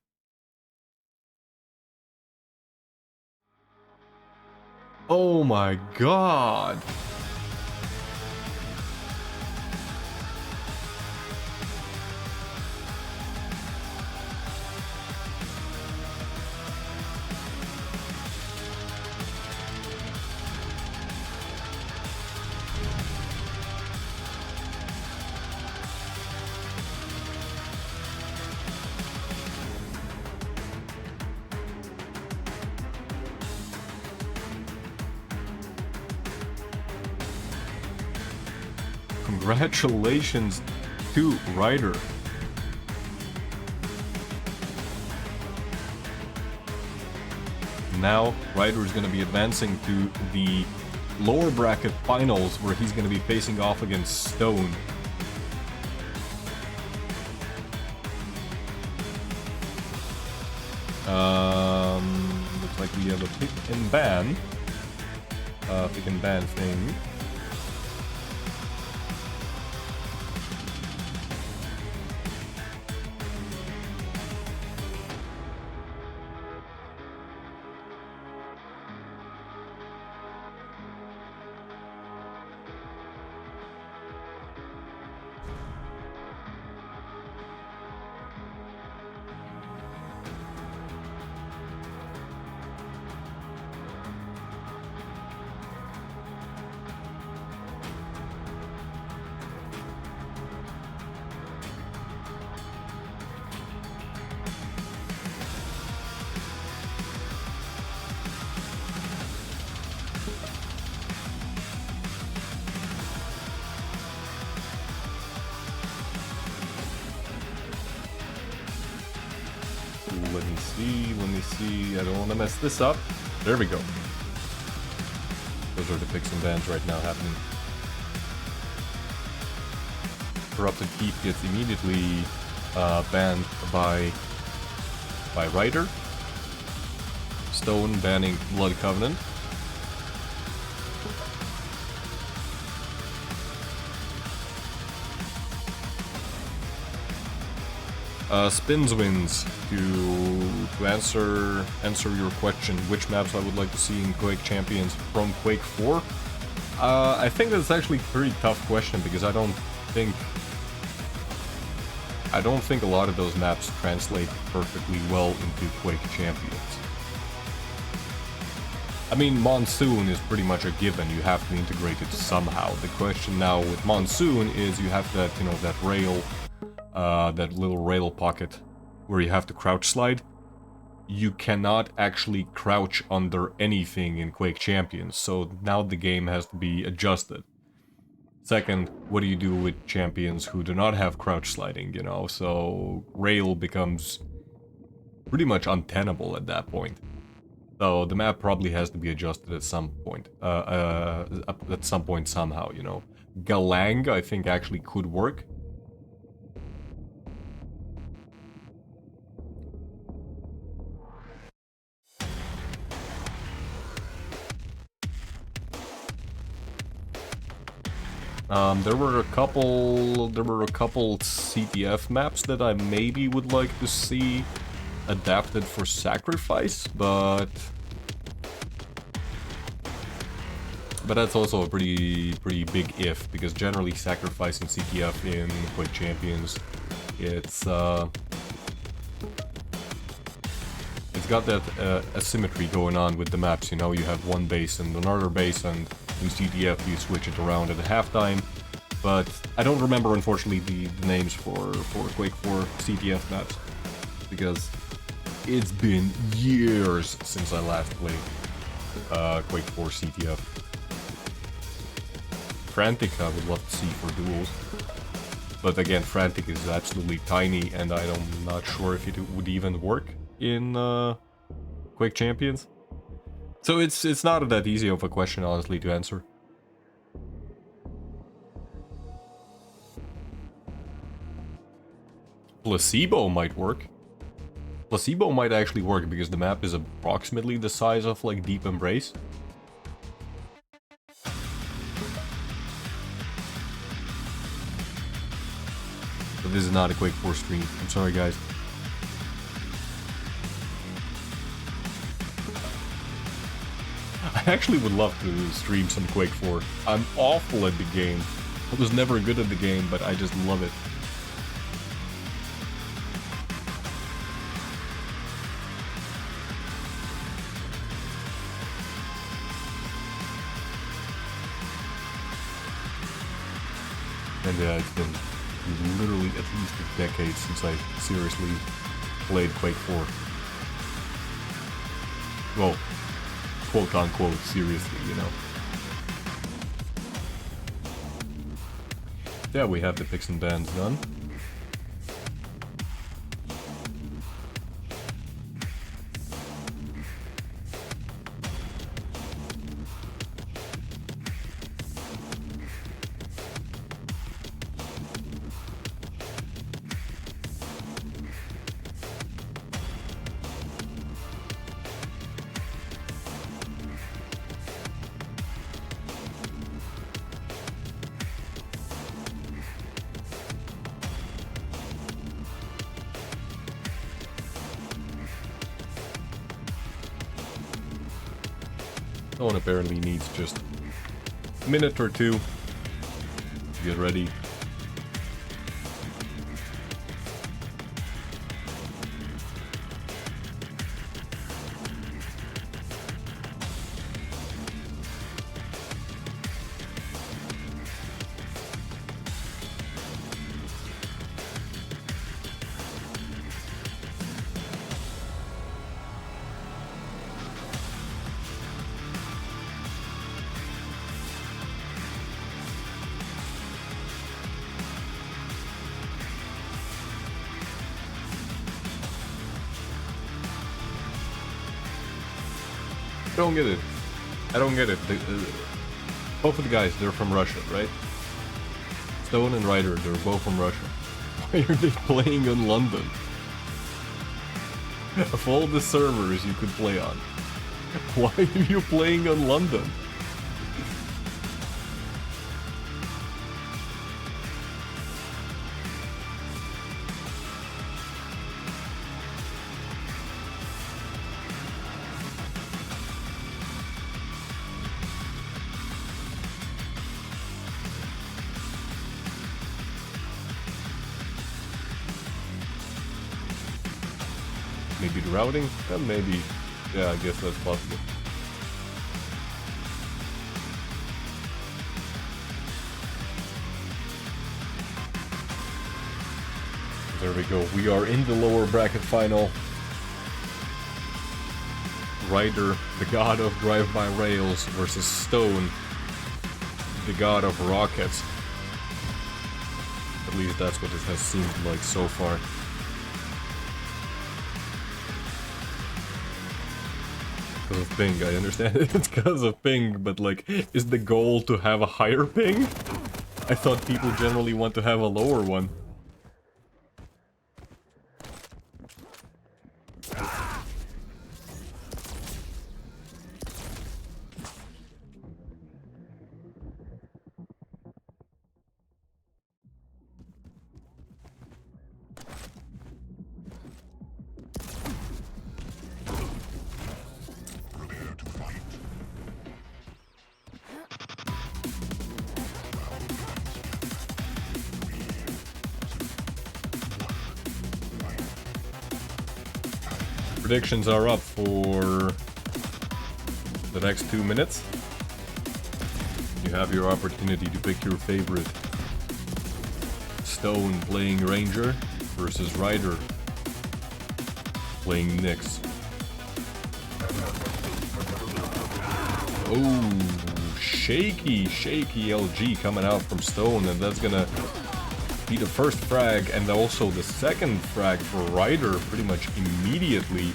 Speaker 1: Oh my god. Congratulations to Ryder. now Ryder is going to be advancing to the lower bracket finals, where he's going to be facing off against Stone. Looks like we have a pick and ban. Pick and ban thing. Let me see, I don't want to mess this up. There we go. Those are the picks and bans right now happening. Corrupted Keep gets immediately banned by Ryder. Stone banning Blood Covenant. Spins wins to answer your question, which maps I would like to see in Quake Champions from Quake 4. I think that's actually a pretty tough question, because I don't think a lot of those maps translate perfectly well into Quake Champions. I mean, Monsoon is pretty much a given, you have to integrate it somehow. The question now with Monsoon is you have that, that rail, that little rail pocket where you have to crouch slide. You cannot actually crouch under anything in Quake Champions, so now the game has to be adjusted. Second, what do you do with champions who do not have crouch sliding, so rail becomes pretty much untenable at that point. So the map probably has to be adjusted at some point, somehow, Galang, I think, actually could work. There were a couple CTF maps that I maybe would like to see adapted for Sacrifice, but that's also a pretty big if, because generally Sacrifice and CTF in Quake Champions, it's got that asymmetry going on with the maps. You have one base and another base, and in CTF you switch it around at halftime. But I don't remember, unfortunately, the names for Quake 4 CTF maps, because it's been years since I last played Quake 4 CTF. Frantic I would love to see for duels, but again, Frantic is absolutely tiny, and I'm not sure if it would even work in Quake Champions. So it's not that easy of a question, honestly, to answer. Placebo might work. Placebo might actually work, because the map is approximately the size of, like, Deep Embrace. But this is not a Quake 4 stream. I'm sorry, guys. I actually would love to stream some Quake 4. I'm awful at the game. I was never good at the game, but I just love it. And yeah, it's been literally at least a decade since I seriously played Quake 4. Well, quote-unquote seriously, Yeah, we have the picks and bans done. Stone apparently needs just a minute or two to get ready. I don't get it. I don't get it. Both of the guys, they're from Russia, right? Stone and Ryder, they're both from Russia. Why are they playing in London? Of all the servers you could play on, why are you playing on London? Maybe the routing? Maybe. Yeah, I guess that's possible. There we go. We are in the lower bracket final. Ryder, the god of drive-by rails, versus Stone, the god of rockets. At least that's what it has seemed like so far. Because of ping, I understand it's because of ping, but like, is the goal to have a higher ping? I thought people generally want to have a lower one. Predictions are up for the next 2 minutes. You have your opportunity to pick your favorite. Stone playing Ranger versus Ryder playing Nyx. Oh, shaky LG coming out from Stone, and that's gonna be the first frag and also the second frag for Ryder pretty much immediately.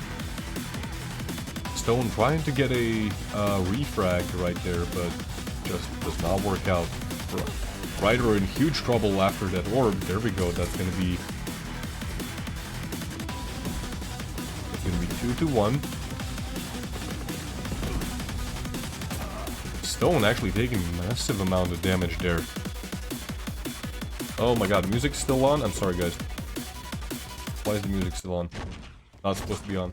Speaker 1: Stone trying to get a refrag right there, but just does not work out. Ryder in huge trouble after that orb. There we go. That's gonna be 2-1. Stone actually taking a massive amount of damage there. Oh my god, the music's still on? I'm sorry, guys. Why is the music still on? Not supposed to be on.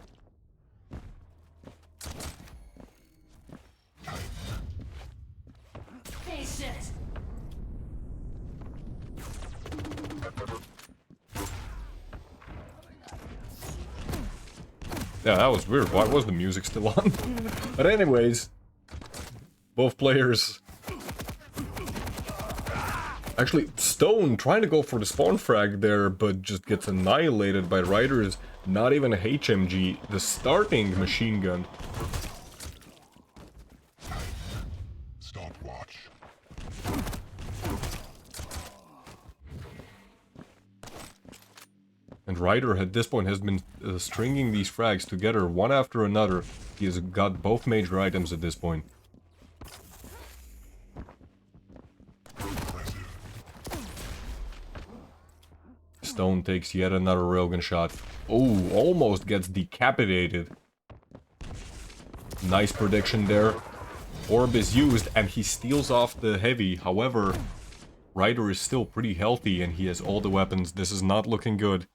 Speaker 1: Yeah, that was weird. Why was the music still on? But anyways, both players... Actually, Stone trying to go for the spawn frag there, but just gets annihilated by Ryder's not even a HMG, the starting machine gun.
Speaker 2: Stopwatch.
Speaker 1: And Ryder at this point has been stringing these frags together one after another. He has got both major items at this point. Stone takes yet another railgun shot. Oh, almost gets decapitated. Nice prediction there. Orb is used and he steals off the heavy. However, Ryder is still pretty healthy and he has all the weapons. This is not looking good.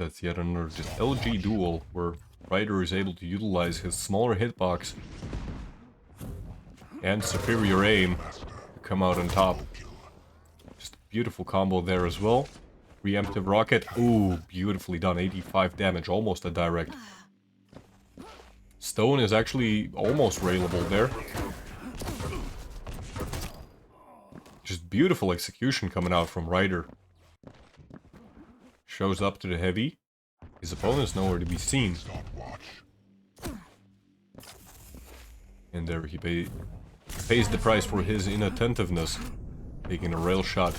Speaker 1: That's yet another LG duel where Ryder is able to utilize his smaller hitbox and superior aim to come out on top. Just a beautiful combo there as well. Preemptive rocket. Ooh, beautifully done. 85 damage, almost a direct. Stone is actually almost railable there. Just beautiful execution coming out from Ryder. Shows up to the heavy. His opponent's nowhere to be seen. And there he pays the price for his inattentiveness. Taking a rail shot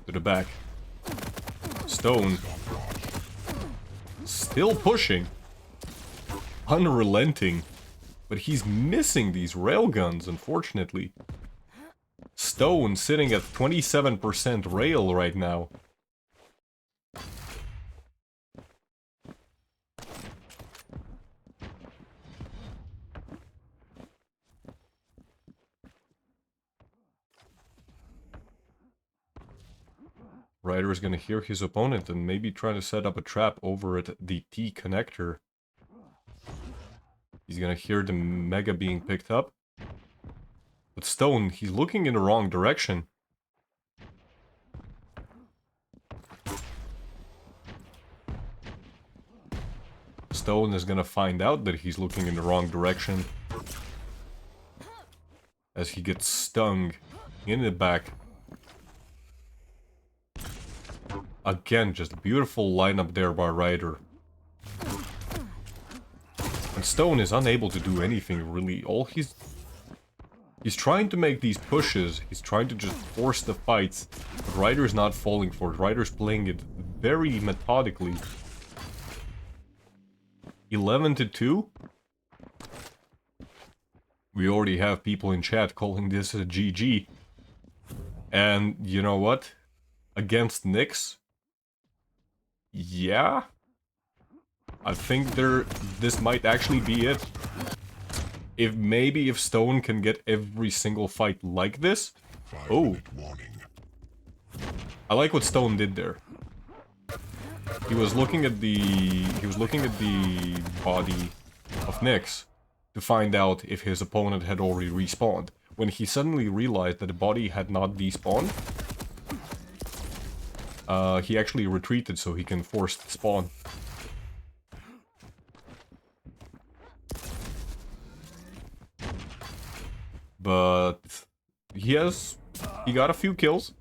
Speaker 1: to the back. Stone. Still pushing. Unrelenting. But he's missing these railguns, unfortunately. Stone sitting at 27% rail right now. Ryder is gonna hear his opponent and maybe try to set up a trap over at the T connector. He's gonna hear the Mega being picked up. But Stone, he's looking in the wrong direction. Stone is gonna find out that he's looking in the wrong direction. As he gets stung in the back. Again, just a beautiful lineup there by Ryder. And Stone is unable to do anything really. All he's trying to make these pushes. He's trying to just force the fights. But Ryder's not falling for it. Ryder's playing it very methodically. 11-2. We already have people in chat calling this a GG. And you know what? Against Nyx. Yeah, I think this might actually be it. If Stone can get every single fight like this. Oh, I like what Stone did there. He was looking at the body of Nyx to find out if his opponent had already respawned. When he suddenly realized that the body had not despawned, he actually retreated so he can force the spawn. But he got a few kills.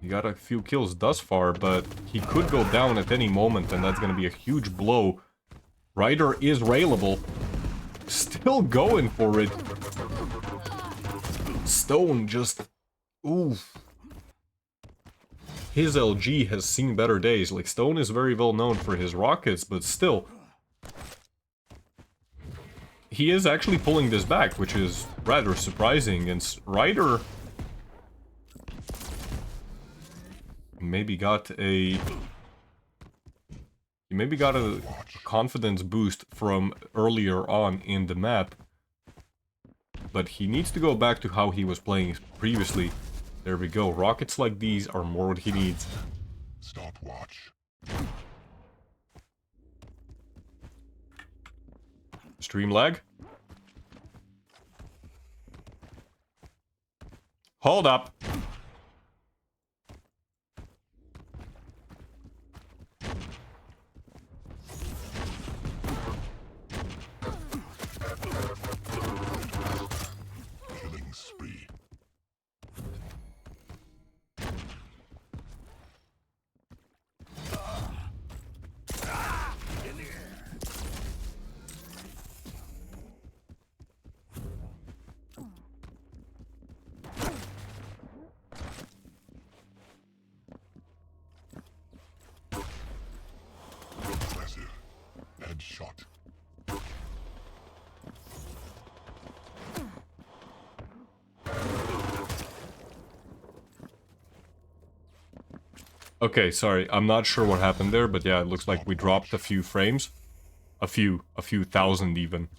Speaker 1: He got a few kills thus far, but he could go down at any moment, and that's gonna be a huge blow. Ryder is railable. Still going for it. Stone just... oof. His LG has seen better days. Like, Stone is very well known for his rockets, but still... he is actually pulling this back, which is rather surprising, and Ryder... maybe got a... he maybe got a confidence boost from earlier on in the map. But he needs to go back to how he was playing previously. There we go. Rockets like these are more what he needs.
Speaker 2: Stopwatch.
Speaker 1: Stream lag. Hold up.
Speaker 2: Killing spree. Impressive. Headshot.
Speaker 1: Okay, sorry. I'm not sure what happened there, but yeah, it looks like we dropped a few frames. A few thousand even.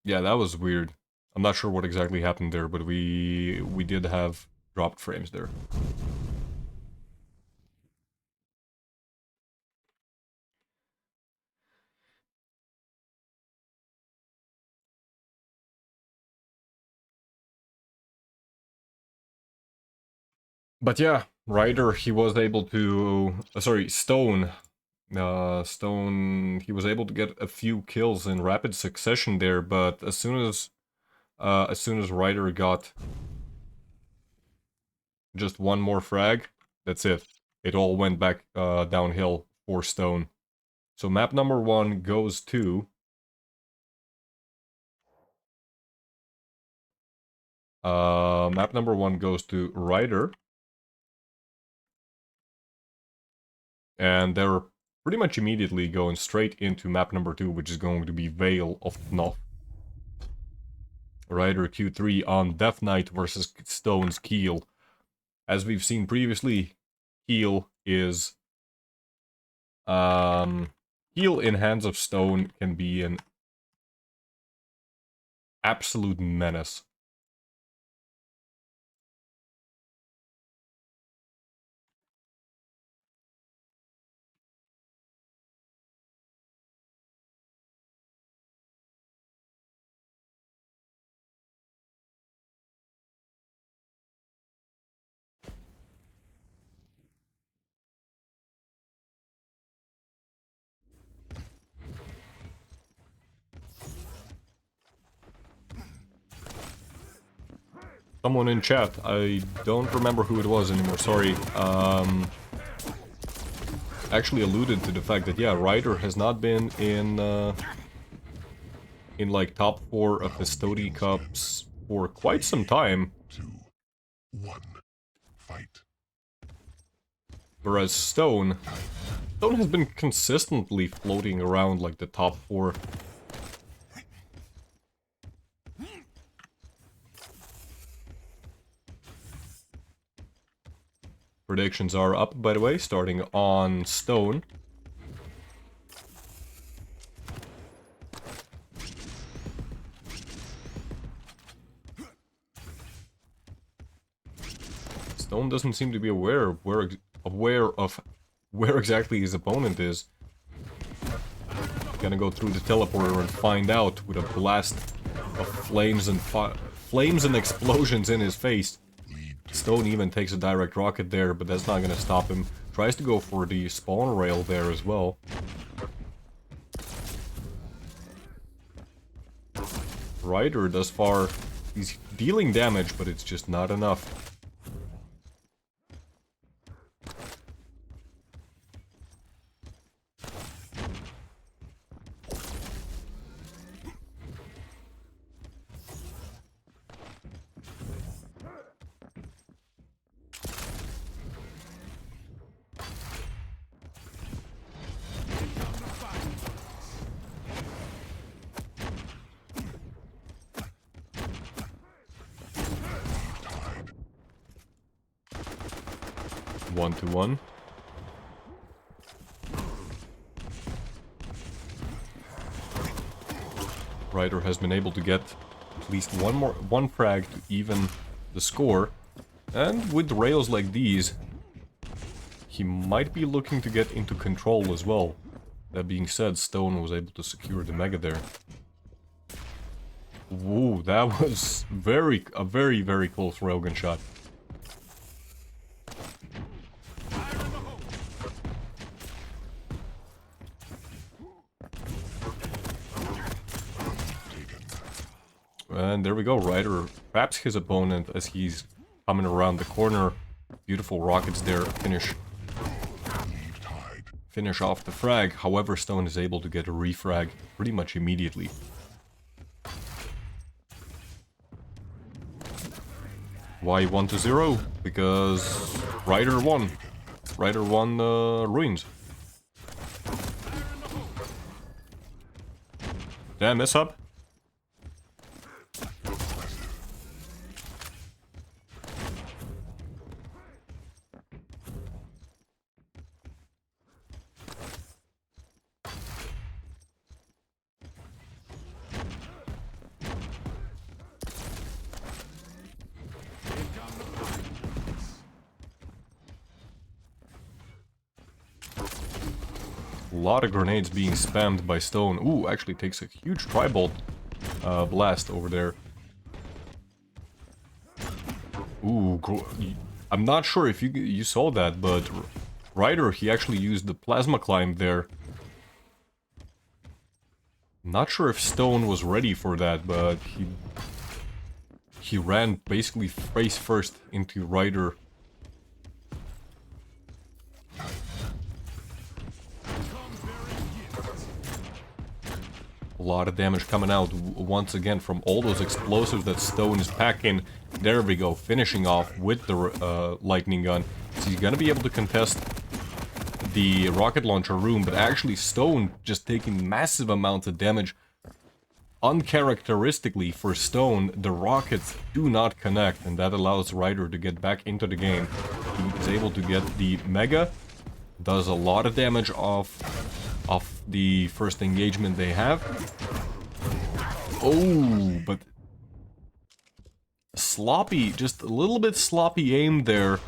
Speaker 1: Yeah, that was weird. I'm not sure what exactly happened there, but we did have dropped frames there. But yeah, Ryder, he was able to... sorry, Stone. Stone, he was able to get a few kills in rapid succession there, but as soon as Ryder got just one more frag, that's it. It all went back downhill for Stone. So map number 1 goes to... map number 1 goes to Ryder. And they're pretty much immediately going straight into map number 2, which is going to be Vale of Knoth. Ryder Q3 on Death Knight versus Stone's Keel. As we've seen previously, Keel is... Keel in hands of Stone can be an absolute menace. Someone in chat, I don't remember who it was anymore, sorry, actually alluded to the fact that, yeah, Ryder has not been in like top 4 of Estoty Cups for quite some time.
Speaker 2: 2, 1, fight.
Speaker 1: Whereas Stone has been consistently floating around like the top 4. Predictions are up, by the way, starting on Stone. Stone doesn't seem to be aware of where exactly his opponent is. Gonna go through the teleporter and find out with a blast of flames and explosions in his face. Stone even takes a direct rocket there, but that's not gonna stop him. Tries to go for the spawn rail there as well. Ryder thus far, he's dealing damage, but it's just not enough. One to one. Ryder has been able to get at least one frag to even the score, and with rails like these, he might be looking to get into control as well. That being said, Stone was able to secure the mega there. Ooh, that was a very, very close railgun shot. And there we go, Ryder traps his opponent as he's coming around the corner. Beautiful rockets there, finish off the frag. However, Stone is able to get a refrag pretty much immediately. Why 1-0? Because Ryder won. Ryder won Ruins. Damn, miss up. A lot of grenades being spammed by Stone. Ooh, actually takes a huge tri-bolt blast over there. Ooh, I'm not sure if you saw that, but Ryder, he actually used the plasma climb there. Not sure if Stone was ready for that, but he ran basically face first into Ryder. A lot of damage coming out once again from all those explosives that Stone is packing. There we go, finishing off with the lightning gun. So he's gonna be able to contest the rocket launcher room, but actually Stone just taking massive amounts of damage. Uncharacteristically for Stone, the rockets do not connect, and that allows Ryder to get back into the game. He is able to get the Mega, does a lot of damage off the first engagement they have. Oh, but sloppy, just a little bit sloppy aim there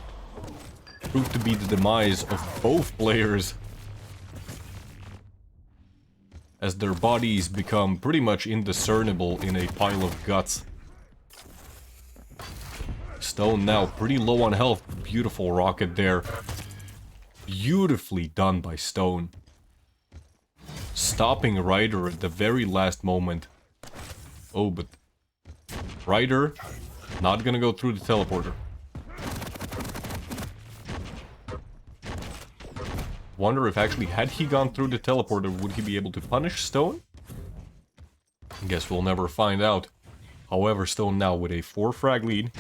Speaker 1: proved to be the demise of both players, as their bodies become pretty much indiscernible in a pile of guts. Stone now pretty low on health. Beautiful rocket there. Beautifully done by Stone. Stopping Ryder at the very last moment. Oh, but Ryder not gonna go through the teleporter. Wonder if actually had he gone through the teleporter, would he be able to punish Stone? Guess we'll never find out. However, Stone now with a 4 frag lead.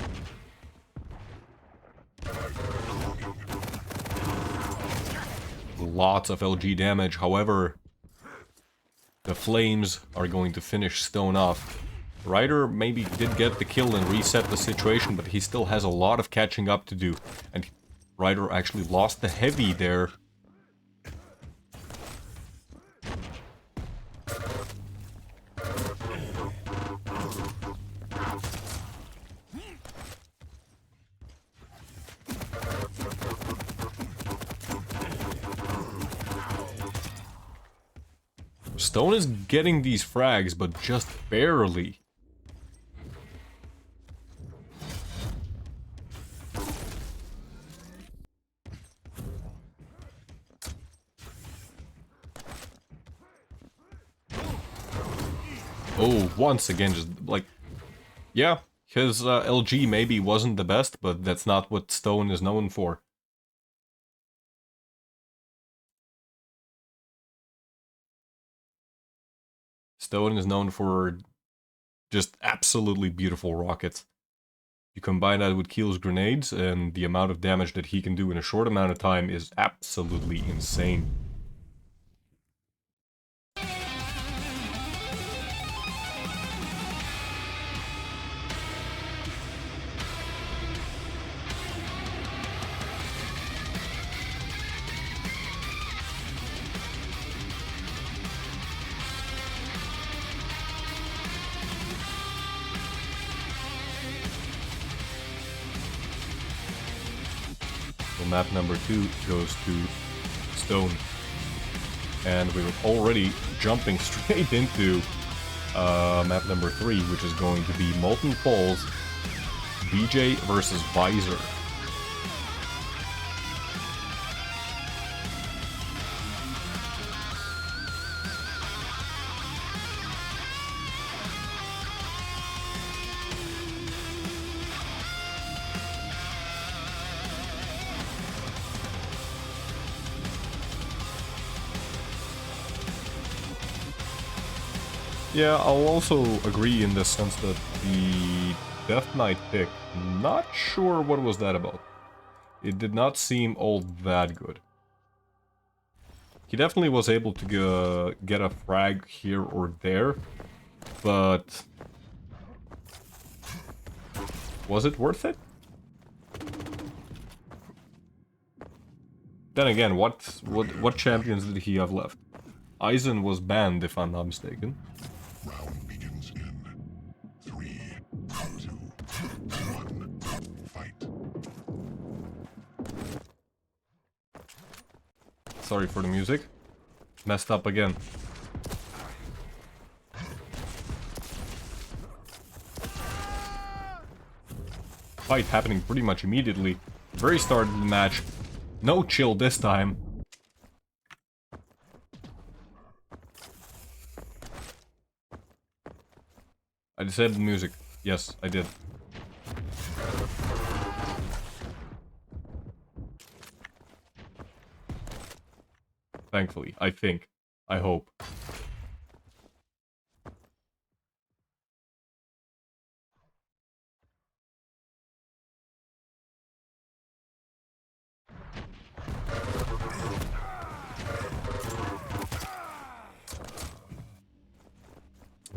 Speaker 1: Lots of LG damage, however, the flames are going to finish Stone off. Ryder maybe did get the kill and reset the situation, but he still has a lot of catching up to do. And Ryder actually lost the heavy there. Stone is getting these frags, but just barely. Oh, once again, just like... Yeah, his LG maybe wasn't the best, but that's not what Stone is known for. Stone is known for just absolutely beautiful rockets. You combine that with Keel's grenades, and the amount of damage that he can do in a short amount of time is absolutely insane. Map number 2 goes to Stone. And we're already jumping straight into map number 3, which is going to be Molten Falls, BJ versus Visor. Yeah, I'll also agree in the sense that the Death Knight pick, not sure what was that about. It did not seem all that good. He definitely was able to get a frag here or there, but... was it worth it? Then again, what champions did he have left? Aizen was banned, if I'm not mistaken.
Speaker 2: Round begins in 3, 2, 1, fight.
Speaker 1: Sorry for the music. Messed up again. Fight happening pretty much immediately. Very start of the match. No chill this time. I disabled music. Yes, I did. Thankfully, I think. I hope.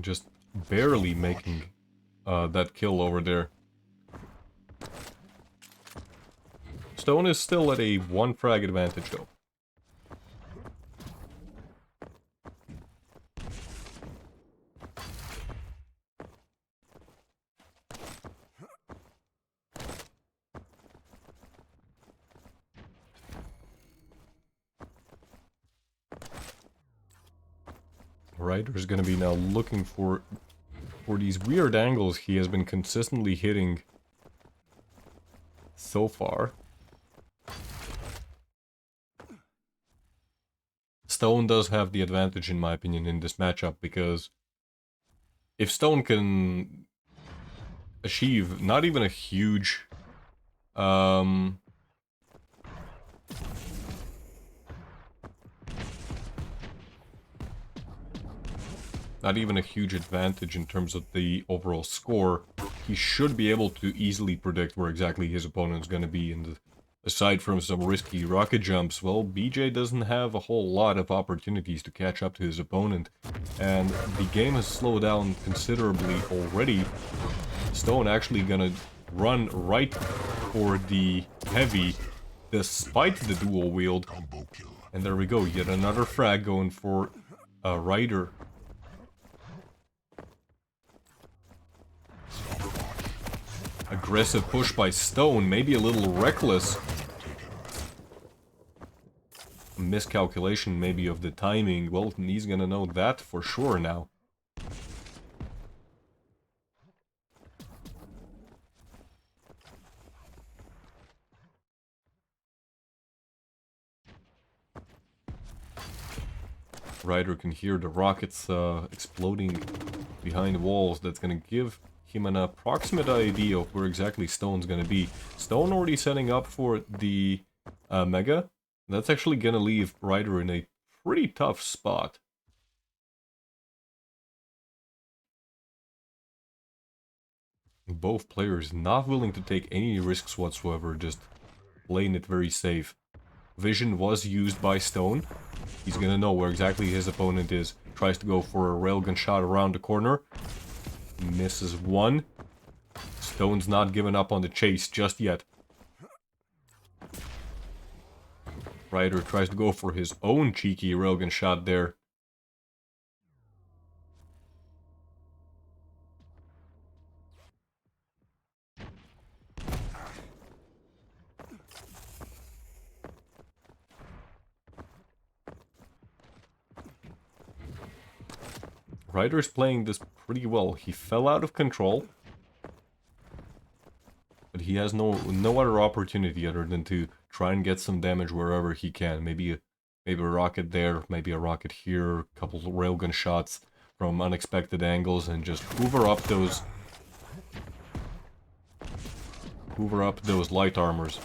Speaker 1: Just barely making that kill over there. Stone is still at a 1 frag advantage though. Ryder is gonna be now looking for these weird angles he has been consistently hitting so far. Stone does have the advantage in my opinion in this matchup because if Stone can achieve not even a huge not even a huge advantage in terms of the overall score, he should be able to easily predict where exactly his opponent's going to be. And aside from some risky rocket jumps, well, BJ doesn't have a whole lot of opportunities to catch up to his opponent. And the game has slowed down considerably already. Stone actually gonna run right for the heavy, despite the dual wield. And there we go, yet another frag going for Ryder. Aggressive push by Stone, maybe a little reckless. A miscalculation maybe of the timing. Well, he's gonna know that for sure now. Ryder can hear the rockets exploding behind walls. That's gonna give him an approximate idea of where exactly Stone's gonna be. Stone already setting up for the Mega. That's actually gonna leave Ryder in a pretty tough spot. Both players not willing to take any risks whatsoever, just playing it very safe. Vision was used by Stone. He's gonna know where exactly his opponent is. Tries to go for a railgun shot around the corner. Misses one. Stone's not giving up on the chase just yet. Ryder tries to go for his own cheeky railgun shot there. Ryder's playing this pretty well. He fell out of control, but he has no other opportunity other than to try and get some damage wherever he can. Maybe a rocket there, maybe a rocket here, a couple of railgun shots from unexpected angles, and just hoover up those light armors.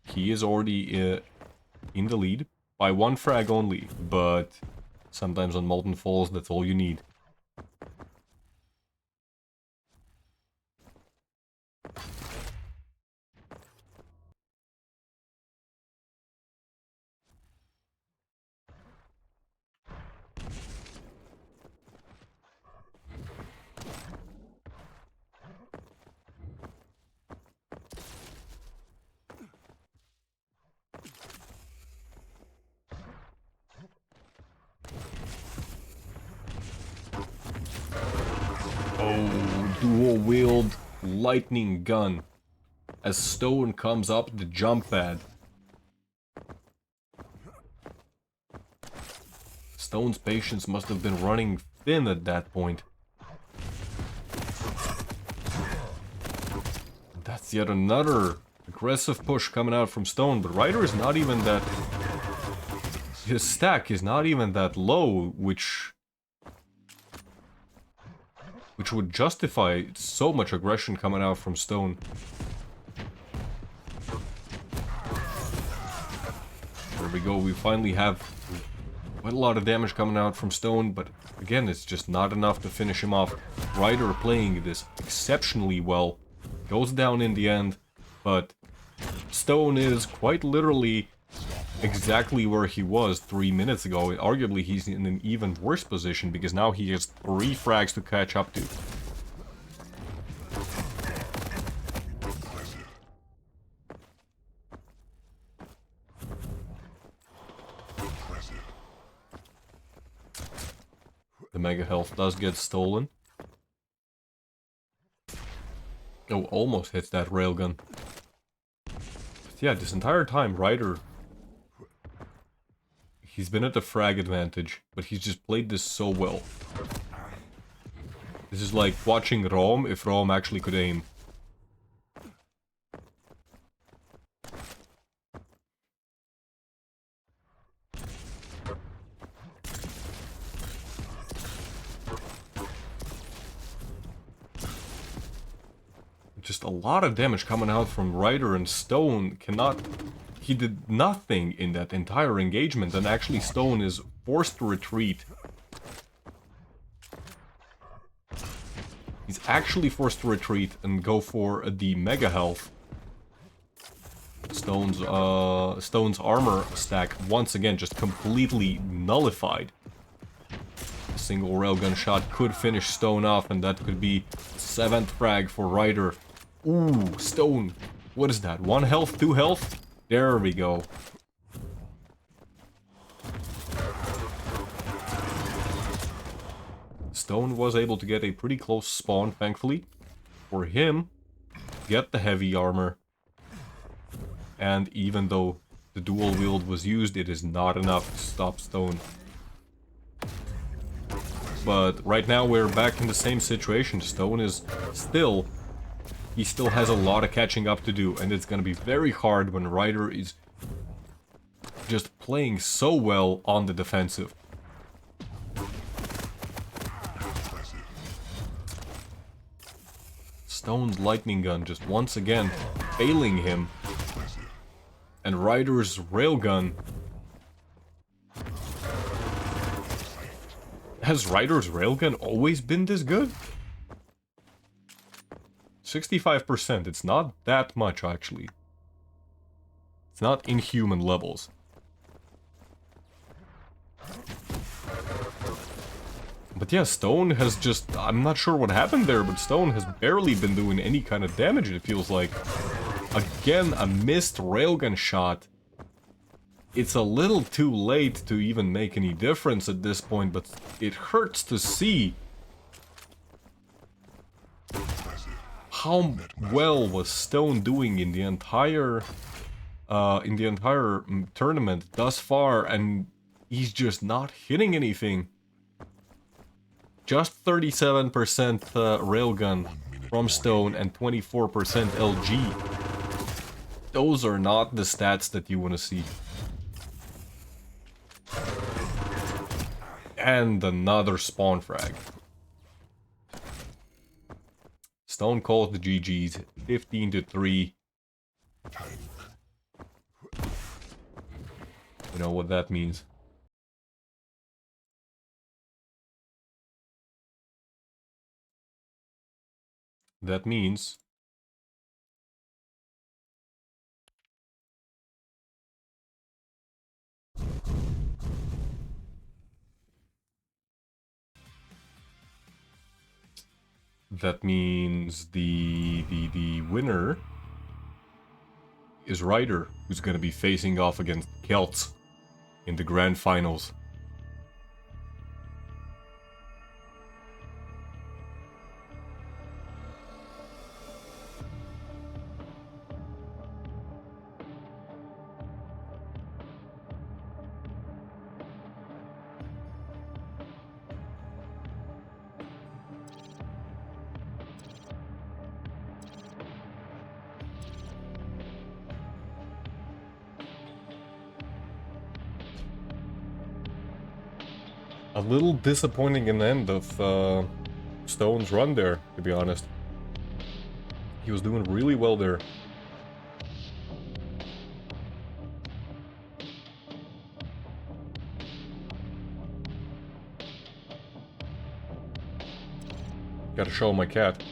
Speaker 1: He is already in the lead. By 1 frag only, but sometimes on Molten Falls, that's all you need. Oh, dual-wield lightning gun. As Stone comes up the jump pad. Stone's patience must have been running thin at that point. That's yet another aggressive push coming out from Stone, but Ryder is not even that... His stack is not even that low, which would justify so much aggression coming out from Stone. There we go, we finally have quite a lot of damage coming out from Stone, but again, it's just not enough to finish him off. Ryder playing this exceptionally well, goes down in the end, but Stone is quite literally exactly where he was 3 minutes ago. Arguably, he's in an even worse position because now he has 3 frags to catch up to. The mega health does get stolen. Oh, almost hits that railgun. But yeah, this entire time, Ryder... He's been at the frag advantage, but he's just played this so well. This is like watching Rom if Rom actually could aim. Just a lot of damage coming out from Ryder, and Stone cannot... He did nothing in that entire engagement, and actually Stone is forced to retreat. He's actually forced to retreat and go for the mega health. Stone's armor stack once again just completely nullified. A single railgun shot could finish Stone off, and that could be 7th frag for Ryder. Ooh, Stone. What is that? 1 health, 2 health? There we go. Stone was able to get a pretty close spawn, thankfully. For him, get the heavy armor. And even though the dual wield was used, it is not enough to stop Stone. But right now we're back in the same situation. Stone is still... He still has a lot of catching up to do, and it's gonna be very hard when Ryder is just playing so well on the defensive. Stone's lightning gun just once again failing him. And Ryder's railgun... Has Ryder's railgun always been this good? 65%, it's not that much actually. It's not inhuman levels. But yeah, Stone has just... I'm not sure what happened there, but Stone has barely been doing any kind of damage, it feels like. Again, a missed railgun shot. It's a little too late to even make any difference at this point, but it hurts to see how well was Stone doing in the entire tournament thus far, and he's just not hitting anything. Just 37% railgun from Stone and 24% LG. Those are not the stats that you want to see. And another spawn frag. Stone calls the GG's 15-3. You know what that means. That means the winner is Ryder, who's gonna be facing off against Kelts in the grand finals. A little disappointing in the end of Stone's run there, to be honest. He was doing really well there. Gotta show my cat.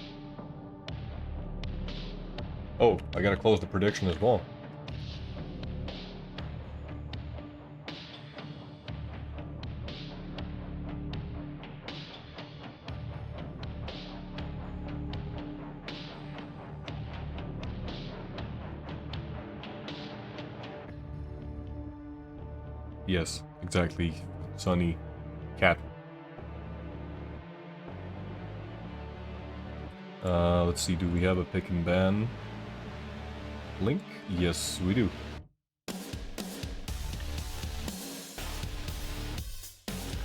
Speaker 1: Oh, I gotta close the prediction as well. Yes, exactly. Sunny cat. Let's see, do we have a pick and ban link? Yes, we do.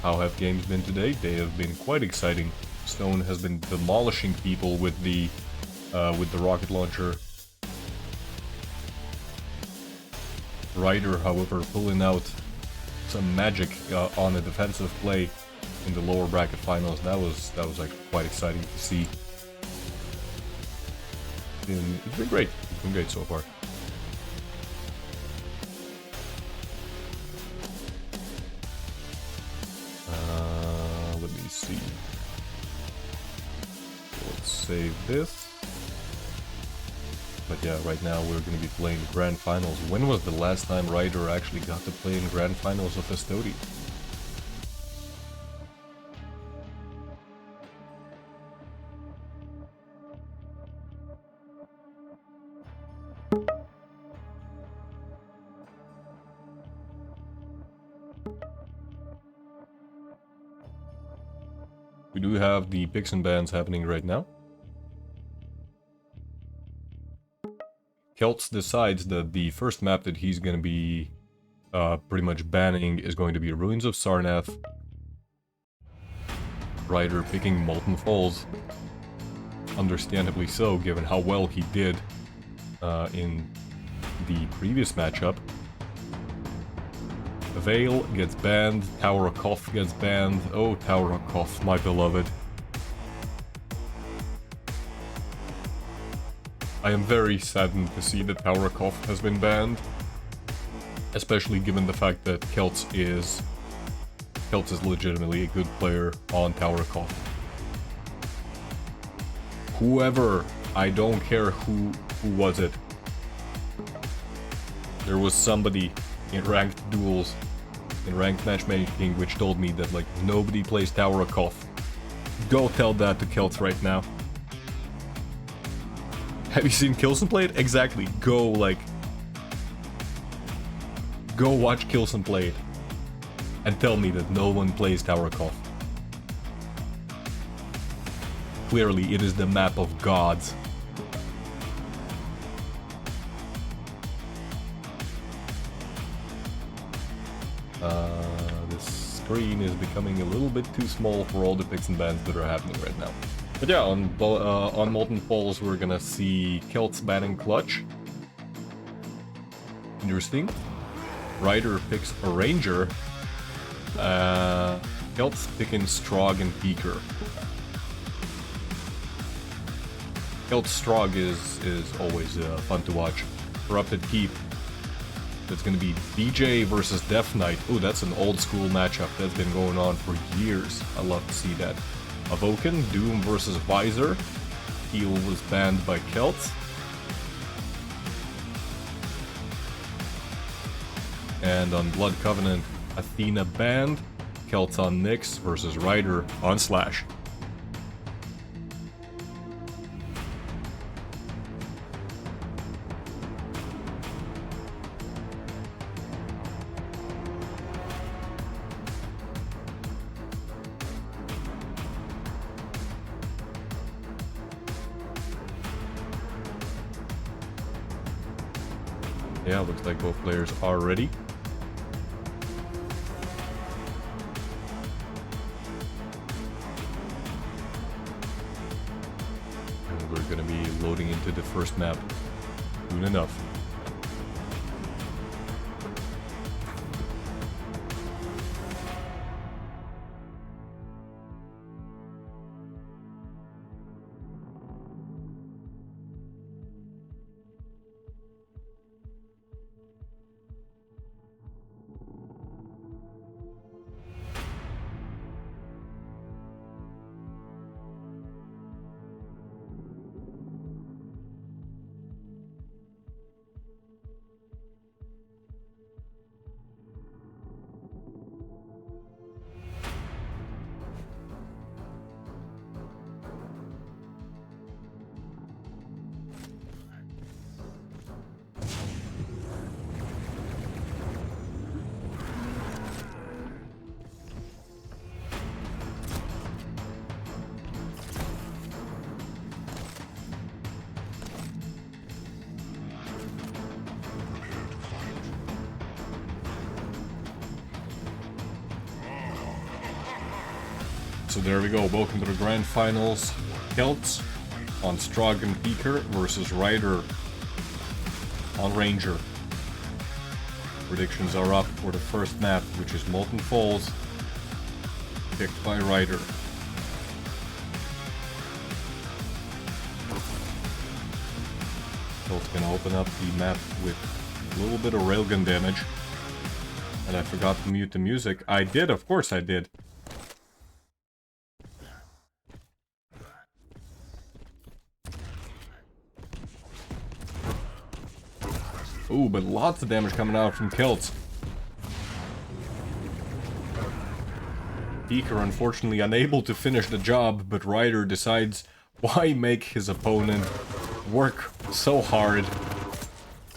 Speaker 1: How have games been today? They have been quite exciting. Stone has been demolishing people with the rocket launcher. Ryder, however, pulling out some magic on a defensive play in the lower bracket finals. That was like quite exciting to see. It's been great. It's been great so far. Let me see. Let's save this. But yeah, right now we're going to be playing Grand Finals. When was the last time Ryder actually got to play in Grand Finals of Estoty? We do have the picks and bans happening right now. Kelts decides that the first map that he's going to be pretty much banning is going to be Ruins of Sarnath. Ryder picking Molten Falls. Understandably so, given how well he did in the previous matchup. Veil gets banned, Tower of Koth gets banned. Oh, Tower of Koth, my beloved. I am very saddened to see that Tower of Koth has been banned. Especially given the fact that Kelts is legitimately a good player on Tower of Koth. Whoever, I don't care who was it. There was somebody in ranked duels, in ranked matchmaking, which told me that like nobody plays Tower of Koth. Go tell that to Kelts right now. Have you seen Kilson play it? Exactly. Go watch Kilson play it. And tell me that no one plays Tower of Koth. Clearly, it is the map of gods. This screen is becoming a little bit too small for all the picks and bans that are happening right now. But yeah, on Molten Falls, we're gonna see Kelts banning Clutch. Interesting. Ryder picks a Ranger. Kelts picking Strog and Peaker. Kelts Strog is always fun to watch. Corrupted Keep. It's gonna be DJ versus Death Knight. Ooh, that's an old school matchup that's been going on for years. I love to see that. Avoken, Doom versus Visor. Heal was banned by Kelts. And on Blood Covenant, Athena banned. Kelts on Nyx versus Ryder on Slash. Yeah, looks like both players are ready. And we're gonna be loading into the first map soon enough. So there we go, welcome to the grand finals. Kelts on Strog and Peaker versus Ryder on Ranger. Predictions are up for the first map, which is Molten Falls, picked by Ryder. Kelt's gonna open up the map with a little bit of railgun damage. And I forgot to mute the music. I did, of course I did. Ooh, but lots of damage coming out from Kelts. Peaker unfortunately unable to finish the job, but Ryder decides why make his opponent work so hard.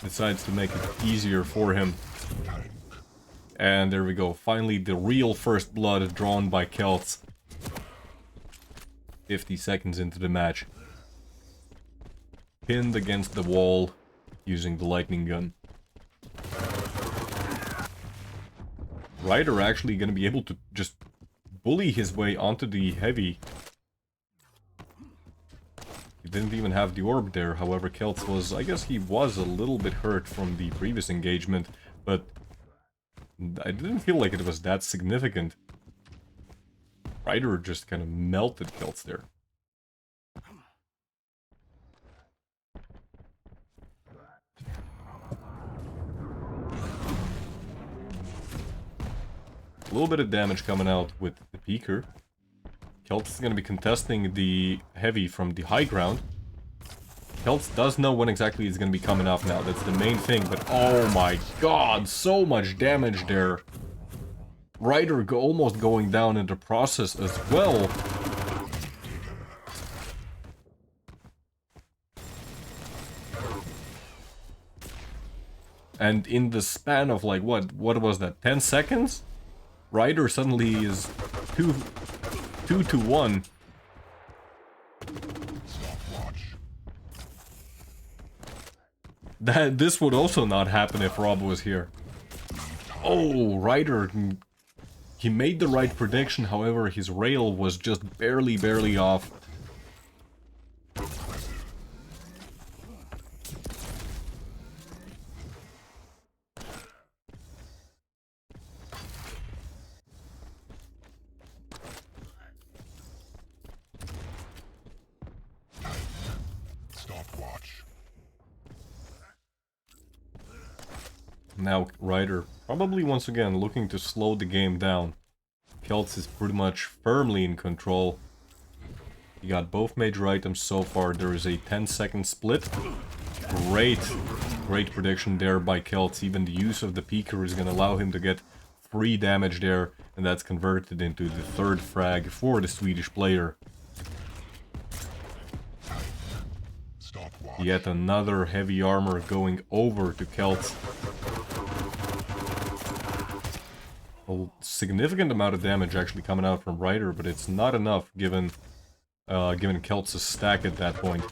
Speaker 1: Decides to make it easier for him. And there we go, finally the real first blood drawn by Kelts. 50 seconds into the match. Pinned against the wall using the lightning gun. Ryder actually gonna be able to just bully his way onto the heavy. He didn't even have the orb there, however Kelts was, I guess he was a little bit hurt from the previous engagement, but I didn't feel like it was that significant. Ryder just kind of melted Kelts there. A little bit of damage coming out with the Peaker. Kelts is going to be contesting the heavy from the high ground. Kelts does know when exactly he's going to be coming up now. That's the main thing. But oh my god, so much damage there. Ryder almost going down in the process as well. And in the span of like, what was that, 10 seconds? Ryder suddenly is 2 to 1. This would also not happen if Rob was here. Oh, Ryder, he made the right prediction, however his rail was just barely off. Now Ryder probably once again looking to slow the game down. Kelts is pretty much firmly in control. He got both major items so far. There is a 10-second split. Great prediction there by Kelts. Even the use of the Peaker is going to allow him to get free damage there. And that's converted into the third frag for the Swedish player. Yet another heavy armor going over to Kelts. A significant amount of damage actually coming out from Ryder, but it's not enough given Kelts' stack at that point.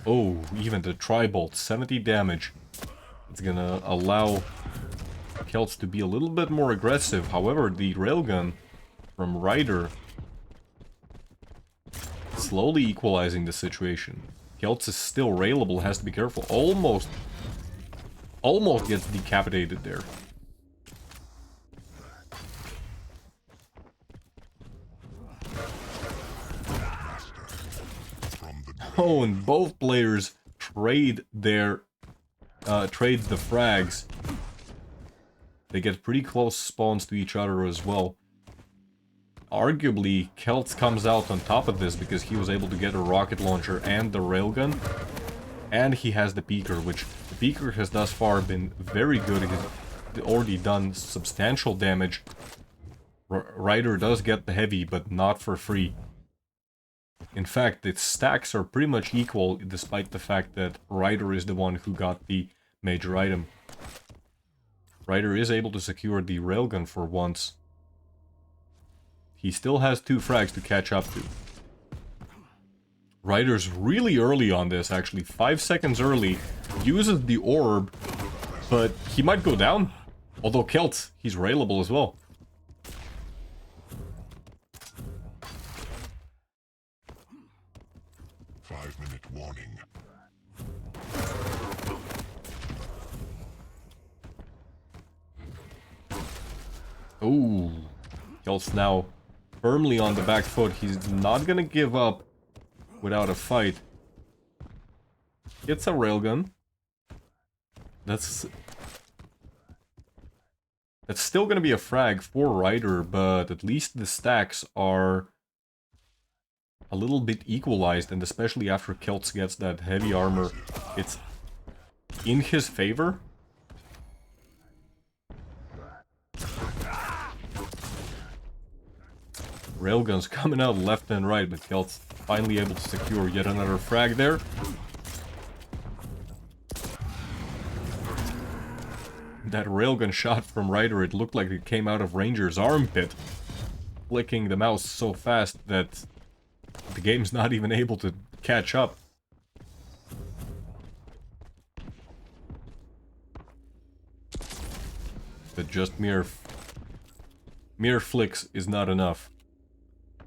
Speaker 1: Oh, even the Tri-Bolt, 70 damage. It's gonna allow Kelts to be a little bit more aggressive. However, the railgun from Ryder slowly equalizing the situation. Kelts is still railable, has to be careful. Almost gets decapitated there. Oh, and both players trade the frags. They get pretty close spawns to each other as well. Arguably, Kelts comes out on top of this because he was able to get a rocket launcher and the railgun. And he has the Peaker, which the Peaker has thus far been very good. He's already done substantial damage. Ryder does get the heavy, but not for free. In fact, its stacks are pretty much equal, despite the fact that Ryder is the one who got the major item. Ryder is able to secure the railgun for once. He still has 2 frags to catch up to. Ryder's really early on this, actually. 5 seconds early. Uses the orb, but he might go down. Although Kelts, he's railable as well. Ooh. Kelts now firmly on the back foot. He's not gonna give up without a fight. It's a railgun. That's still gonna be a frag for Ryder, but at least the stacks are a little bit equalized, and especially after Kelts gets that heavy armor, it's in his favor. Railguns coming out left and right, but Kelts finally able to secure yet another frag there. That railgun shot from Ryder, it looked like it came out of Ranger's armpit, flicking the mouse so fast that the game's not even able to catch up. But just mere flicks is not enough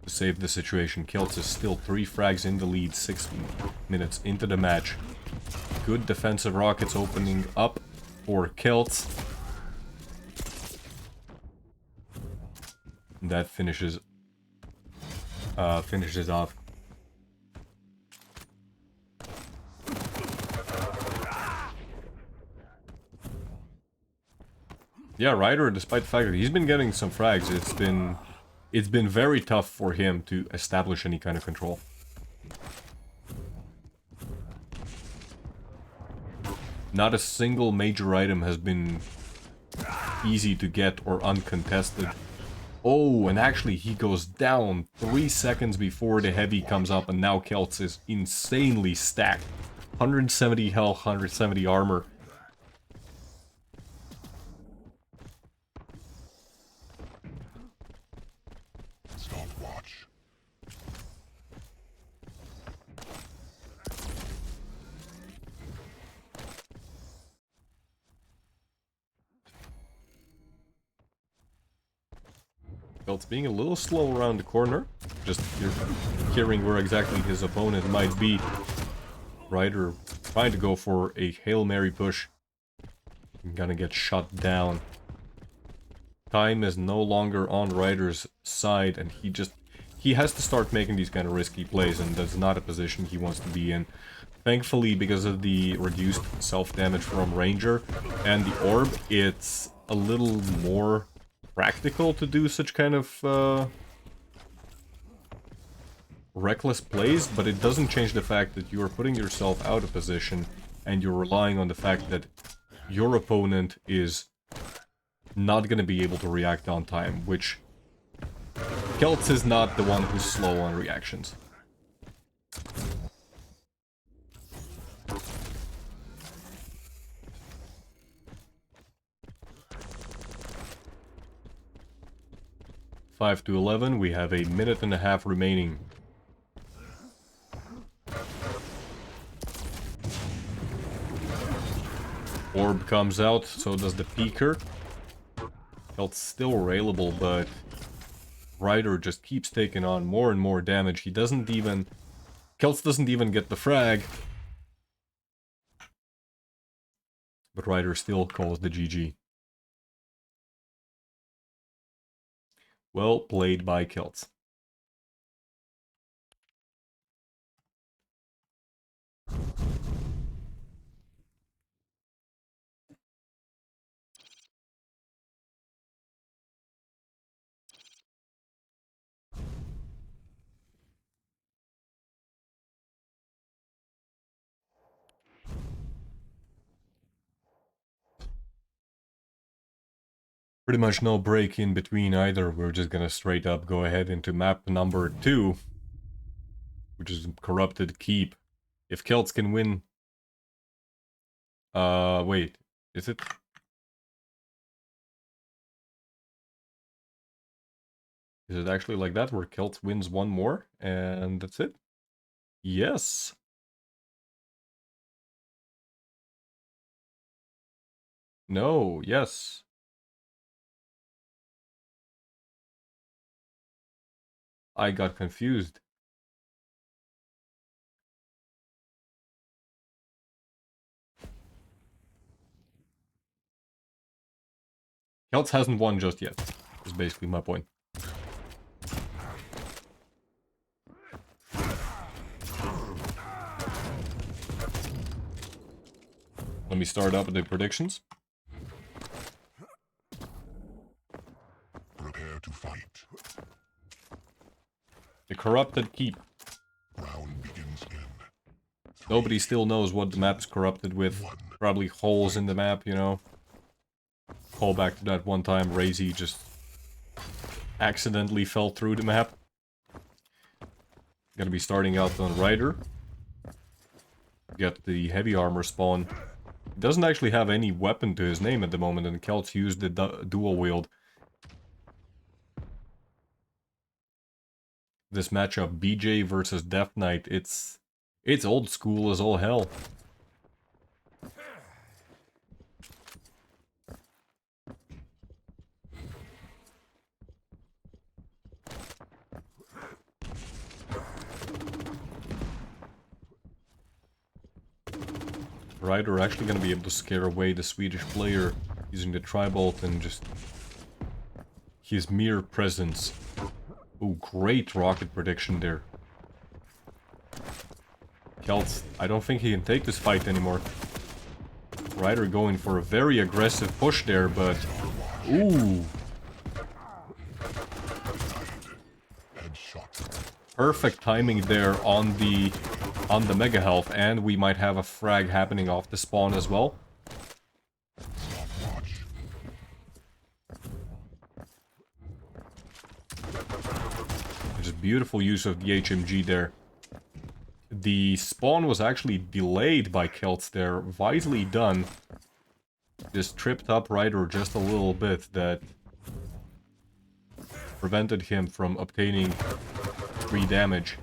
Speaker 1: to save the situation. Kelts is still 3 frags in the lead, 6 minutes into the match. Good defensive rockets opening up for Kelts. That finishes off. Yeah, Ryder, despite the fact that he's been getting some frags, it's been very tough for him to establish any kind of control. Not a single major item has been easy to get or uncontested. Oh, and actually he goes down 3 seconds before the heavy comes up, and now Kelts is insanely stacked. 170 health, 170 armor.
Speaker 2: Stopwatch.
Speaker 1: Kelts being a little slow around the corner. Just hearing where exactly his opponent might be. Ryder trying to go for a Hail Mary push. Gonna get shut down. Time is no longer on Ryder's side, and he has to start making these kind of risky plays, and that's not a position he wants to be in. Thankfully, because of the reduced self-damage from Ranger and the orb, it's a little more practical to do such kind of reckless plays, but it doesn't change the fact that you are putting yourself out of position, and you're relying on the fact that your opponent is not going to be able to react on time, which Kelts is not the one who's slow on reactions. Five to 11, we have a minute and a half remaining. Orb comes out, so does the Peeker. Kelts still railable, but Ryder just keeps taking on more and more damage. He doesn't even... Kelts doesn't even get the frag. But Ryder still calls the GG. Well played by Kelts. Pretty much no break in between either. We're just gonna straight up go ahead into map number 2, which is Corrupted Keep. If Kelts can win... wait, is it? Is it actually like that, where Kelts wins one more, and that's it? Yes! No, yes. I got confused. Kelts hasn't won just yet. Is basically my point. Let me start up with the predictions.
Speaker 2: Prepare to fight.
Speaker 1: The corrupted keep.
Speaker 2: Round begins in.
Speaker 1: Nobody still knows what the map's corrupted with. Probably holes in the map, you know. Call back to that one time Razy just accidentally fell through the map. Gonna be starting out on Ryder. Get the heavy armor spawn. He doesn't actually have any weapon to his name at the moment, and Kelts used the dual wield. This matchup, BJ versus Death Knight, it's old school as all hell. Ryder actually gonna be able to scare away the Swedish player using the Tribolt and just his mere presence. Ooh, great rocket prediction there. Kelts, I don't think he can take this fight anymore. Ryder going for a very aggressive push there, but... Ooh! Perfect timing there on the mega health, and we might have a frag happening off the spawn as well. Just beautiful use of the HMG there. The spawn was actually delayed by Kelts there, wisely done. Just tripped up Ryder just a little bit, that prevented him from obtaining 3 damage.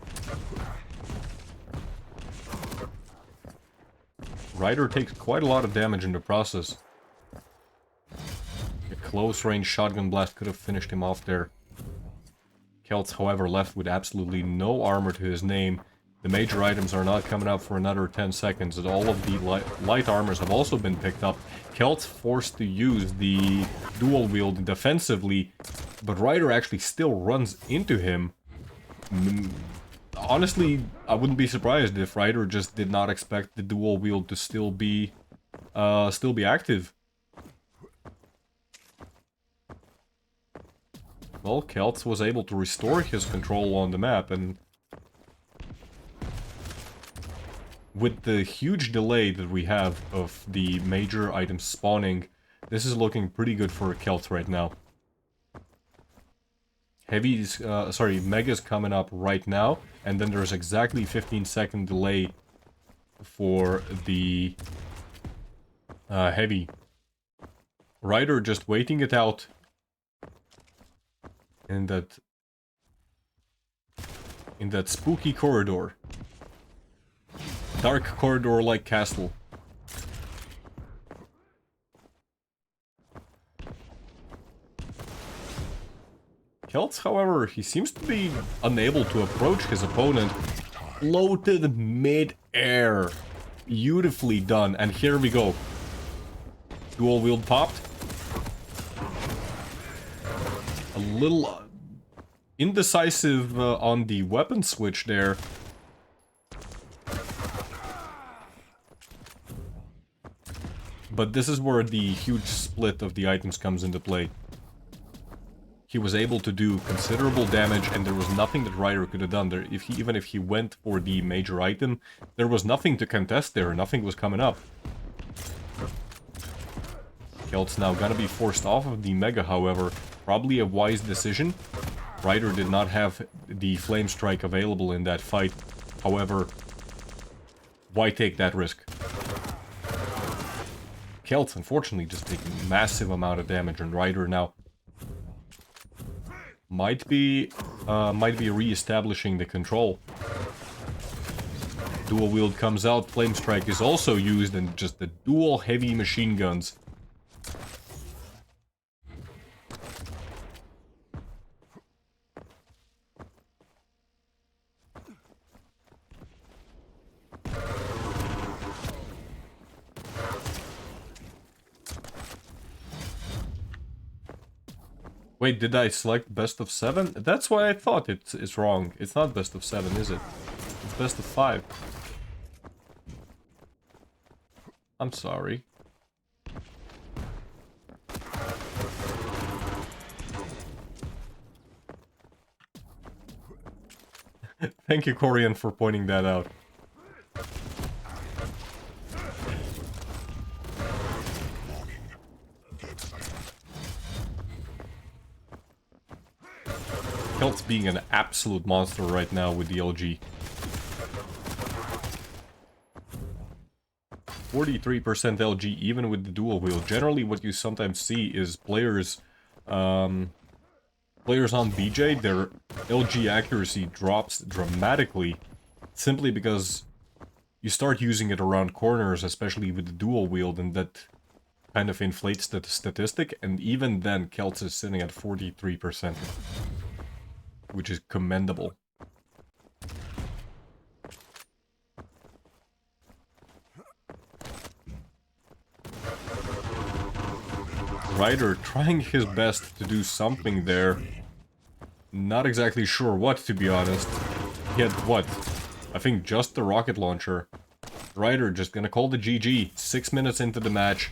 Speaker 1: Ryder takes quite a lot of damage in the process. A close range shotgun blast could have finished him off there. Kelts, however, left with absolutely no armor to his name. The major items are not coming up for another 10 seconds, and all of the light armors have also been picked up. Kelts forced to use the dual wield defensively, but Ryder actually still runs into him. Honestly, I wouldn't be surprised if Ryder just did not expect the dual wield to still be active. Well, Kelts was able to restore his control on the map, and with the huge delay that we have of the major items spawning, this is looking pretty good for Kelts right now. Mega's coming up right now, and then there's exactly 15-second delay for the heavy. Ryder just waiting it out in that spooky corridor. Dark corridor like castle. Kelts, however, he seems to be unable to approach his opponent. Floated mid-air. Beautifully done. And here we go. Dual wield popped. A little indecisive on the weapon switch there. But this is where the huge split of the items comes into play. He was able to do considerable damage, and there was nothing that Ryder could have done there. Even if he went for the major item, there was nothing to contest there. Nothing was coming up. Kelts now gonna be forced off of the Mega, however. Probably a wise decision. Ryder did not have the Flame Strike available in that fight. However, why take that risk? Kelts, unfortunately, just taking a massive amount of damage, and Ryder now might be re-establishing the control. Dual wield comes out, Flame Strike is also used, and just the dual heavy machine guns. Wait, did I select best of 7? That's why I thought it's wrong. It's not best of 7, is it? It's best of 5. I'm sorry. Thank you, Corian, for pointing that out. Kelts being an absolute monster right now with the LG. 43% LG even with the dual wheel. Generally what you sometimes see is players on BJ, their LG accuracy drops dramatically simply because you start using it around corners, especially with the dual wield, and that kind of inflates the statistic, and even then Kelts is sitting at 43%, which is commendable. Ryder trying his best to do something there. Not exactly sure what, to be honest. He had, what? I think just the rocket launcher. Ryder just gonna call the GG. 6 minutes into the match.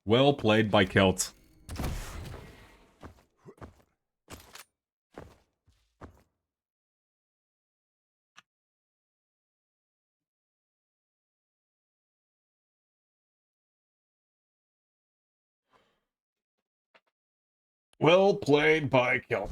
Speaker 1: Well played by Kelts. Well played by Kelts.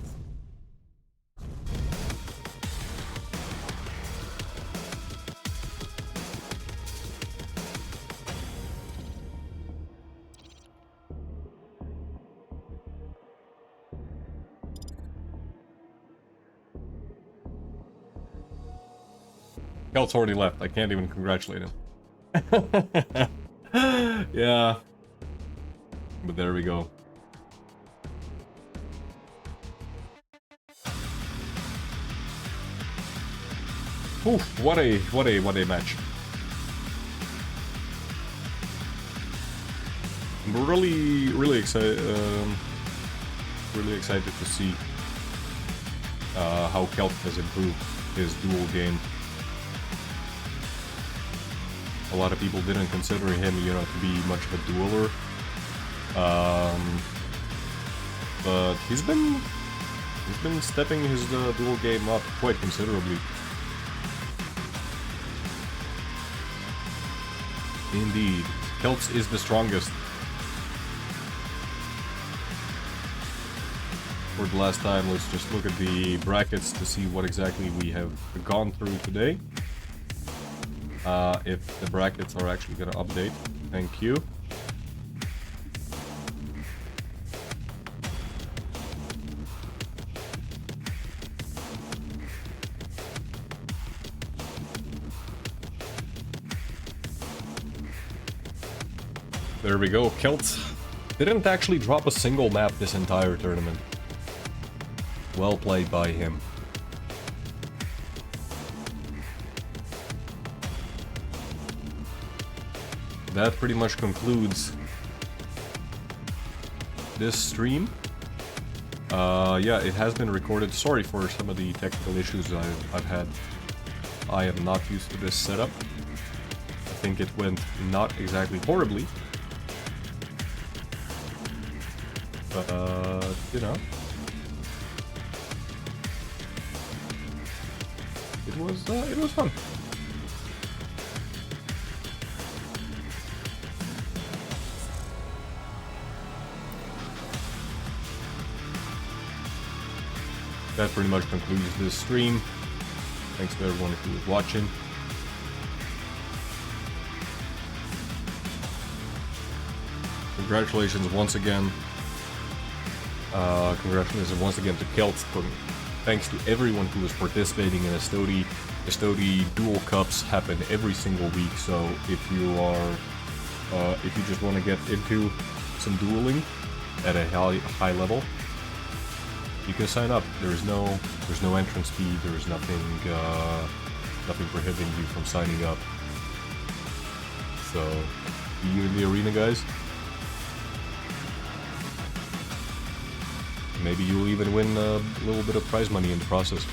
Speaker 1: Kelts already left. I can't even congratulate him. Yeah. But there we go. Oof, what a match. I'm really excited to see how Kelt has improved his duel game. A lot of people didn't consider him, you know, to be much of a dueler. But he's been stepping his duel game up quite considerably. Indeed, Kelts is the strongest. For the last time, let's just look at the brackets to see what exactly we have gone through today. If the brackets are actually gonna update. Thank you. There we go. Kelts didn't actually drop a single map this entire tournament. Well played by him. That pretty much concludes this stream. Yeah, it has been recorded. Sorry for some of the technical issues I've had. I am not used to this setup. I think it went not exactly horribly. But, you know, it was fun. That pretty much concludes this stream. Thanks to everyone who was watching. Congratulations once again. Congratulations once again to Kelts. Thanks to everyone who is participating in Estoty. Estoty Duel Cups happen every single week, so if you just want to get into some dueling at a high level, you can sign up. There's no entrance fee. There's nothing prohibiting you from signing up. So, see you in the arena, guys. Maybe you'll even win a little bit of prize money in the process.